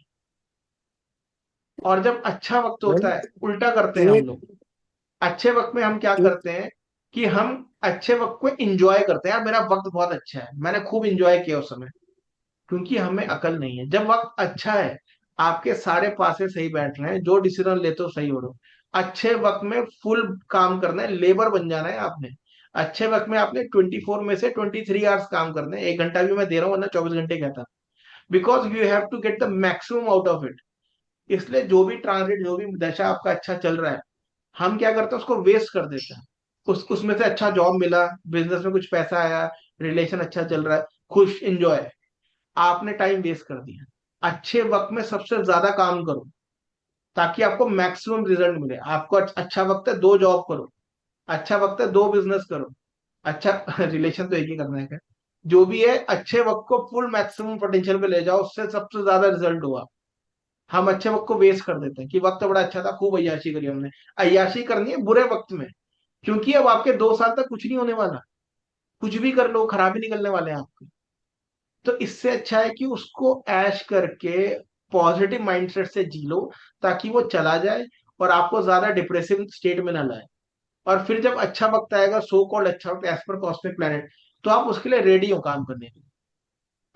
और जब अच्छा वक्त होता है, उल्टा करते हैं हम एक लोग। अच्छे वक्त में हम क्या करते हैं कि हम अच्छे वक्त को एंजॉय करते हैं, यार मेरा वक्त बहुत अच्छा है, मैंने खूब एंजॉय किया उस समय, क्योंकि हमें अकल नहीं है। जब वक्त अच्छा है, आपके सारे पासे सही बैठ रहे हैं, जो डिसीजन लेते हो सही हो रहे हो। अच्छे वक्त में फुल काम करना है, लेबर बन जाना है आपने। अच्छे वक्त में आपने 24 में से 23 आवर्स काम करने हैं, 1 घंटा भी मैं दे रहा हूँ, वरना 24 घंटे कहता, because you have to get the maximum out of it. इसलिए जो भी ट्रांजिट, जो भी दशा आपका अच्छा चल रहा है, हम क्या करते हैं, उसको वेस्ट कर देते हैं। उसमें से अच्छा जॉब मिला, बिजनेस में कुछ पैसा आया, रिलेशन अच्छा चल रहा है, खुश, एंजॉय, आपने टाइम वेस्ट कर दिया। अच्छे वक्त में सबसे ज्यादा काम करो, ताकि आपको मैक्सिमम रिजल्ट मिले। आपको अच्छा वक्त है, 2 जॉब करो। अच्छा वक्त है, 2 बिजनेस करो। अच्छा रिलेशन तो एक ही करना है क्या, जो भी है, अच्छे वक्त को फुल मैक्सिमम पोटेंशियल पे ले जाओ, उससे सबसे ज्यादा रिजल्ट होगा। हम अच्छे वक्त को वेस्ट कर देते हैं कि वक्त बड़ा अच्छा था, खूब अय्याशी करी हमने। अय्याशी करनी है बुरे वक्त में, क्योंकि अब आपके 2 साल तक कुछ नहीं होने वाला। कुछ भी कर लो, खराब ही निकलने वाले हैं आपके। तो इससे अच्छा है कि उसको ऐश करके पॉजिटिव माइंडसेट से जी लो, ताकि वो चला जाए और आपको ज्यादा डिप्रेसिव स्टेट में ना लाए। और फिर जब अच्छा वक्त आएगा, सो कॉल्ड अच्छा वक्त एज पर कॉस्मिक प्लैनेट, तो आप उसके लिए रेडी हो काम करने के लिए।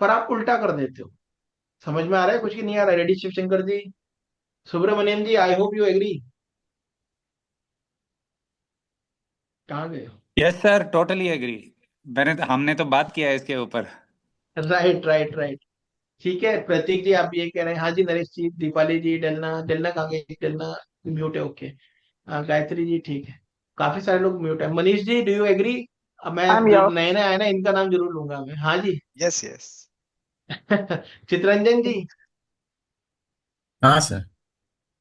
पर आप उल्टा कर देते हो। समझ में आ रहा है कुछ, की नहीं आ रहा है? Ready Shivshankar ji, Subramaniam ji, I hope you agree. कहाँ गए हो? Yes sir, totally agree. हमने तो बात किया है इसके ऊपर। Right right right. ठीक है, प्रतीक जी आप ये कह रहे हैं, हाँ जी, नरेश जी, दीपाली जी, डलना डलना कहाँ गई, डलना म्यूट है, ओके। गायत्री जी ठीक है, काफी सारे लोग म्यूट है। Manish ji, do you agree? अब मैं I'm जो here. नए नए आए ना, इनका नाम जरूर लूंगा मैं, हाँ जी। Yes, yes. चितरंजन जी, हाँ sir.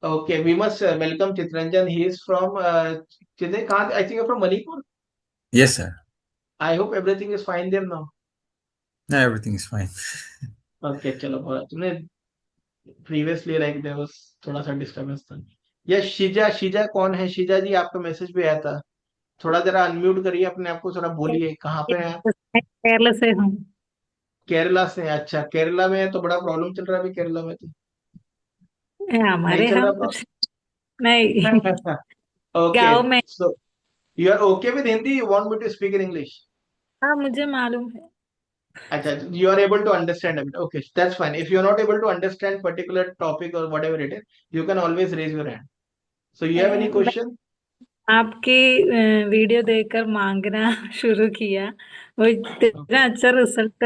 Okay, we must welcome Chittaranjan, he is from Chittaranjan, कहाँ, I think from Manipur. Yes sir. I hope everything is fine there now. Everything is fine. Okay चलो, बहुत तुमने प्रीवियसली लाइक देयर वाज थोड़ा सा डिस्टरबेंस था। Yes, Sheeza, Sheeza कौन है? शीजा जी, आपका मैसेज भी आया था, थोड़ा जरा अनम्यूट करिए अपने आप को, थोड़ा बोलिए, कहाँ पे हैं आप? केरला से हूँ। केरला से? अच्छा, केरला में है तो बड़ा प्रॉब्लम चल रहा है अभी केरला में, तो नहीं हमारे चल यहाँ रहा कुछ नहीं। प्रॉब्लम? ओके, गांव में। So you are okay with Hindi, you want me to speak in English? हाँ, मुझे मालूम है। अच्छा, you are able to understand a bit, okay, that's fine. If you are not able to understand particular topic or whatever it is, you can always raise your hand. So you have any मैं question? आपकी video देखकर मांगना शुरू किया। वो Okay, इतना अच्छा result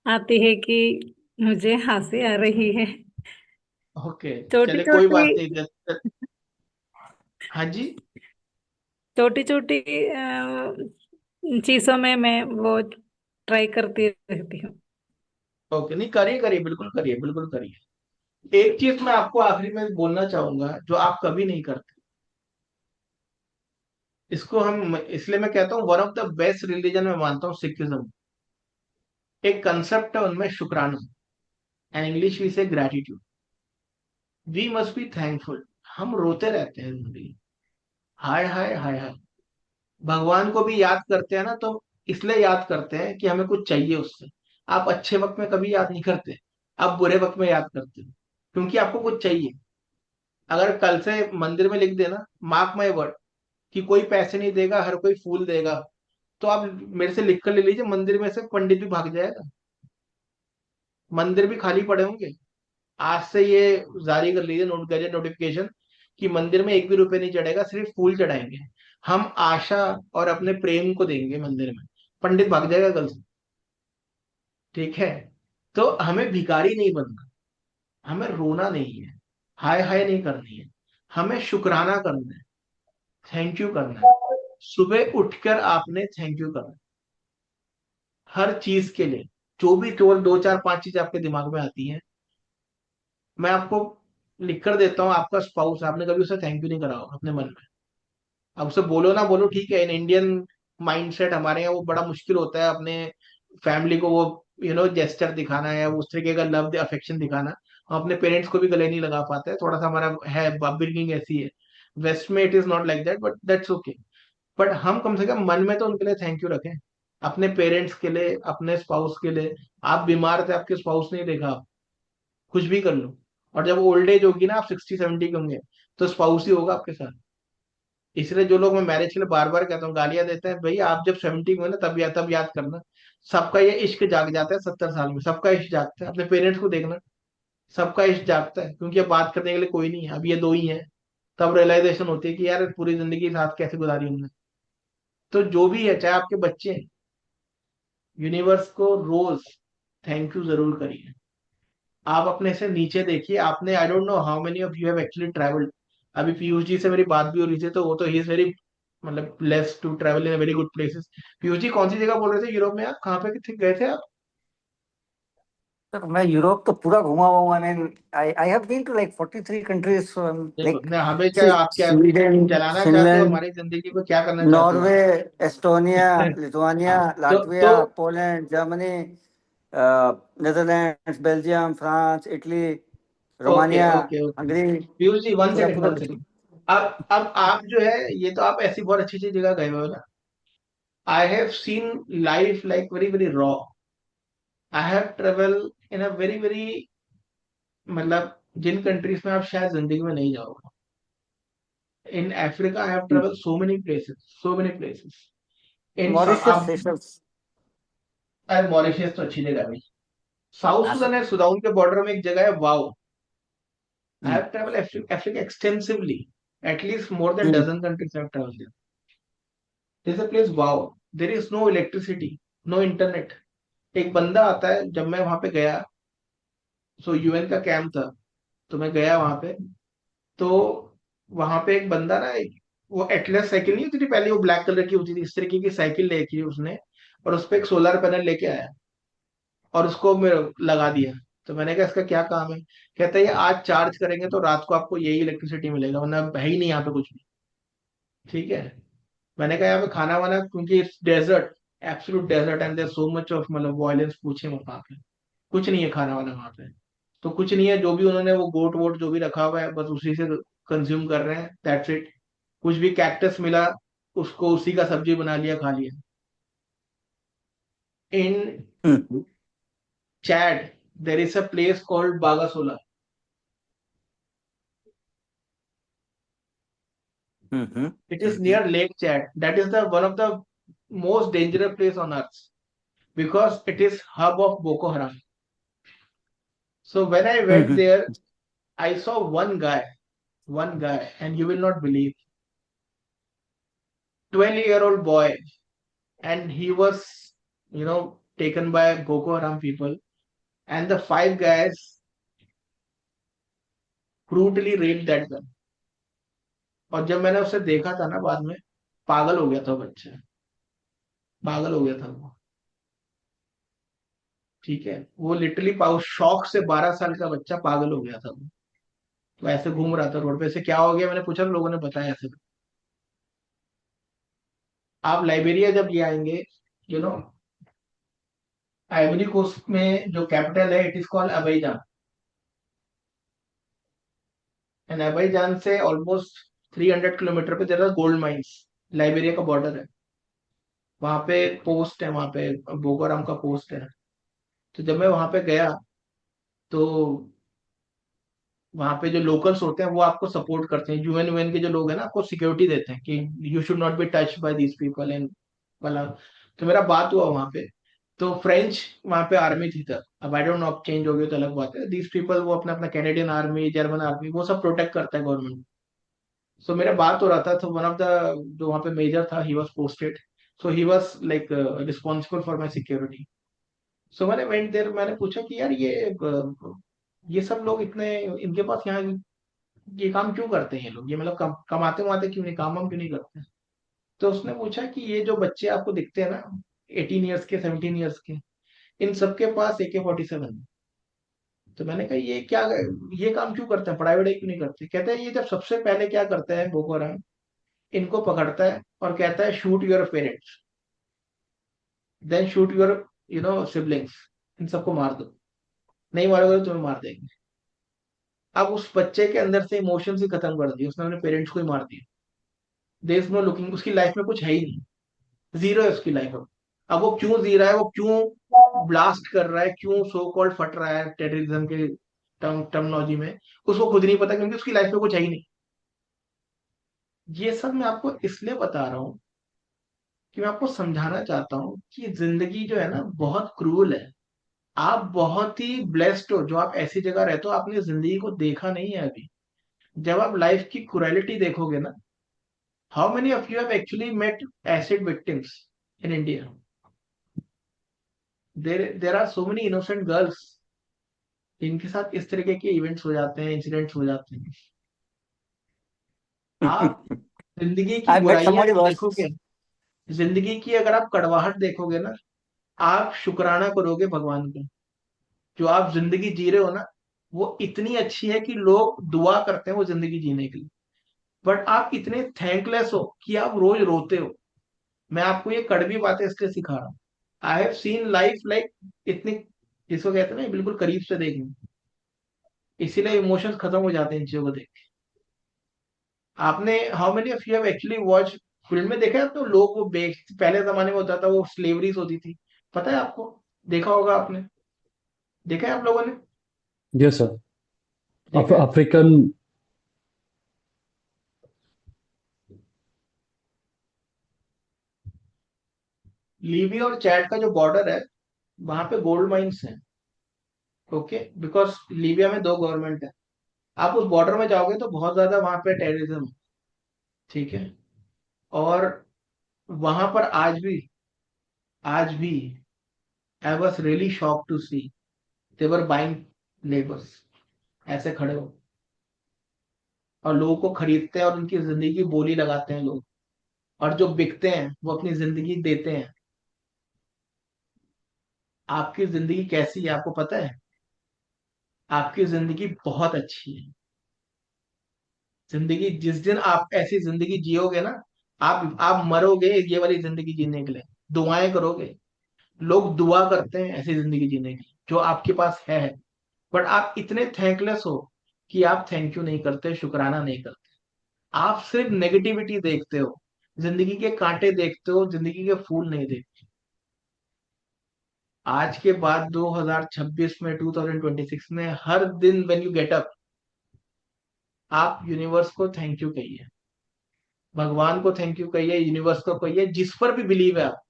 आती है कि मुझे हंसी आ रही है। okay, छोटी चलिए कोई छोटी बात नहीं, हाँ जी। छोटी छोटी इन चीजों में मैं वो ट्राई करती रहती हूँ। ओके, नहीं करिए करिए, बिल्कुल करिए, बिल्कुल करिए। एक चीज मैं आपको आखिरी में बोलना चाहूंगा जो आप कभी नहीं करते, इसको हम, इसलिए मैं कहता हूँ one of the best religion मैं मानता हूँ सिखिज्म। एक कंसेप्ट है उनमें शुक्राना, and English we say gratitude. We must be thankful. हम रोते रहते हैं जिंदगी, हाय हाय हाय हाय। भगवान को भी याद करते हैं ना, तो इसलिए याद करते हैं कि हमें कुछ चाहिए उससे। आप अच्छे वक्त में कभी याद नहीं करते, आप बुरे वक्त में याद करते हो, क्योंकि आपको कुछ चाहिए। अगर कल से मंदिर में लिख देना, मार्क माय वर्ड, कि कोई पैसे नहीं देगा, हर कोई फूल देगा, तो आप मेरे से लिख कर ले लीजिए, मंदिर में से पंडित भी भाग जाएगा, मंदिर भी खाली पड़े होंगे। आज से ये जारी कर लीजिए, नोट करिए नोटिफिकेशन, कि मंदिर में एक भी रुपए नहीं चढ़ेगा, सिर्फ फूल चढ़ाएंगे। हम आशा और अपने प्रेम को देंगे मंदिर में, पंडित भाग जाएगा कल से। ठीक है? तो हमें भिखारी नहीं बनना, हमें रोना नहीं है, हाय हाय नहीं करनी है, हमें शुक्राना करना है, थैंक यू करना है। सुबह उठकर आपने थैंक यू करना है हर चीज के लिए। जो भी केवल दो चार पांच चीज आपके दिमाग में आती हैं, मैं आपको लिख कर देता हूँ। आपका स्पाउस, आपने कभी उसे थैंक यू नहीं करा होगा अपने मन में। अब उसे बोलो ना बोलो, ठीक है, इन इंडियन माइंडसेट हमारे यहाँ वो बड़ा मुश्किल होता है अपने फैमिली को वो जेस्चर दिखाना या उस तरीके का लव अफेक्शन दिखाना। हम अपने पेरेंट्स को भी गले नहीं लगा पाते हैं, थोड़ा सा हमारा है, अपब्रिंगिंग ऐसी है। वेस्ट में it is not like that, but that's okay. But हम कम से कम मन में तो उनके लिए थैंक यू रखें, अपने पेरेंट्स के लिए, अपने स्पाउस के लिए। आप बीमार थे, आपके स्पाउस नहीं देखा, आप कुछ भी कर लो, और जब ओल्ड एज होगी ना, आप 60-70 के होंगे, तो स्पाउस ही होगा आपके साथ। इसलिए जो लोग मैं मैरिज के लिए बार बार कहता हूँ, गालियां देते हैं, भाई आप जब 70 में हो ना, तब याद करना। सबका ये इश्क जाग जाता है 70 साल में, सबका इश्क जागता है। अपने पेरेंट्स को देखना, सबका इश्क जागता है, क्योंकि अब बात करने के लिए कोई नहीं है, अब ये दो ही हैं। तब रियलाइजेशन होती है कि यार पूरी जिंदगी साथ कैसे गुजारी हमने। तो जो भी है, चाहे आपके बच्चे हैं, यूनिवर्स को रोज थैंक यू जरूर करिए। आप अपने से नीचे देखिए, आपने, आई don't know how many of you have actually travelled. अभी पीयूष जी से मेरी बात भी हो रही थी, तो वो तो ही इज वेरी, मतलब less to travel in very good places. Piyush ji कौन सी जगह बोल रहे थे यूरोप में, आप कहाँ पे कितने गए थे आप? सर मैं यूरोप तो पूरा घुमा हुआ हूँ। I mean I have been to like 43 countries, देखो लाइक ना, हमें क्या, आप क्या स्वीडन, चलाना चाहते हो फिनलैंड, हमारी जिंदगी को, क्या करना चाहते हो नॉर्वे, आप? एस्टोनिया, लिथुआनिया, हाँ, तो Latvia, Poland, Germany, Netherlands, Belgium, France, Italy, okay Romania, okay okay. Hungary, Piyush ji one पूरा सेकंड, पूरा वन सेकंड। अब आप जो है, ये तो आप ऐसी बहुत अच्छी अच्छी जगह गए हो ना। I have seen life like very very raw. I have travel in a very very, मतलब जिन कंट्रीज में आप शायद जिंदगी में नहीं जाओगे। In Africa I have travel so many places, so many places. In Mauritius, आप, सेशल्स। अरे मॉरिशस तो अच्छी जगह है भाई। साउथ हाँ सुदान सर। है, सुदान के बॉर्डर में एक जगह है, wow. I hmm have travel Africa extensively, at least more than hmm dozen countries I have travel there. This a place, wow. There is no electricity, no internet. एक बंदा आता है, जब मैं वहां पे गया, सो यूएन का कैंप था, तो मैं गया वहां पे। तो वहां पे एक बंदा ना, एक, वो एटलस साइकिल नहीं होती थी पहले, वो ब्लैक कलर की होती थी, इस तरीके की साइकिल लेके उसने, और उस पे एक सोलर पैनल लेके आया, और उसको मैं लगा दिया। तो मैंने कहा इसका क्या काम है? कहता है ये आज चार्ज करेंगे तो रात को आपको यही इलेक्ट्रिसिटी मिलेगा, वरना है ही नहीं यहाँ पे कुछ भी। ठीक है? मैंने कहा यहाँ पे खाना वाना, क्योंकि it's desert, absolute desert, and there so much of, मतलब वायलेंस, पूछे मत वहाँ पे। कुछ नहीं है खाना वाना वहाँ पे, तो कुछ नहीं है। जो भी उन्होंने वो गोट वोट जो भी रखा हुआ है, बस उसी से कंज्यूम कर रहे हैं, दैट्स इट। कुछ भी कैक्टस मिला, उसको उसी का सब्जी बना लिया, खा लिया। In hmm Chad there is a place called Bagasola. It is near Lake Chad. That is the one of the most dangerous place on earth, because it is hub of Boko Haram. So when I went there, I saw one guy, and you will not believe, 12-year-old boy, and he was, taken by Boko Haram people, and the five guys brutally raped that girl. और जब मैंने उसे देखा था ना बाद में, पागल हो गया था बच्चा। पागल हो गया था वो। ठीक है, वो लिटरली शौक से 12 साल का बच्चा पागल हो गया था वो। तो ऐसे घूम रहा था रोड पे, ऐसे क्या हो गया मैंने पूछा तो लोगों ने बताया ऐसे। आप लाइबेरिया जब ये आएंगे, यू नो, आइवरी कोस्ट में जो कैपिटल है इट इज कॉल्ड अबैजान। एंड अबैजान से ऑलमोस्ट 300 किलोमीटर पे तेरा गोल्ड माइंस, लाइबेरिया का बॉर्डर है। वहां पे पोस्ट है, वहां पे बोकोराम का पोस्ट है। तो जब मैं वहां पे गया तो वहां पे जो लोकल्स होते हैं वो आपको सपोर्ट करते हैं, यूएन यूएन के जो लोग हैं ना आपको सिक्योरिटी देते हैं कि you should not be touch by these people and वाला। तो मेरा बात हुआ वहां पे, तो फ्रेंच वहां पे आर्मी थी तब, अब आई डोंट नो अब चेंज हो गई तो अलग बात है। दीज पीपल वो अपना अपना कैनेडियन आर्मी, जर्मन आर्मी, वो सब प्रोटेक्ट करता है गवर्नमेंट। सो मेरा बात हो रहा था, तो वन ऑफ द जो वहाँ पे मेजर था he was posted, so he was like responsible for my security. So मैंने वेंट देर, मैंने पूछा कि यार ये सब लोग इतने, इनके पास यहाँ ये काम क्यों करते हैं ये लोग, ये मतलब कमाते वमाते क्यों नहीं, काम वाम क्यों नहीं करते। तो उसने पूछा कि ये जो बच्चे आपको दिखते हैं ना, 18 ईयर्स के, 17 ईयर्स के, इन सबके पास AK-47 है। तो मैंने कहा ये क्या, ये काम क्यों करते हैं, पढ़ाई वढ़ाई क्यों नहीं करते। कहते हैं ये जब सबसे पहले क्या करता है बोको हराम, इनको पकड़ता है और कहता है shoot your parents, then shoot your siblings, इन सबको मार दो, नहीं मारोगे तो तुम्हें मार देंगे। अब उस बच्चे के अंदर से इमोशंस ही खत्म कर दिए, उसने अपने पेरेंट्स को ही मार दिया। देयर इज नो लुकिंग, उसकी लाइफ में कुछ है ही नहीं, जीरो है उसकी लाइफ। अब वो क्यों जी रहा है, वो क्यों ब्लास्ट कर रहा है, क्यों सो कॉल्ड फट रहा है टेररिज्म के टर्मोलॉजी में, उसको खुद नहीं पता, क्योंकि उसकी लाइफ में कुछ है ही नहीं। ये सब मैं आपको इसलिए बता रहा हूँ कि मैं आपको समझाना चाहता हूँ कि जिंदगी जो है ना बहुत क्रूल है। आप बहुत ही ब्लेस्ड हो जो आप ऐसी जगह रहते हो, आपने जिंदगी को देखा नहीं है अभी। जब आप लाइफ की क्रुएलिटी देखोगे ना, how many of you have actually met acid victims in India. There are so many innocent girls जिनके साथ इस तरीके के इवेंट्स हो जाते हैं, इंसिडेंट्स हो जाते हैं। आप जिंदगी की I met बुराइयां somebody was देखोगे, जिंदगी की अगर आप कड़वाहट देखोगे ना, आप शुक्राना करोगे भगवान का। जो आप जिंदगी जी रहे हो ना, वो इतनी अच्छी है कि लोग दुआ करते हैं वो जिंदगी जीने के लिए। बट आप इतने थैंकलेस हो कि आप रोज रोते हो। मैं आपको ये कड़वी बातें इसलिए सिखा रहा हूँ। I have seen life like इतनी, जिसको कहते हैं ना बिल्कुल करीब से देखना, इसीलिए इमोशंस खत्म हो जाते हैं इन चीजों को देख के। आपने how many of you have actually watch film में देखा है, तो लोग वो बेच, पहले जमाने में होता था वो स्लेवरीज होती थी, पता है आपको, देखा होगा आपने, देखा है आप लोगों ने, Yes, sir. देखा है। African. लीबिया और चैड का जो बॉर्डर है, वहां पे गोल्ड माइंस हैं। ओके, बिकॉज लीबिया में दो गवर्नमेंट है। आप उस बॉर्डर में जाओगे तो बहुत ज्यादा वहां पे टेररिज्म, ठीक है। और वहां पर आज भी I was really shock to see they're buying labours, ऐसे खड़े हो और लोगों को खरीदते हैं और उनकी जिंदगी की बोली लगाते हैं लोग, और जो बिकते हैं वो अपनी जिंदगी देते हैं। आपकी जिंदगी कैसी है आपको पता है, आपकी जिंदगी बहुत अच्छी है। जिंदगी जिस दिन आप ऐसी जिंदगी जियोगे ना, आप मरोगे ये वाली जिंदगी जीने के लिए, दुआएं करोगे। लोग दुआ करते हैं ऐसी जिंदगी जीने की जो आपके पास है। बट आप इतने थैंकलेस हो कि आप थैंक यू नहीं करते, शुक्राना नहीं करते। आप सिर्फ नेगेटिविटी देखते हो, जिंदगी के कांटे देखते हो, जिंदगी के फूल नहीं देखते। आज के बाद 2026 में, 2026 में, हर दिन व्हेन यू गेट अप, आप यूनिवर्स को थैंक यू कहिए, भगवान को थैंक यू कहिए, यूनिवर्स को कहिए, जिस पर भी बिलीव है आप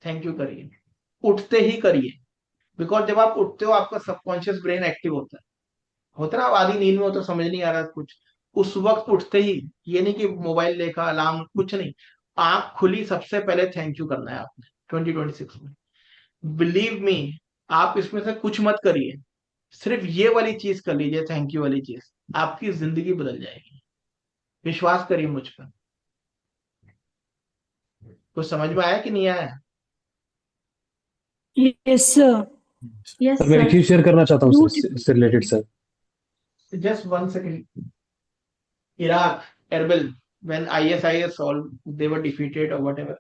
थैंक यू करिए, उठते ही करिए। बिकॉज जब आप उठते हो आपका सबकॉन्शियस ब्रेन एक्टिव होता है ना, आप आधी नींद में हो तो समझ नहीं आ रहा कुछ, उस वक्त उठते ही, ये नहीं कि मोबाइल देखा, अलार्म, कुछ नहीं, आंख खुली सबसे पहले थैंक यू करना है आपने 2026 में। बिलीव मी, आप इसमें से कुछ मत करिए, सिर्फ ये वाली चीज कर लीजिए, थैंक यू वाली चीज, आपकी जिंदगी बदल जाएगी। विश्वास करिए मुझ पर। कुछ समझ में आया कि नहीं आया? Yes, sir. Yes, सर मैं एक sir. चीज शेयर करना चाहता हूँ Root सर इससे related sir. Just 1 second. Iraq, Erbil, when ISIS all they were defeated or whatever.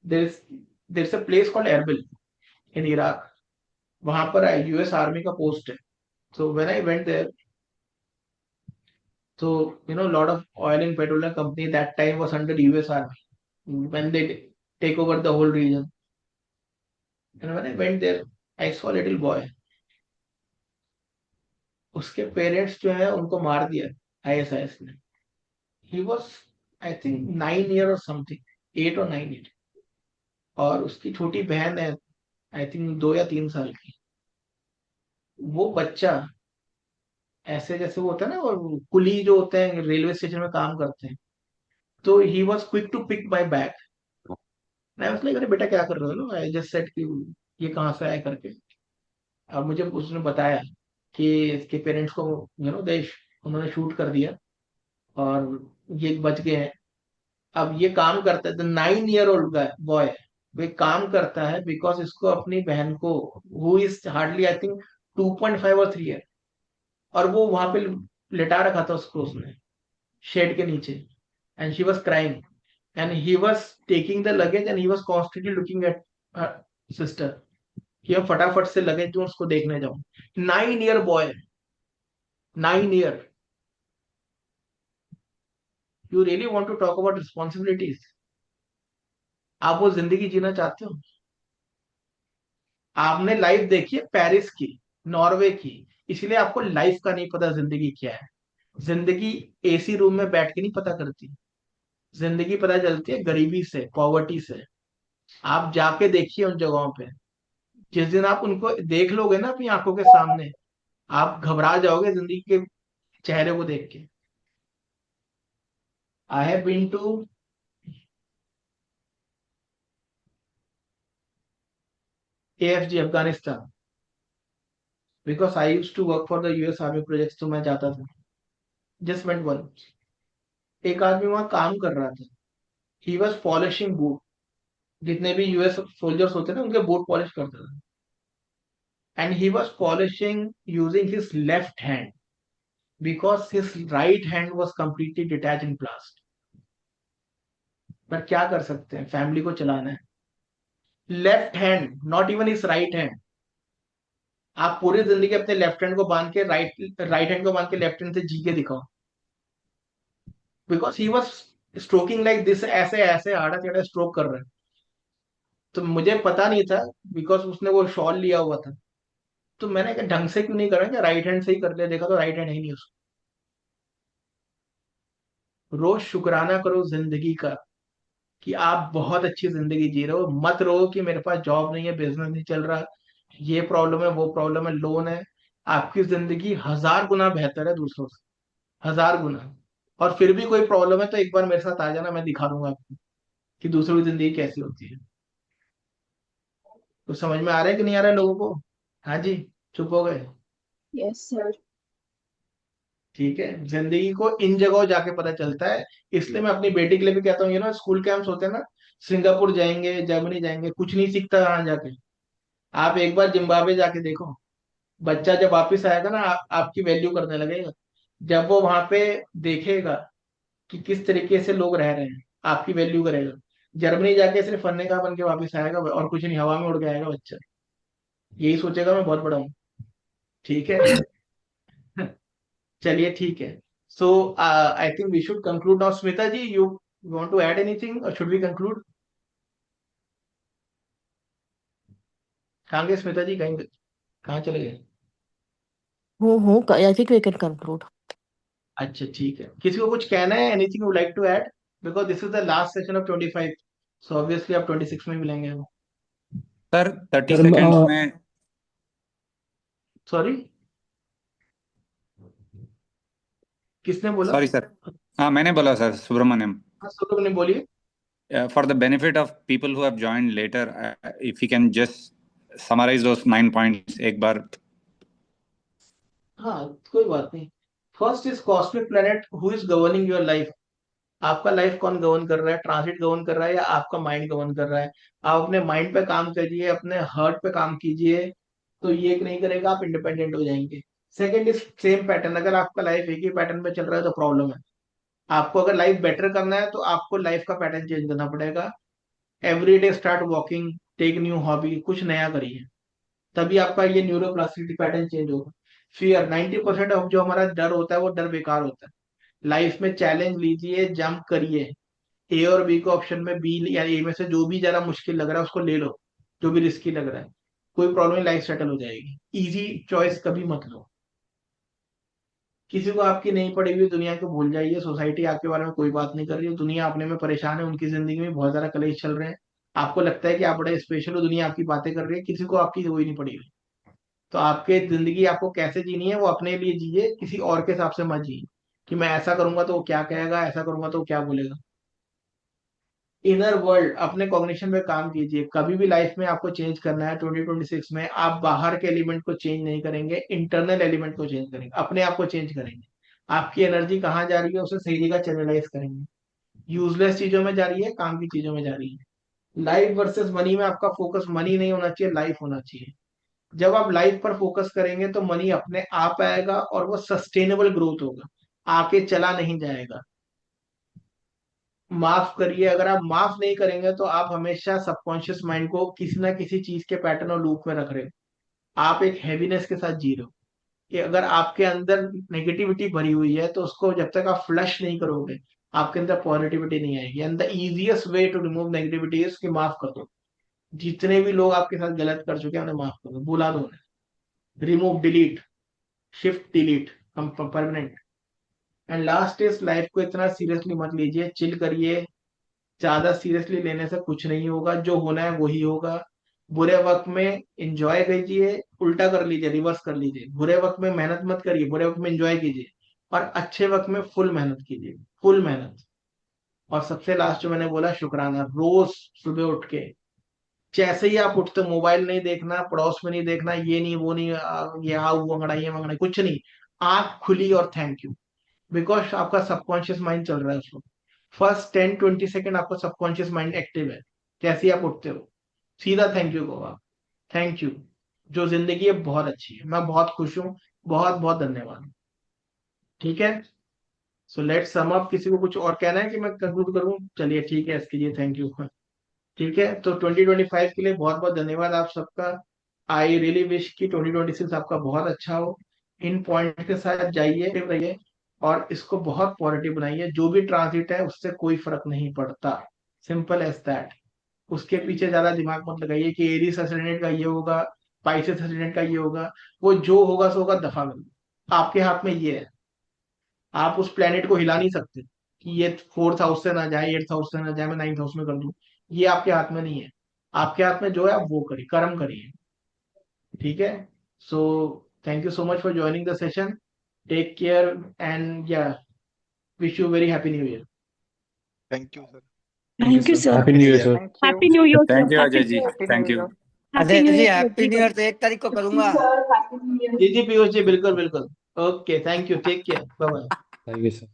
There's a place called Erbil in Iraq. वहां पर US आर्मी का पोस्ट है. So when I went there, so a lot of oil and petroleum company that time was under US army when they take over the whole region. And when I went there, I saw a little boy. उसके parents जो है उनको मार दिया ISIS ने. He was I think 9 year or something, 8 or 9 year. और उसकी छोटी बहन है आई थिंक 2 या 3 साल की. वो बच्चा ऐसे जैसे वो होता है ना, और कुली जो होते हैं रेलवे स्टेशन में काम करते हैं, तो he was quick to pick my bag. मैं वाज लाइक, अरे बेटा क्या कर रहे हो? आई जस्ट सेड कि ये कहाँ से आया करके. अब मुझे उसने बताया कि इसके पेरेंट्स को देश उन्होंने शूट कर दिया और ये बच गए हैं. अब ये काम करता है, द 9 year old बॉय, वो काम करता है बिकॉज इसको अपनी बहन को, who is hardly I think 2.5 or 3 year, और वो वहां पे लिटा रखा था उसको उसने शेड के नीचे, and she was crying and he was taking the luggage and he was constantly looking at sister कि मैं फटाफट से लगेज जो उसको देखने जाऊं. 9 year boy, 9 year. You really want to talk about responsibilities? आप वो जिंदगी जीना चाहते हो? आपने लाइफ देखी है पेरिस की, नॉर्वे की, इसलिए आपको लाइफ का नहीं पता जिंदगी क्या है. जिंदगी एसी रूम में बैठ के नहीं पता करती. जिंदगी पता चलती है गरीबी से, पॉवर्टी से. आप जाके देखिए उन जगहों पे. जिस दिन आप उनको देख लोगे ना अपनी आंखों के सामने, आप घबरा जाओगे जिंदगी के चेहरे को देख के. I have been to AFG Afghanistan because I use to work for the US army project. तो मैं जाता था. Just went one. एक आदमी वहां काम कर रहा था. He was polishing boot. जितने भी US सोल्जर्स होते हैं ना, उनके बूट पॉलिश करता था. And he was polishing using his left hand because his right hand was completely detach in plaster. पर क्या कर सकते हैं, फैमिली को चलाना है. Left hand, not even his right hand. आप पूरी जिंदगी अपने लेफ्ट हैंड को बांध के राइट हैंड को बांध के लेफ्ट हैंड से जी के दिखाओ. Because he was stroking like this, ऐसे ऐसे आड़ा टेढ़ा स्ट्रोक कर रहे हैं. तो मुझे पता नहीं था बिकॉज उसने वो शॉल लिया हुआ था. तो मैंने कहा ढंग से क्यों नहीं करेंगे, राइट हैंड से ही कर लिया. देखा तो राइट हैंड है ही नहीं उसको. रोज शुक्राना करो जिंदगी का कि आप बहुत अच्छी जिंदगी जी रहे हो. मत रो कि मेरे पास जॉब नहीं है, बिजनेस नहीं चल रहा, ये प्रॉब्लम है, वो प्रॉब्लम है, लोन है. आपकी जिंदगी 1000 गुना बेहतर है दूसरों से, 1000 गुना. और फिर भी कोई प्रॉब्लम है तो एक बार मेरे साथ आ जाना, मैं दिखा दूंगा आपको कि दूसरों की जिंदगी कैसी होती है. तो समझ में आ रहा है कि नहीं आ रहा है लोगों को? हाँ जी, चुप हो गए? Yes, sir. ठीक है. जिंदगी को इन जगहों जाके पता चलता है. इसलिए मैं अपनी बेटी के लिए भी कहता हूँ, स्कूल कैंप्स होते हैं ना, सिंगापुर जाएंगे, जर्मनी जाएंगे, कुछ नहीं सीखता वहां जाके. आप एक बार जिम्बाब्वे जाके देखो. बच्चा जब वापिस आएगा ना, आपकी वैल्यू करने लगेगा. जब वो वहां पे देखेगा कि किस तरीके से लोग रह रहे हैं, आपकी वैल्यू करेगा. जर्मनी जाके सिर्फ फन्ने का बन के वापिस आएगा और कुछ नहीं, हवा में उड़ के आएगा बच्चा. यही सोचेगा मैं बहुत बड़ा हूँ. ठीक है. चलिए ठीक है. So I think we should conclude now. Smita ji, you want to add anything और शुड वी कंक्लूड? कहाँ गए स्मिता जी? कहाँ चले गए? I think we can conclude. अच्छा ठीक है. किसी को कुछ कहना है? Anything would like to add? Because this is the last session of 25. So obviously आप 26 में मिलेंगे. सर 30 सर सेकेंड्स में. सॉरी, किसने बोला? Sorry sir. हाँ मैंने बोला सर, सुब्रमण्यम. हाँ, सब लोग ने बोलिए. For the benefit of people who have joined later, if you can just summarize those 9 points एक बार. हाँ, कोई बात नहीं. First is cosmic planet who is governing your life. आपका लाइफ कौन गवर्न कर रहा है? ट्रांजिट गवर्न कर रहा है या आपका माइंड गवर्न कर रहा है? आप अपने माइंड पे काम करिए, अपने हार्ट पे काम कीजिए, तो ये नहीं करेगा आप इंडिपेंडेंट हो जाएंगे। सेकंड इज सेम पैटर्न, अगर आपका लाइफ एक ही पैटर्न पे चल रहा है तो प्रॉब्लम है। आपको अगर लाइफ बेटर करना है तो आपको लाइफ का पैटर्न चेंज करना पड़ेगा। Every day start walking, take new hobby, कुछ नया करिए, तभी आपका ये न्यूरोप्लास्टिसिटी पैटर्न चेंज होगा। फियर 90% ऑफ जो हमारा डर होता है वो डर बेकार होता है। लाइफ में चैलेंज लीजिए, जंप करिए, ए और बी को ऑप्शन में बी या ए में से जो भी ज्यादा मुश्किल लग रहा है उसको ले लो, जो भी रिस्की लग रहा है, कोई प्रॉब्लम नहीं, लाइफ सेटल हो जाएगी। इजी चॉइस कभी मत लो। किसी को आपकी नहीं पड़ी हुई दुनिया को भूल जाइए, सोसाइटी आपके बारे में कोई बात नहीं कर रही है, दुनिया अपने में परेशान है, उनकी जिंदगी में बहुत ज्यादा कलेश चल रहे हैं। आपको लगता है कि आप बड़े स्पेशल हो, दुनिया आपकी बातें कर रही है, किसी को आपकी कोई नहीं पड़ी हुई। तो आपके जिंदगी आपको कैसे जीनी है वो अपने लिए जीजिए, किसी और के हिसाब से मत जिए कि मैं ऐसा करूंगा तो वो क्या कहेगा, ऐसा करूंगा तो वो क्या बोलेगा। इनर वर्ल्ड, अपने कॉग्निशन में काम कीजिए। कभी भी लाइफ में आपको चेंज करना है 2026 में, आप बाहर के एलिमेंट को चेंज नहीं करेंगे, इंटरनल एलिमेंट को चेंज करेंगे, अपने आप को चेंज करेंगे। आपकी एनर्जी कहाँ जा रही है उसे सही जगह चैनलाइज करेंगे। यूजलेस चीजों में जा रही है, काम की चीजों में जा रही है। लाइफ वर्सेस मनी में आपका फोकस मनी नहीं होना चाहिए, लाइफ होना चाहिए। जब आप लाइफ पर फोकस करेंगे तो मनी अपने आप आएगा और वो सस्टेनेबल ग्रोथ होगा, आके चला नहीं जाएगा। माफ करिए, अगर आप माफ नहीं करेंगे तो आप हमेशा सबकॉन्शियस माइंड को किसी ना किसी चीज के पैटर्न और लूप में रख रहे हो। आप एक हैवीनेस के साथ जी रहे हो कि अगर आपके अंदर नेगेटिविटी भरी हुई है तो उसको जब तक आप फ्लश नहीं करोगे आपके अंदर पॉजिटिविटी नहीं आएगी। And the easiest way to remove negativity is कि माफ कर दो। जितने भी लोग आपके साथ गलत कर चुके हैं उन्हें माफ कर दो, बुला दो उन्हें, रिमूव, डिलीट, शिफ्ट, डिलीट, हम permanent. And last is life को इतना सीरियसली मत लीजिए, चिल करिए। ज्यादा सीरियसली लेने से कुछ नहीं होगा, जो होना है वही होगा। बुरे वक्त में एंजॉय कीजिए, उल्टा कर लीजिए, रिवर्स कर लीजिए। बुरे वक्त में मेहनत मत करिए, बुरे वक्त में एंजॉय कीजिए, और अच्छे वक्त में फुल मेहनत कीजिए, फुल मेहनत। और सबसे लास्ट जो मैंने बोला, शुक्राना। रोज सुबह उठ के जैसे ही आप उठते, मोबाइल नहीं देखना, पड़ोस में नहीं देखना, ये नहीं वो नहीं, ये आओ मंगड़ा ये मंगड़ा, कुछ नहीं। आंख खुली और थैंक यू, बिकॉज आपका सबकॉन्शियस माइंड चल रहा है उसको। फर्स्ट 10-20 सेकेंड आपका सबकॉन्शियस माइंड एक्टिव है। जैसे ही आप उठते हो सीधा थैंक यू कहो आप, थैंक यू, जो जिंदगी है बहुत अच्छी है, मैं बहुत खुश हूँ, बहुत बहुत धन्यवाद। ठीक है, सो लेट सम अप। किसी को कुछ और कहना है कि मैं कंक्लूड करूँ? चलिए ठीक है, इसके लिए थैंक यू। ठीक है, तो 2025 के लिए बहुत बहुत धन्यवाद आप सबका। आई रियली विश कि 2026 आपका बहुत अच्छा हो। इन पॉइंट के साथ जाइए, रहिए, और इसको बहुत पॉजिटिव बनाइए। जो भी ट्रांजिट है उससे कोई फर्क नहीं पड़ता, सिंपल एज दैट। उसके पीछे ज्यादा दिमाग मत लगाइए कि एरीज एसेंडेंट का ये होगा, पाइसेस एसेंडेंट का ये होगा। वो जो होगा सो होगा, दफा कर दो। आपके हाथ में ये है, आप उस प्लेनेट को हिला नहीं सकते कि ये 4th हाउस से ना जाए, 8th हाउस से ना जाए, मैं 9th हाउस में कर दूं। ये आपके हाथ में नहीं है। आपके हाथ में जो है आप वो करिए, कर्म करिए। ठीक है, so thank you so much for joining the session. Take care and या wish you very happy new year. Thank you, sir. Thank you, sir. Happy New Year, sir. Happy New Year, sir. Thank you, Happy Ajay ji. New Year. Thank you. Happy Ajay New ji Year to happy new year everyone. तो 1 तारीख को करूंगा। जी जी पीयूष जी, बिल्कुल बिल्कुल। Okay, thank you, take care, bye bye. Thank you, sir.